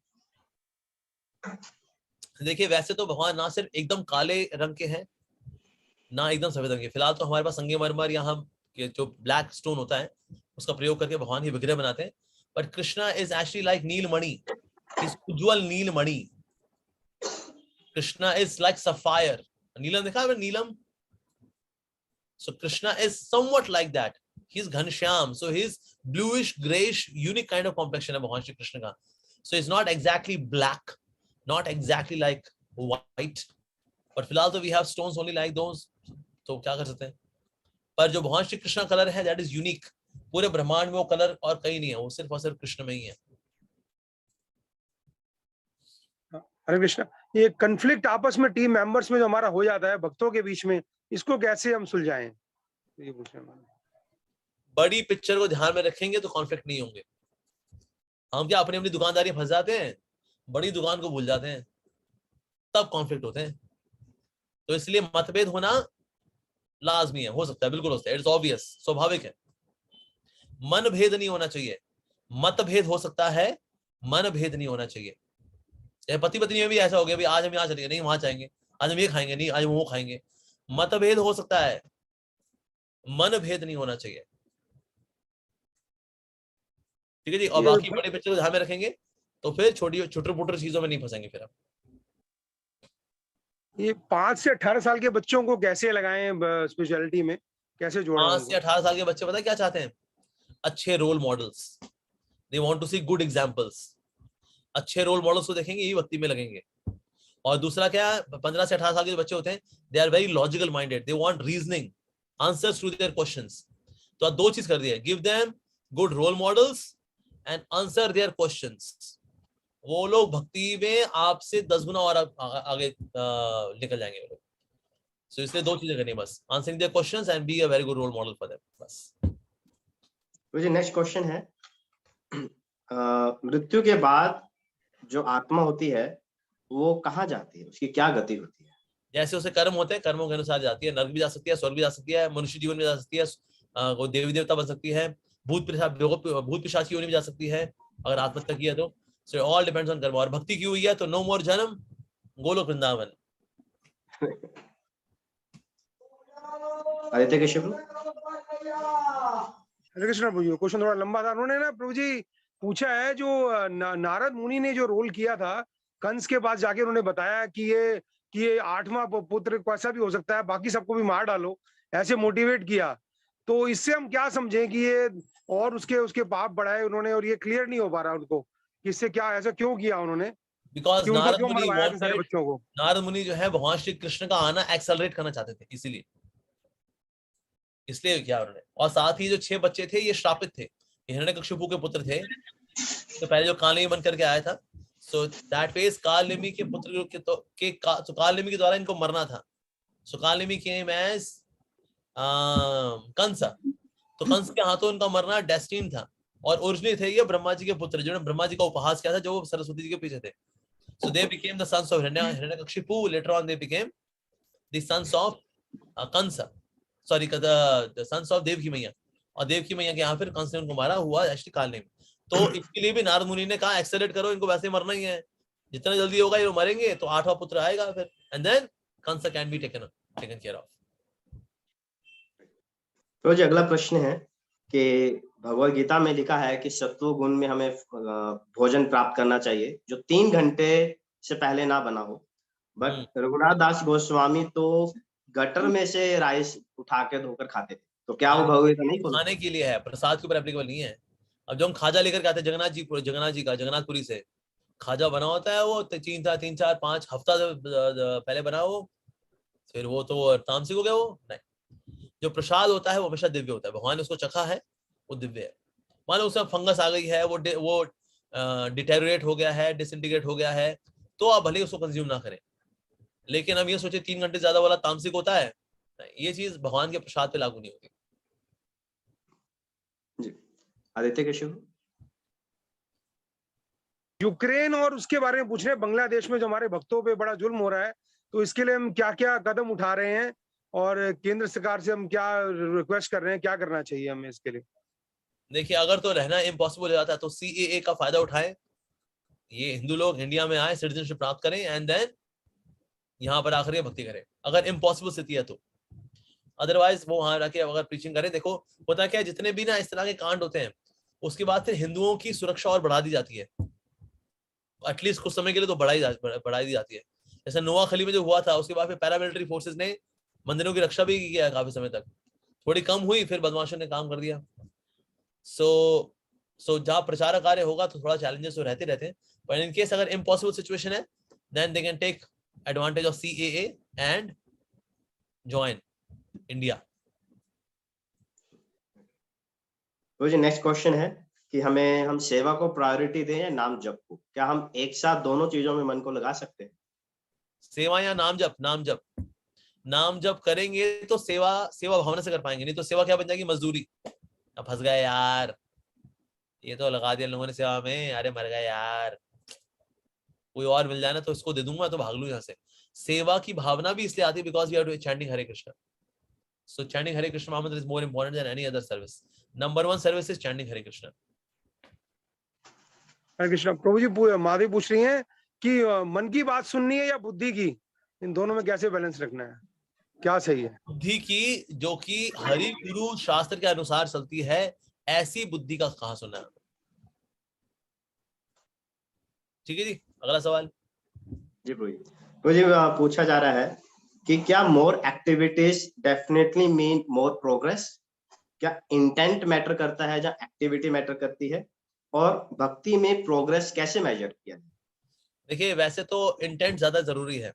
देखिए वैसे तो भगवान ना सिर्फ एकदम काले रंग के हैं ना एकदम सफेद रंग के। फिलहाल तो हमारे पास संगमरमर या हम जो ब्लैक स्टोन होता है उसका प्रयोग करके भगवान की विग्रह बनाते हैं। But Krishna is actually like neelmani, is ujjwal neelmani. Krishna is like sapphire. नीलम देखा है नीलम? So Krishna is somewhat like that. He's Ghanshyam, so he's bluish, grayish, unique kind of complexion है भगवान श्री कृष्ण का. So it's not exactly black, not exactly like white. But फिलहाल तो we have stones only like those. तो क्या कर सकते हैं? पर जो भगवान श्री कृष्ण कलर है that is unique. पूरे ब्रह्मांड में वो कलर और कहीं नहीं है, वो सिर्फ और सिर्फ कृष्ण में ही है। हरे कृष्ण। ये कन्फ्लिक्ट आपस में टीम मेंबर्स में जो हमारा हो जाता है भक्तों के बीच में, इसको कैसे हम सुलझाएं? ये पूछ रहे हैं। बड़ी पिक्चर को ध्यान में रखेंगे तो कॉन्फ्लिक्ट नहीं होंगे। हम क्या अपनी अपनी दुकानदारी फंस जाते हैं, बड़ी दुकान को भूल जाते हैं, तब कॉन्फ्लिक्ट होते हैं। तो इसलिए मतभेद होना लाजमी है, हो सकता है, बिल्कुल होता है, इट्स ऑब्वियस, स्वाभाविक है। मन भेद नहीं होना चाहिए। मतभेद हो सकता है, मन भेद नहीं होना चाहिए। पति पत्नी में भी ऐसा हो गया, भी आज हम यहाँ चलेंगे, नहीं वहां जाएंगे, आज हम ये खाएंगे, नहीं आज हम वो खाएंगे। मतभेद हो सकता है, मन भेद नहीं होना चाहिए। ठीक है जी। और बाकी बड़े बच्चे को ध्यान में रखेंगे तो फिर छोटी छोटे मोटे चीजों में नहीं फंसेंगे। फिर हम ये 5 से 18 साल के बच्चों को कैसे लगाएं स्पिरिचुअलिटी में, कैसे जोड़ें? 5 से 18 साल के बच्चे पता है क्या चाहते हैं? अच्छे role models. They want to see good examples. अच्छे रोल मॉडल्स को देखेंगे, यही भक्ति में लगेंगे। और दूसरा क्या, 15 से 18 साल के जो बच्चे होते हैं, they are very logical minded, they want reasoning, answers to their questions. तो आप 2 चीज कर दिया, give them good role models and answer their questions. वो लोग भक्ति में आपसे 10 गुना और आगे निकल जाएंगे वो लोग। सो इसलिए 2 चीजें करनी है बस, answering their questions and be a very good role model for them बस। मुझे नेक्स्ट क्वेश्चन है, मृत्यु के बाद जो आत्मा होती है वो कहाँ जाती है, उसकी क्या गति होती है? जैसे उसे कर्म होते हैं, कर्मों के अनुसार जाती है, नरक भी जा सकती है, स्वर्ग भी जा सकती है, मनुष्य जीवन में जा सकती है, वो देवी देवता बन सकती है, भूत पिशाच की योनि भी जा सकती है अगर आत्महत्या की है तो। सो ऑल डिपेंड्स ऑन कर्म। और भक्ति की हुई है तो नो मोर जन्म, गोलोक वृंदावन। आदित्य कश्यप। हरे कृष्ण प्रभु जी, क्वेश्चन थोड़ा लंबा था। उन्होंने ना प्रभु जी पूछा है, जो नारद मुनि ने जो रोल किया था कंस के पास जाके, उन्होंने बताया कि ये 8वां पुत्र कैसा भी हो सकता है, बाकी सबको भी मार डालो, ऐसे मोटिवेट किया। तो इससे हम क्या समझें कि ये और उसके पाप बढ़ाए उन्होंने, और ये क्लियर नहीं हो पा रहा उनको कि इससे क्या, ऐसा क्यों किया उन्होंने, बिकॉज क्यों मरवाया था सारे बच्चों को? नारद मुनि जो है भगवान श्री कृष्ण का आना एक्सेलरेट करना चाहते थे, इसीलिए किया उन्होंने। और साथ ही जो 6 बच्चे थे ये श्रापित थे, हिरण्यकशिपु के पुत्र थे, तो पहले जो कालनेमी बन करके आया था, सो दैट मींस कालनेमी के पुत्र के कालनेमी के द्वारा इनको मरना था। सो कालनेमी केम एज कंस, तो कंस के हाथों इनका मरना डेस्टिन था। और ओरिजिनली थे ये ब्रह्मा जी के पुत्र, जिन्होंने ब्रह्मा जी का उपहास किया था, जो सरस्वती जी के पीछे थे। So they became the sons of Hiranyakashipu, later on they became the sons of Kansa, sorry the sons of Devaki maiya. और देवकी मैया के यहाँ फिर कंस ने उनको मारा हुआ एक्चुअली कालनेमी। तो इसके लिए भी नारद मुनि ने कहा एक्सेलरेट करो, इनको वैसे मरना ही है, जितना जल्दी होगा ये मरेंगे तो 8वां पुत्र आएगा फिर, and then Kansa can be taken care of. तो जी अगला प्रश्न है कि भगवद गीता में लिखा है कि सत्व गुण में हमें भोजन प्राप्त करना चाहिए जो 3 घंटे से पहले ना बना हो, बट रघुनाथ दास गोस्वामी तो गटर में से राइस उठा के धोकर खाते थे, तो क्या वो भगवद गीता नहीं खाने के लिए है, प्रसाद के ऊपर एप्लीकेबल नहीं है। अब जो हम खाजा लेकर के आते हैं जगन्नाथपुरी से खाजा बना होता है, वो 3 4 5 हफ्ता पहले बना हो, फिर वो तो तामसिक हो गया। वो नहीं, जो प्रसाद होता है वो हमेशा दिव्य होता है, भगवान ने उसको चखा है, वो दिव्य है। मान लो उसमें फंगस आ गई है, वो डिटेरियोरेट हो गया है, डिसइंटीग्रेट हो गया है, तो आप भले उसको कंज्यूम ना करें। लेकिन हम ये सोचे 3 घंटे ज्यादा वाला तामसिक होता है, ये चीज भगवान के प्रसाद पे लागू नहीं होगी। आदित्य कश्यप। यूक्रेन और उसके बारे में पूछ रहे हैं, बांग्लादेश में जो हमारे भक्तों पे बड़ा जुल्म हो रहा है, तो इसके लिए हम क्या क्या कदम उठा रहे हैं और केंद्र सरकार से हम क्या रिक्वेस्ट कर रहे हैं, क्या करना चाहिए हमें इसके लिए? देखिए, अगर तो रहना इम्पॉसिबल हो जाता है तो CAA का फायदा उठाएं, ये हिंदू लोग इंडिया में आए, सिटीजनशिप प्राप्त करें, एंड देन यहाँ पर आकर भक्ति करें, अगर इम्पॉसिबल स्थिति है तो। अदरवाइज वो वहां रखे अगर प्रीचिंग करें। देखो होता क्या है, जितने भी ना इस तरह के कांड होते हैं, उसके बाद फिर हिंदुओं की सुरक्षा और बढ़ा दी जाती है, एटलीस्ट कुछ समय के लिए तो बढ़ाई दी जाती है। जैसे नोआखली में जो हुआ था, उसके बाद फिर पैरामिलिट्री फोर्सेस ने मंदिरों की रक्षा भी किया है काफी समय तक, थोड़ी कम हुई, फिर बदमाशों ने काम कर दिया। सो जहाँ प्रचार कार्य होगा तो थोड़ा चैलेंजेस तो रहते हैं, पर इन केस अगर इम्पॉसिबल सिचुएशन है, then they can take advantage of CAA and join India. तो जी नेक्स्ट क्वेश्चन है कि हम सेवा को प्रायोरिटी दें या नाम जप को, क्या हम एक साथ दोनों चीजों में मन को लगा सकते हैं? सेवा या नाम जप? नाम जप करेंगे तो सेवा भावना से कर पाएंगे, नहीं तो सेवा क्या बन जाएगी, मजदूरी। अब फंस गए यार, ये तो लगा दिया लोगों ने सेवा में, अरे मर गए यार, कोई और मिल जाए ना तो इसको दे दूंगा तो भाग लूं यहाँ से। सेवा की भावना भी इसलिए आती है because we are chanting Hare Krishna. So chanting Hare Krishna mahamantra is more important than any other service. Number 1 service is chanting Hare Krishna. Hare Krishna. Prabhu ji Madhavi पूछ रही हैं कि मन की बात सुननी है या बुद्धि की, इन दोनों में कैसे बैलेंस रखना है, क्या सही है? बुद्धि की, जो कि हरि गुरु शास्त्र के अनुसार चलती है, ऐसी बुद्धि का कहाँ सुनना है। ठीक है जी, अगला सवाल। जी प्रभु जी पूछा जा रहा है कि क्या more activities definitely mean more progress? क्या इंटेंट मैटर करता है या एक्टिविटी मैटर करती है? और भक्ति में प्रोग्रेस कैसे मेजर किया जाए? देखिए, वैसे तो इंटेंट ज्यादा जरूरी है,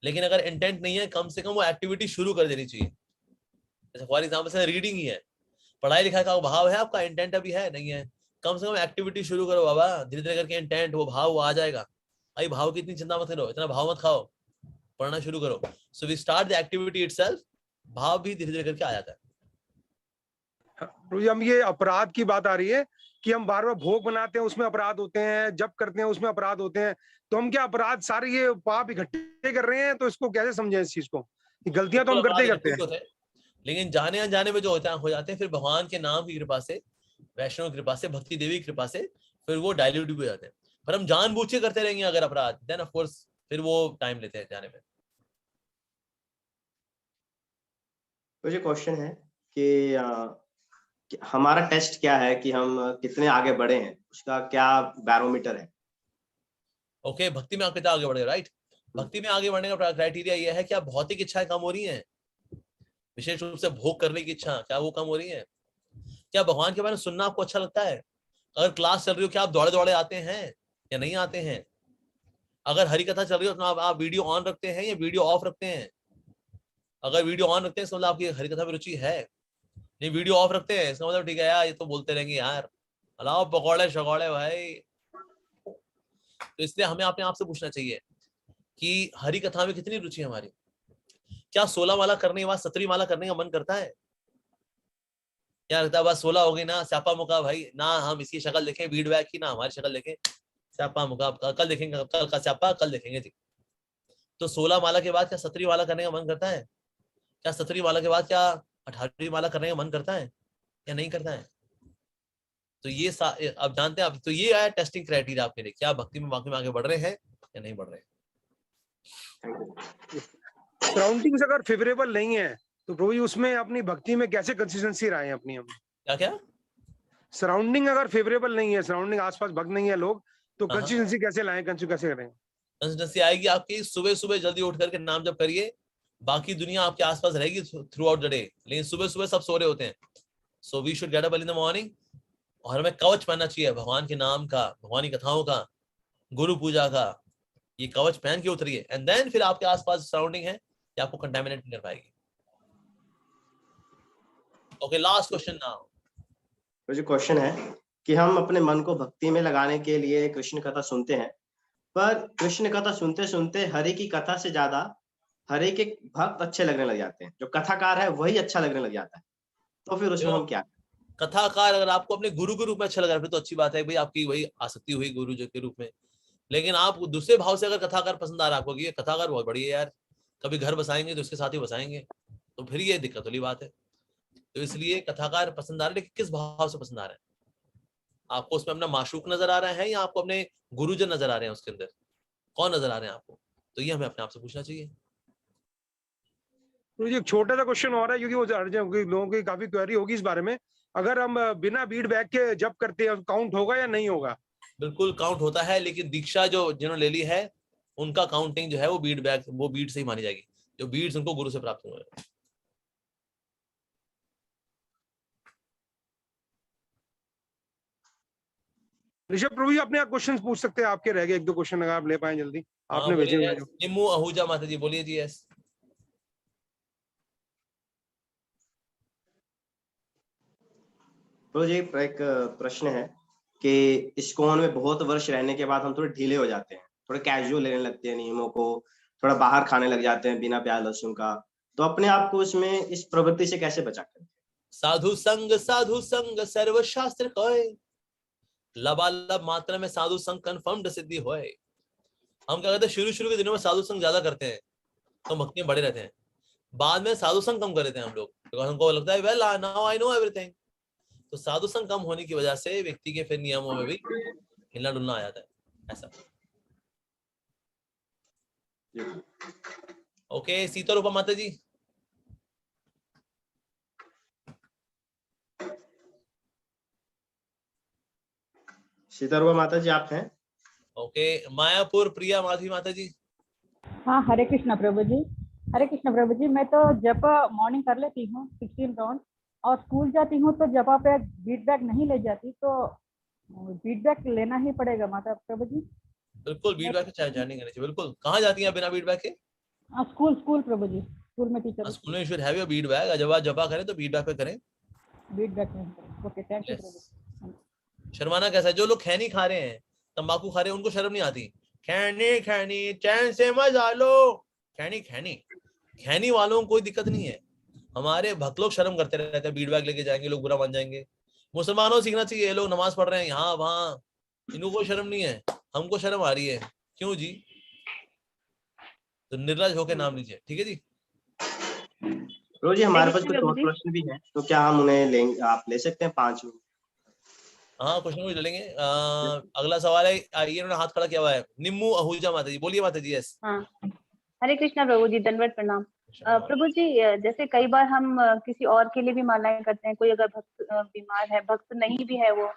लेकिन अगर इंटेंट नहीं है, कम से कम वो एक्टिविटी शुरू कर देनी चाहिए। जैसे फॉर एग्जाम्पल से रीडिंग ही है, पढ़ाई लिखाई का भाव है आपका, इंटेंट अभी है नहीं है, कम से कम एक्टिविटी शुरू करो बाबा, धीरे धीरे करके इंटेंट वो भाव वो आ जाएगा। भाई भाव की इतनी चिंता मत करो, इतना भाव मत खाओ, पढ़ना शुरू करो। So we start the activity itself, भाव भी धीरे धीरे करके आ जाता है। हम ये अपराध की बात आ रही है कि हम बार बार भोग बनाते हैं, उसमें अपराध होते हैं, जप करते हैं उसमें अपराध होते हैं, तो हम क्या अपराध सारे ये पाप इकट्ठे कर रहे हैं? तो इसको कैसे समझें इस चीज को? गलतियां तो हम करते ही करते हैं, लेकिन जाने अनजाने में जो होता है हो जाते हैं, फिर भगवान के नाम की कृपा से, वैष्णव की कृपा से, भक्ति देवी की कृपा से फिर वो डाइल्यूट भी हो जाते हैं। पर हम जानबूझ के करते रहेंगे अगर अपराध, देन ऑफ कोर्स फिर वो टाइम लेते हैं जाने में। मुझे क्वेश्चन है कि हमारा टेस्ट क्या है कि हम कितने आगे बढ़े हैं, उसका क्या बैरोमीटर है? ओके, भक्ति में आप कितना आगे बढ़े, राइट? भक्ति में आगे बढ़ने का क्राइटेरिया यह है कि आप भौतिक इच्छाएं कम हो रही हैं, विशेष रूप से भोग करने की इच्छा, क्या वो कम हो रही है? क्या भगवान के बारे में सुनना आपको अच्छा लगता है? अगर क्लास चल रही हो, क्या आप दौड़े दौड़े आते हैं या नहीं आते हैं? अगर हरी कथा चल रही हो तो आप वीडियो ऑन रखते हैं या वीडियो ऑफ रखते हैं? अगर वीडियो ऑन रखते हैं इसका मतलब आपकी हरी कथा में रुचि है। नहीं, वीडियो ऑफ रखते हैं इसका मतलब ठीक है यार, ये तो बोलते रहेंगे यार, अलाओ पकौड़े शकौड़े भाई। तो इसलिए हमें अपने आप से पूछना चाहिए कि हरी कथा में कितनी रुचि है हमारी। क्या 16 माला करने के बाद 17वीं माला करने का मन करता है? क्या लगता है बस 16 हो गई ना, स्यापा मुका भाई ना, हम इसकी शक्ल देखें भीड़ बैग की, ना हमारी शक्ल देखें, स्यापा मुका कल देखेंगे, कल का स्यापा कल देखेंगे जी। तो 16 माला के बाद क्या 17वीं माला करने का मन करता है? क्या 17वीं माला के बाद क्या 18वीं माला करने का मन करता है या नहीं करता है? तो ये अब जानते हैं आप, तो ये आया टेस्टिंग क्राइटेरिया आपके लिए, क्या भक्ति में वाकई में आगे बढ़ रहे हैं या नहीं बढ़ रहे हैं। सराउंडिंग्स अगर फेवरेबल नहीं है तो प्रभु जी उसमें अपनी भक्ति में कैसे कंसिस्टेंसी लाएं अपनी? हम क्या सराउंडिंग अगर फेवरेबल नहीं है, सराउंडिंग आसपास भक्त नहीं है लोग, तो कंसिस्टेंसी कैसे लाएं, कैसे करें? कंसिस्टेंसी आएगी आपकी, सुबह सुबह जल्दी उठ करके नाम जप करिए, बाकी दुनिया आपके आसपास रहेगी थ्रू आउट द डे, लेकिन सुबह सुबह सब सो रहे होते हैं। So we should get up in the morning, और हमें कवच पहनना चाहिए भगवान के नाम का, भगवान की कथाओं का, गुरु पूजा का, ये कवच पहन के उतरिए, एंड देन फिर आपके आसपास सराउंडिंग है कि आपको कंटामिनेट नहीं कर पाएगी। Okay, last question now. मुझे क्वेश्चन है कि हम अपने मन को भक्ति में लगाने के लिए कृष्ण कथा सुनते हैं, पर कृष्ण कथा सुनते सुनते हरि की कथा से ज्यादा हरि के भक्त अच्छे लगने लग जाते हैं, जो कथाकार है वही अच्छा लगने लग जाता है, तो फिर उसमें हम क्या? कथाकार अगर आपको अपने गुरु के रूप में अच्छा लग रहा है फिर तो अच्छी बात है भाई, आपकी वही आसक्ति हुई गुरु जी के रूप में। लेकिन आप दूसरे भाव से अगर कथाकार पसंद आ रहा है आपको कि ये कथाकार बहुत बढ़िया है यार, कभी घर बसाएंगे तो उसके साथ ही बसाएंगे, तो फिर ये दिक्कत वाली बात है। तो इसलिए कथाकार पसंद आ रहा है, लेकिन किस भाव से पसंद आ रहा है? आपको उसमें अपना माशूक नजर आ रहा है या आपको अपने गुरुजन नजर आ रहे हैं, उसके अंदर कौन नजर आ रहे हैं आपको? तो ये हमें अपने आप से पूछना चाहिए। मुझे एक छोटा सा क्वेश्चन और है, क्योंकि वो लोगों की काफी क्वेरी होगी इस बारे में, अगर हम बिना बीट बैग के जब करते हैं काउंट होगा या नहीं होगा? बिल्कुल काउंट होता है, लेकिन दीक्षा जो जिन्होंने ले ली है उनका काउंटिंग जो है वो बीट बैग, वो बीट से ही मानी जाएगी, जो बीट्स उनको गुरु से प्राप्त हुए हैं। ऋषभ प्रभु जी अपने आप क्वेश्चन पूछ सकते हैं, आपके रह गए एक दो क्वेश्चन, अगर आप ले पाए जल्दी, आपने भेजे हुए। निम्मू आहूजा माता जी बोलिए जी। यस तो जी एक प्रश्न है कि इस्कॉन में बहुत वर्ष रहने के बाद हम थोड़े ढीले हो जाते हैं, थोड़े कैजुअल लेने लगते हैं नियमों को, थोड़ा बाहर खाने लग जाते हैं बिना प्याज लहसुन का, तो अपने आप को इसमें इस प्रवृत्ति से कैसे बचा कर? साधु संग सर्वशास्त्र कोय, लबालब मात्रा में साधु संग कंफर्म्ड सिद्धि होए। हम क्या कहते हैं, शुरू के दिनों में साधु संग ज्यादा करते हैं तो भक्तियां बड़े रहते हैं, बाद में साधु संग कम कर देते हैं हम लोग, क्योंकि हमको लगता है well now I know everything. तो साधु संग कम होने की वजह से व्यक्ति के फिर नियमों में भी हिलना डुलना आ जाता है, ऐसा। ओके, सीता रूपा माता जी। सीता रूपा माता जी आप हैं? ओके, मायापुर प्रिया माधवी माता जी। हाँ, हरे कृष्णा प्रभु जी। हरे कृष्णा प्रभु जी, मैं तो जप मॉर्निंग कर लेती हूँ 16 राउंड, और स्कूल जाती हूँ तो जपा पे बीट बैग नहीं ले जाती, तो बीट बैग लेना ही पड़ेगा माता प्रभु जी? बिल्कुल, बीट बैग से जर्नी करनी चाहिए, बिल्कुल। कहाँ जाती हैं बिना बीट बैग के? स्कूल प्रभु जी, स्कूल में टीचर। स्कूल में should have your bead bag, जब आप जपा करें तो बीट बैग पे करें, बीट बैग में। Okay, thank you Prabhu. शर्माना कैसा है? जो लोग खैनी खा रहे हैं, तंबाकू खा रहे हैं, उनको शर्म नहीं आती? खैनी खैनी चैन से मजा लो, खैनी वालों को कोई दिक्कत नहीं है। हमारे भक्त लोग शर्म करते रहते हैं, फीडबैक लेके जाएंगे, लोग बुरा मान जाएंगे। मुसलमानों को सीखना चाहिए, ये लोग नमाज पढ़ रहे हैं यहाँ वहां, इनको कोई शर्म नहीं है, हमको शर्म आ रही है। क्यों जी? तो निर्लज होकर नाम लीजिए, ठीक है जी। प्रभु जी हमारे पास कुछ और प्रश्न भी हैं, तो क्या हम उन्हें लेंगे, आप ले सकते हैं 5 मिनट? हाँ, कुछ ना कुछ लेंगे। अगला सवाल है, ये उन्होंने हाथ खड़ा किया हुआ है, निम्मू आहूजा माता जी। बोलिए माता जी। यस। हाँ, हरे कृष्णा प्रभु जी, दंडवत प्रणाम। प्रभु जी, जैसे कई बार हम किसी और के लिए भी मालाएं करते हैं, कोई अगर भक्त बीमार है, भक्त नहीं भी है वो,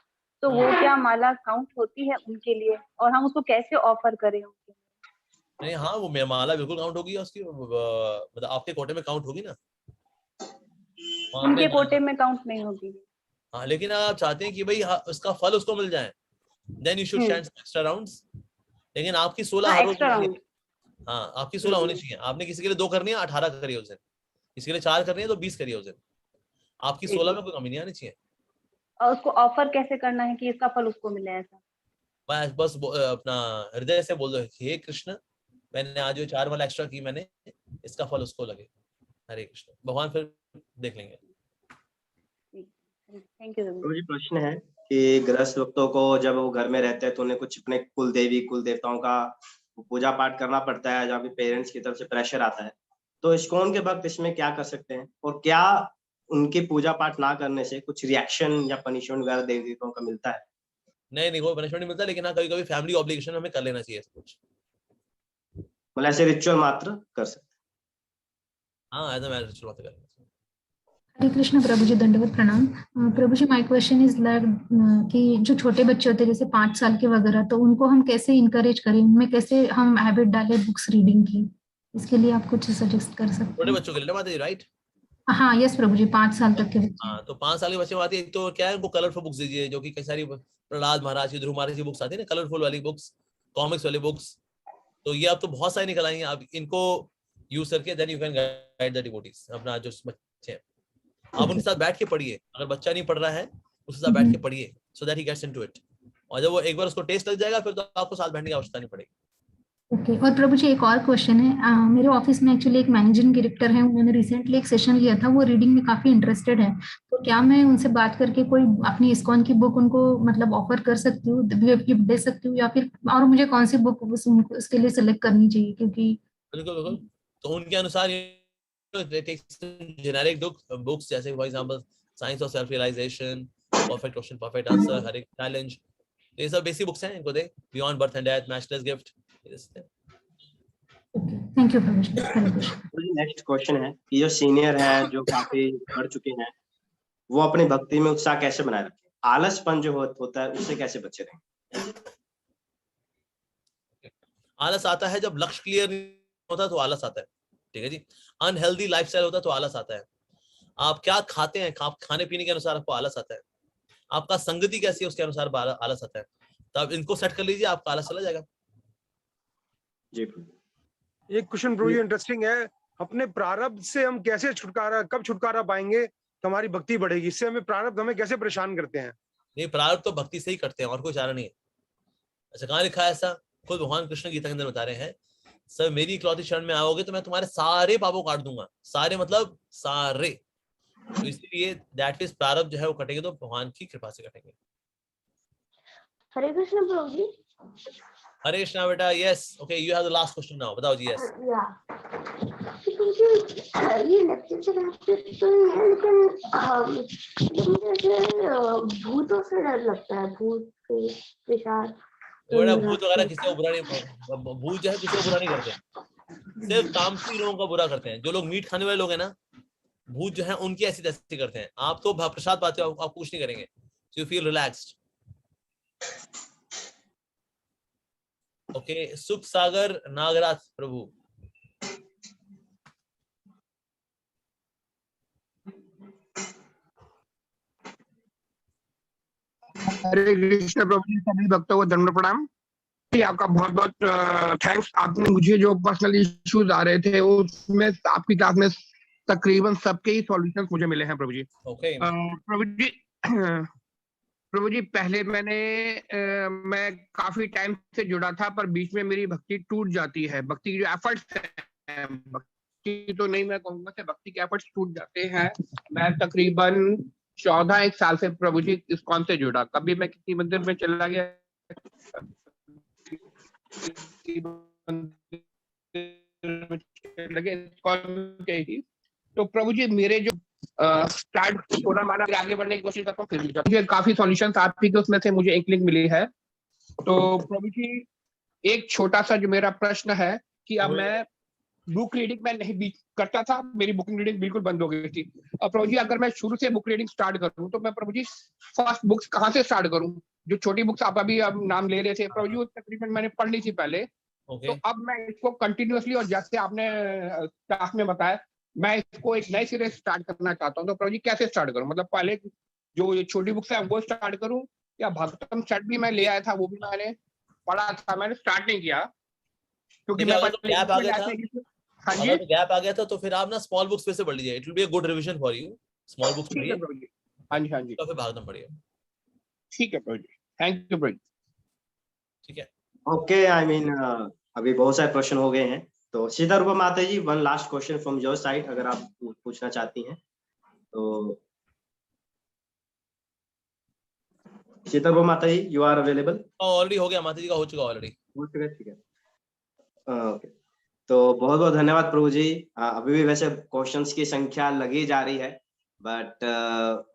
तो वो क्या माला काउंट होती है उनके लिए, और हम उसको कैसे ऑफर करें उनके? नहीं, हाँ, वो माला बिल्कुल काउंट होगी उसकी, मतलब आपके कोटे में काउंट होगी ना। उनके कोटे में काउंट नहीं होगी। हाँ, लेकिन अगर आप चाहते हैं कि भाई उसका फल उसको मिल जाए, then you should stand extra rounds. लेकिन आपकी 16 हर रोज होनी चाहिए। हाँ, आपकी 16 होनी चाहिए। आपने किसी के लिए 2 करनी है, 18 करिए उस दिन। किसी के लिए 4 करनी है तो 20 करिए उस दिन। आपकी 16 में कोई कमी नहीं आनी चाहिए। और उसको ऑफर कैसे करना है कि इसका फल उसको मिले? ऐसा बस अपना हृदय से बोल दो, हे कृष्ण, मैंने आज जो 4 माला एक्स्ट्रा की, मैंने इसका फल उसको लगे। हरे कृष्ण। भगवान फिर देख लेंगे। Thank you. तो ये प्रश्न है कि गृहस्थ भक्तों को जब वो घर में रहते हैं तो उन्हें कुछ अपने कुल देवी कुल देवताओं का पूजा पाठ करना पड़ता है, जहाँ पे पेरेंट्स की तरफ से प्रेशर आता है, तो इस्कॉन के भक्त इसमें क्या कर सकते हैं, और क्या उनकी पूजा पाठ ना करने से कुछ रिएक्शन या पनिशमेंट वगैरह देवी देवताओं का मिलता है? नहीं, कोई पनिशमेंट नहीं मिलता, लेकिन हाँ, कभी कभी फैमिली ऑब्लिगेशन हमें कर लेना चाहिए कुछ, मतलब ऐसे रिचुअल मात्र कर सकते हैं। हाँ, ऐसा मैं रिचुअल मात्र कर लेना। हरे कृष्ण प्रभु जी, दंडवत प्रणाम। प्रभु जी, माय क्वेश्चन इज लाइक कि जो छोटे बच्चे होते हैं जैसे 5 साल के वगैरह, तो उनको हम कैसे इनकरेज करें, उनमें कैसे हम हैबिट डालें बुक्स रीडिंग की? इसके लिए आप कुछ सजेस्ट कर सकते हैं? छोटे बच्चों के लिए माता जी, राइट? हाँ, यस प्रभु जी, 5 साल तक के बच्चे। हाँ, तो 5 साल के बच्चे आती है, तो क्या है, उनको कलरफुल बुक्स दीजिए, जो कि कई सारी प्रहलाद महाराज की, ध्रुव महाराज की बुक्स आती है ना, कलरफुल वाली बुक्स, कॉमिक्स वाली बुक्स। तो ये अब तो बहुत सारी निकल आई हैं, आप इनको यूज करके then you can guide the devotees. अपना जो बच्चे हैं, आप उनके साथ बैठ के पढ़िए। अगर बच्चा नहीं पढ़ रहा है, उसके साथ बैठ के पढ़िए, so that he gets into it. और जब वो एक बार उसको टेस्ट लग जाएगा, फिर तो आपको साथ बैठने की आवश्यकता नहीं पड़ेगी। ओके। और प्रभु जी, एक और क्वेश्चन है। मेरे ऑफिस में एक्चुअली एक मैनेजिंग डायरेक्टर है, उन्होंने रिसेंटली एक सेशन लिया था, वो रीडिंग में काफी इंटरेस्टेड है, तो क्या मैं उनसे बात करके कोई अपनी इस्कॉन की बुक उनको मतलब ऑफर कर सकती हूँ, गिफ्ट दे सकती हूँ, या फिर और मुझे कौन सी बुक उसके लिए सिलेक्ट करनी चाहिए? क्योंकि बिल्कुल, तो उनके अनुसार जेनेरिक बुक्स, जैसे for example science of self realisation, perfect question perfect answer, हर एक चैलेंज, ये सब बेसिक बुक्स हैं, इनको दे। Beyond birth and death, matchless gift. Thank you Prabhu ji. Next question है कि जो सीनियर हैं, जो काफी पढ़ चुके हैं, वो अपनी भक्ति में उत्साह कैसे बनाए रखें? आलसपन जो होता है उससे कैसे बचे रहें? आलस आता है जब लक्ष्य क्लियर नहीं होता, तो आलस आता है, ठीक है जी। अनहेल्दी लाइफस्टाइल होता है तो आलस आता है। आप क्या खाते हैं, खाने पीने के अनुसार आपको आलस आता है। आपका संगति कैसी है, उसके अनुसार आलस आता है। तो आप इनको सेट कर लीजिए, आपका आलस चला जाएगा। जी। एक क्वेश्चन प्रभु जी इंटरेस्टिंग है, अपने प्रारब्ध से हम कैसे कब छुटकारा पाएंगे तो हमारी भक्ति बढ़ेगी? इससे हमें प्रारब्ध हमें कैसे परेशान करते हैं? नहीं, प्रारब्ध तो भक्ति से ही करते हैं, और कोई चारा नहीं है। अच्छा, कहाँ लिखा है ऐसा? खुद भगवान कृष्ण गीता के अंदर बता रहे हैं, सर मेरी इकलौती शरण में आओगे तो मैं तुम्हारे सारे पापों काट दूंगा। सारे मतलब सारे। तो इसलिए दैट इज प्रारब्ध जो है वो कटेंगे तो भगवान की कृपा से कटेंगे। हरे कृष्ण प्रभु जी। हरे कृष्णा बेटा। Yes, okay, you have the last question now. बताओ जी। यस। ये लेक्चर चलाते तो है, लेकिन मुझे भूतों से डर लगता है, भूत पिशाच। भूत वगैरह किसी को बुरा नहीं, भूत जो है किसी को बुरा नहीं करते, सिर्फ तामसी लोगों का बुरा करते हैं। जो लोग मीट खाने वाले लोग हैं ना, भूत जो है उनकी ऐसी तैसी करते हैं। आप तो प्रसाद पाते हो, आप कुछ नहीं करेंगे, so you feel relaxed. Okay, सुख सागर नागराज प्रभु। हरे कृष्ण प्रभु जी, सभी भक्तों को दंड प्रणाम। आपका बहुत बहुत थैंक्स। आपने मुझे जो पर्सनल इश्यूज आ रहे थे उसमें आपकी क्लास में तकरीबन सबके ही सॉल्यूशंस मुझे मिले हैं प्रभु जी। ओके। प्रभु जी पहले मैं काफी टाइम से जुड़ा था, पर बीच में मेरी भक्ति टूट जाती है। भक्ति की जो एफर्ट्स है भक्ति तो नहीं मैं कहूँगा कि भक्ति के एफर्ट्स टूट जाते हैं। मैं तकरीबन 14 साल से प्रभु जी इस्कॉन से जुड़ा, कभी मैं किसी मंदिर में चला गया इस्कॉन के ही। तो प्रभु जी मेरे जो स्टार्ट थोड़ा माना आगे बढ़ने की कोशिश करता हूँ, फिर मुझे काफी सॉल्यूशन आपकी के उसमें से मुझे इंक्लिंग मिली है। तो प्रभु जी एक छोटा सा जो मेरा प्रश्न है कि अब मैं बुक रीडिंग में नहीं करता था, मेरी बुकिंग रीडिंग बिल्कुल बंद हो गई थी। अब प्रभु जी अगर मैं शुरू से बुक रीडिंग स्टार्ट करूं तो मैं प्रभु जी फर्स्ट बुक्स कहाँ से स्टार्ट करूं? जो छोटी बुक्स आप अभी अब नाम ले रहे थे प्रभु जी, तकरीबन मैंने पढ़ ली थी पहले। तो अब मैं इसको कंटिन्यूअसली और जैसे आपने क्लास में बताया मैं इसको एक नए सिरे से स्टार्ट करना चाहता हूँ, तो प्रभु जी कैसे स्टार्ट करूँ? मतलब पहले जो ये छोटी बुक्स है वो स्टार्ट करूँ या भागवतम सेट भी मैं ले आया था वो भी मैंने पढ़ा था, मैंने स्टार्ट नहीं किया क्योंकि मैं गैप आ गया था। अगर गैप आ गया था तो फिर आप ना स्मॉल बुक्स पे से पढ़ लीजिए, it will be a good revision for you. Small books पढ़िए। हाँ जी हाँ जी, तो फिर भागवतम पढ़िए। ठीक है प्रभु जी, थैंक यू प्रभु जी। ठीक है, ओके। आई मीन अभी बहुत सारे प्रश्न हो गए हैं, तो Sita Rupa Mata ji one last question from your side अगर आप पूछना चाहती हैं तो। Sita Rupa Mata ji you are available? Already हो गया, माता जी का हो चुका ऑलरेडी। हो चुका है, ठीक है। ओके, तो बहुत बहुत धन्यवाद प्रभु जी। अभी भी वैसे क्वेश्चंस की संख्या लगी जा रही है, बट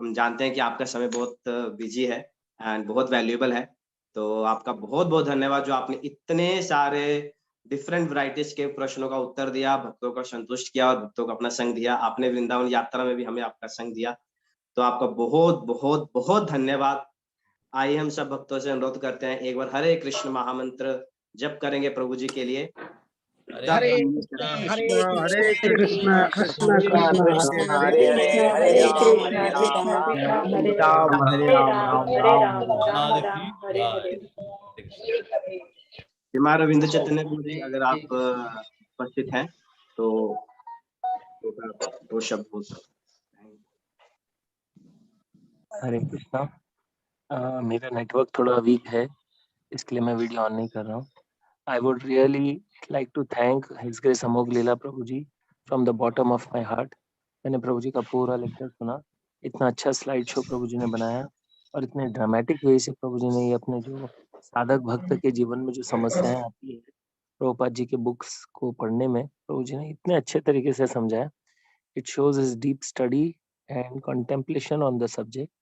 हम जानते हैं कि आपका समय बहुत बिजी है एंड बहुत वैल्यूएबल है। तो आपका बहुत बहुत धन्यवाद जो आपने इतने सारे डिफरेंट वैरायटीज के प्रश्नों का उत्तर दिया, भक्तों को संतुष्ट किया और भक्तों को अपना संग दिया। आपने वृंदावन यात्रा में भी हमें आपका संग दिया, तो आपका बहुत बहुत बहुत धन्यवाद। आइए हम सब भक्तों से अनुरोध करते हैं एक बार हरे कृष्ण महामंत्र जप करेंगे प्रभु जी के लिए। हरे कृष्ण हरे कृष्ण कृष्ण कृष्ण हरे हरे, हरे राम हरे राम हरे राम हरे हरे। हमारा रविंद्र चैतन्य प्रभु जी अगर आप उपस्थित हैं तो दो शब्द बोल सकते हैं। हरे कृष्णा। मेरा नेटवर्क थोड़ा वीक है इसके लिए मैं वीडियो ऑन नहीं कर रहा हूँ। I would really like to thank His Grace Amogh Leela Prabhu ji from the bottom of my heart। मैंने प्रभु जी का पूरा लेक्चर सुना, इतना अच्छा स्लाइड शो प्रभु जी ने बनाया और इतने ड्रामेटिक वे से प्रभु जी ने ये अपने जो साधक भक्त के जीवन में जो समस्याएं आती है प्रभुपाद जी के बुक्स को पढ़ने में प्रभु जी ने इतने अच्छे तरीके से समझाया। It shows his deep study and contemplation on the subject.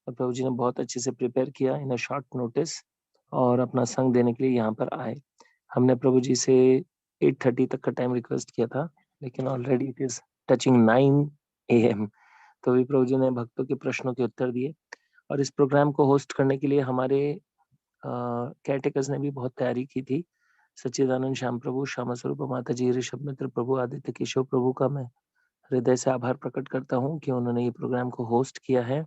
और प्रभु जी ने बहुत अच्छे से प्रिपेयर किया इन अ शॉर्ट नोटिस और अपना संग देने के लिए यहाँ पर आए। हमने प्रभु जी से 8:30 तक का टाइम रिक्वेस्ट किया था, लेकिन already it is touching 9 AM। तो भी प्रभु जी ने भक्तों के प्रश्नों के उत्तर दिए और इस प्रोग्राम को होस्ट करने के लिए हमारे केयरटेकर्स ने भी बहुत तैयारी की थी। सच्चिदानंद श्याम प्रभु, श्यामा स्वरूप माता जी, ऋषभ मित्र प्रभु, आदित्य केशव प्रभु का मैं हृदय से आभार प्रकट करता हूँ कि उन्होंने ये प्रोग्राम को होस्ट किया है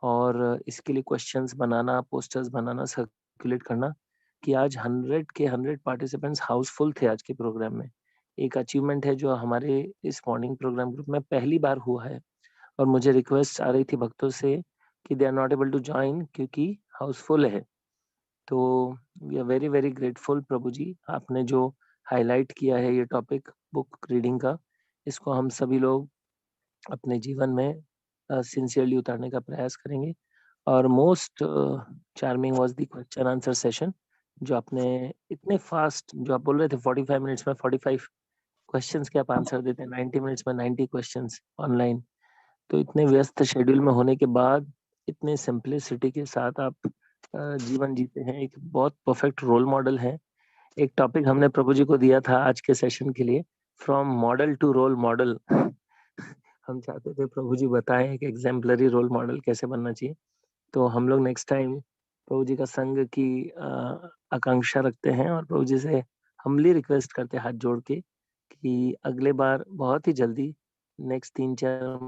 और इसके लिए क्वेश्चंस बनाना, पोस्टर्स बनाना, सर्कुलेट करना कि आज 100 के 100 पार्टिसिपेंट्स हाउसफुल थे आज के प्रोग्राम में। एक अचीवमेंट है जो हमारे इस मॉर्निंग प्रोग्राम ग्रुप में पहली बार हुआ है और मुझे रिक्वेस्ट आ रही थी भक्तों से कि they are not able to join क्योंकि हाउसफुल है। तो we are very very grateful Prabhu ji, आपने जो हाईलाइट किया है ये टॉपिक बुक रीडिंग का, इसको हम सभी लोग अपने जीवन में सिंसियरली उतारने का प्रयास करेंगे। और most charming was the question answer session जो आपने इतने फास्ट, जो आप बोल रहे थे 45 मिनट्स में 45 क्वेश्चंस के आप आंसर देते हैं, 90 मिनट्स में 90 क्वेश्चंस ऑनलाइन। तो इतने व्यस्त शेड्यूल में होने के बाद इतने सिंपलिसिटी के साथ आप जीवन जीते हैं, एक बहुत परफेक्ट रोल मॉडल है। एक टॉपिक हमने प्रभु जी को दिया था आज के सेशन के लिए, from model to role model. हम चाहते थे प्रभु जी बताएं एक एग्जाम्पलरी रोल मॉडल कैसे बनना चाहिए। तो हम लोग नेक्स्ट टाइम प्रभु जी का संग की आकांक्षा रखते हैं और प्रभु जी से हम्बली रिक्वेस्ट करते हैं हाथ जोड़ के कि अगले बार बहुत ही जल्दी नेक्स्ट 3-4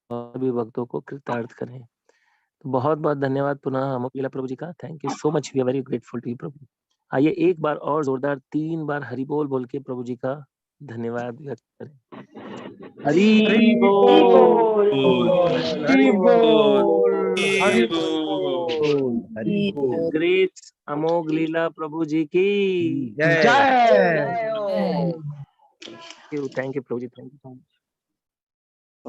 सभी भक्तों को कृतार्थ करें। तो बहुत बहुत धन्यवाद पुनः अमोघ लीला प्रभु जी का। Thank you so much, we are very grateful to you Prabhu. आइए एक बार और जोरदार 3 बार हरि बोल बोल के प्रभु जी का धन्यवाद व्यक्त करें। हरि बोल, हरि बोल, हरि बोल। ग्रेट अमोघ लीला प्रभु जी की जय। Thank you Prabhu ji, thank you.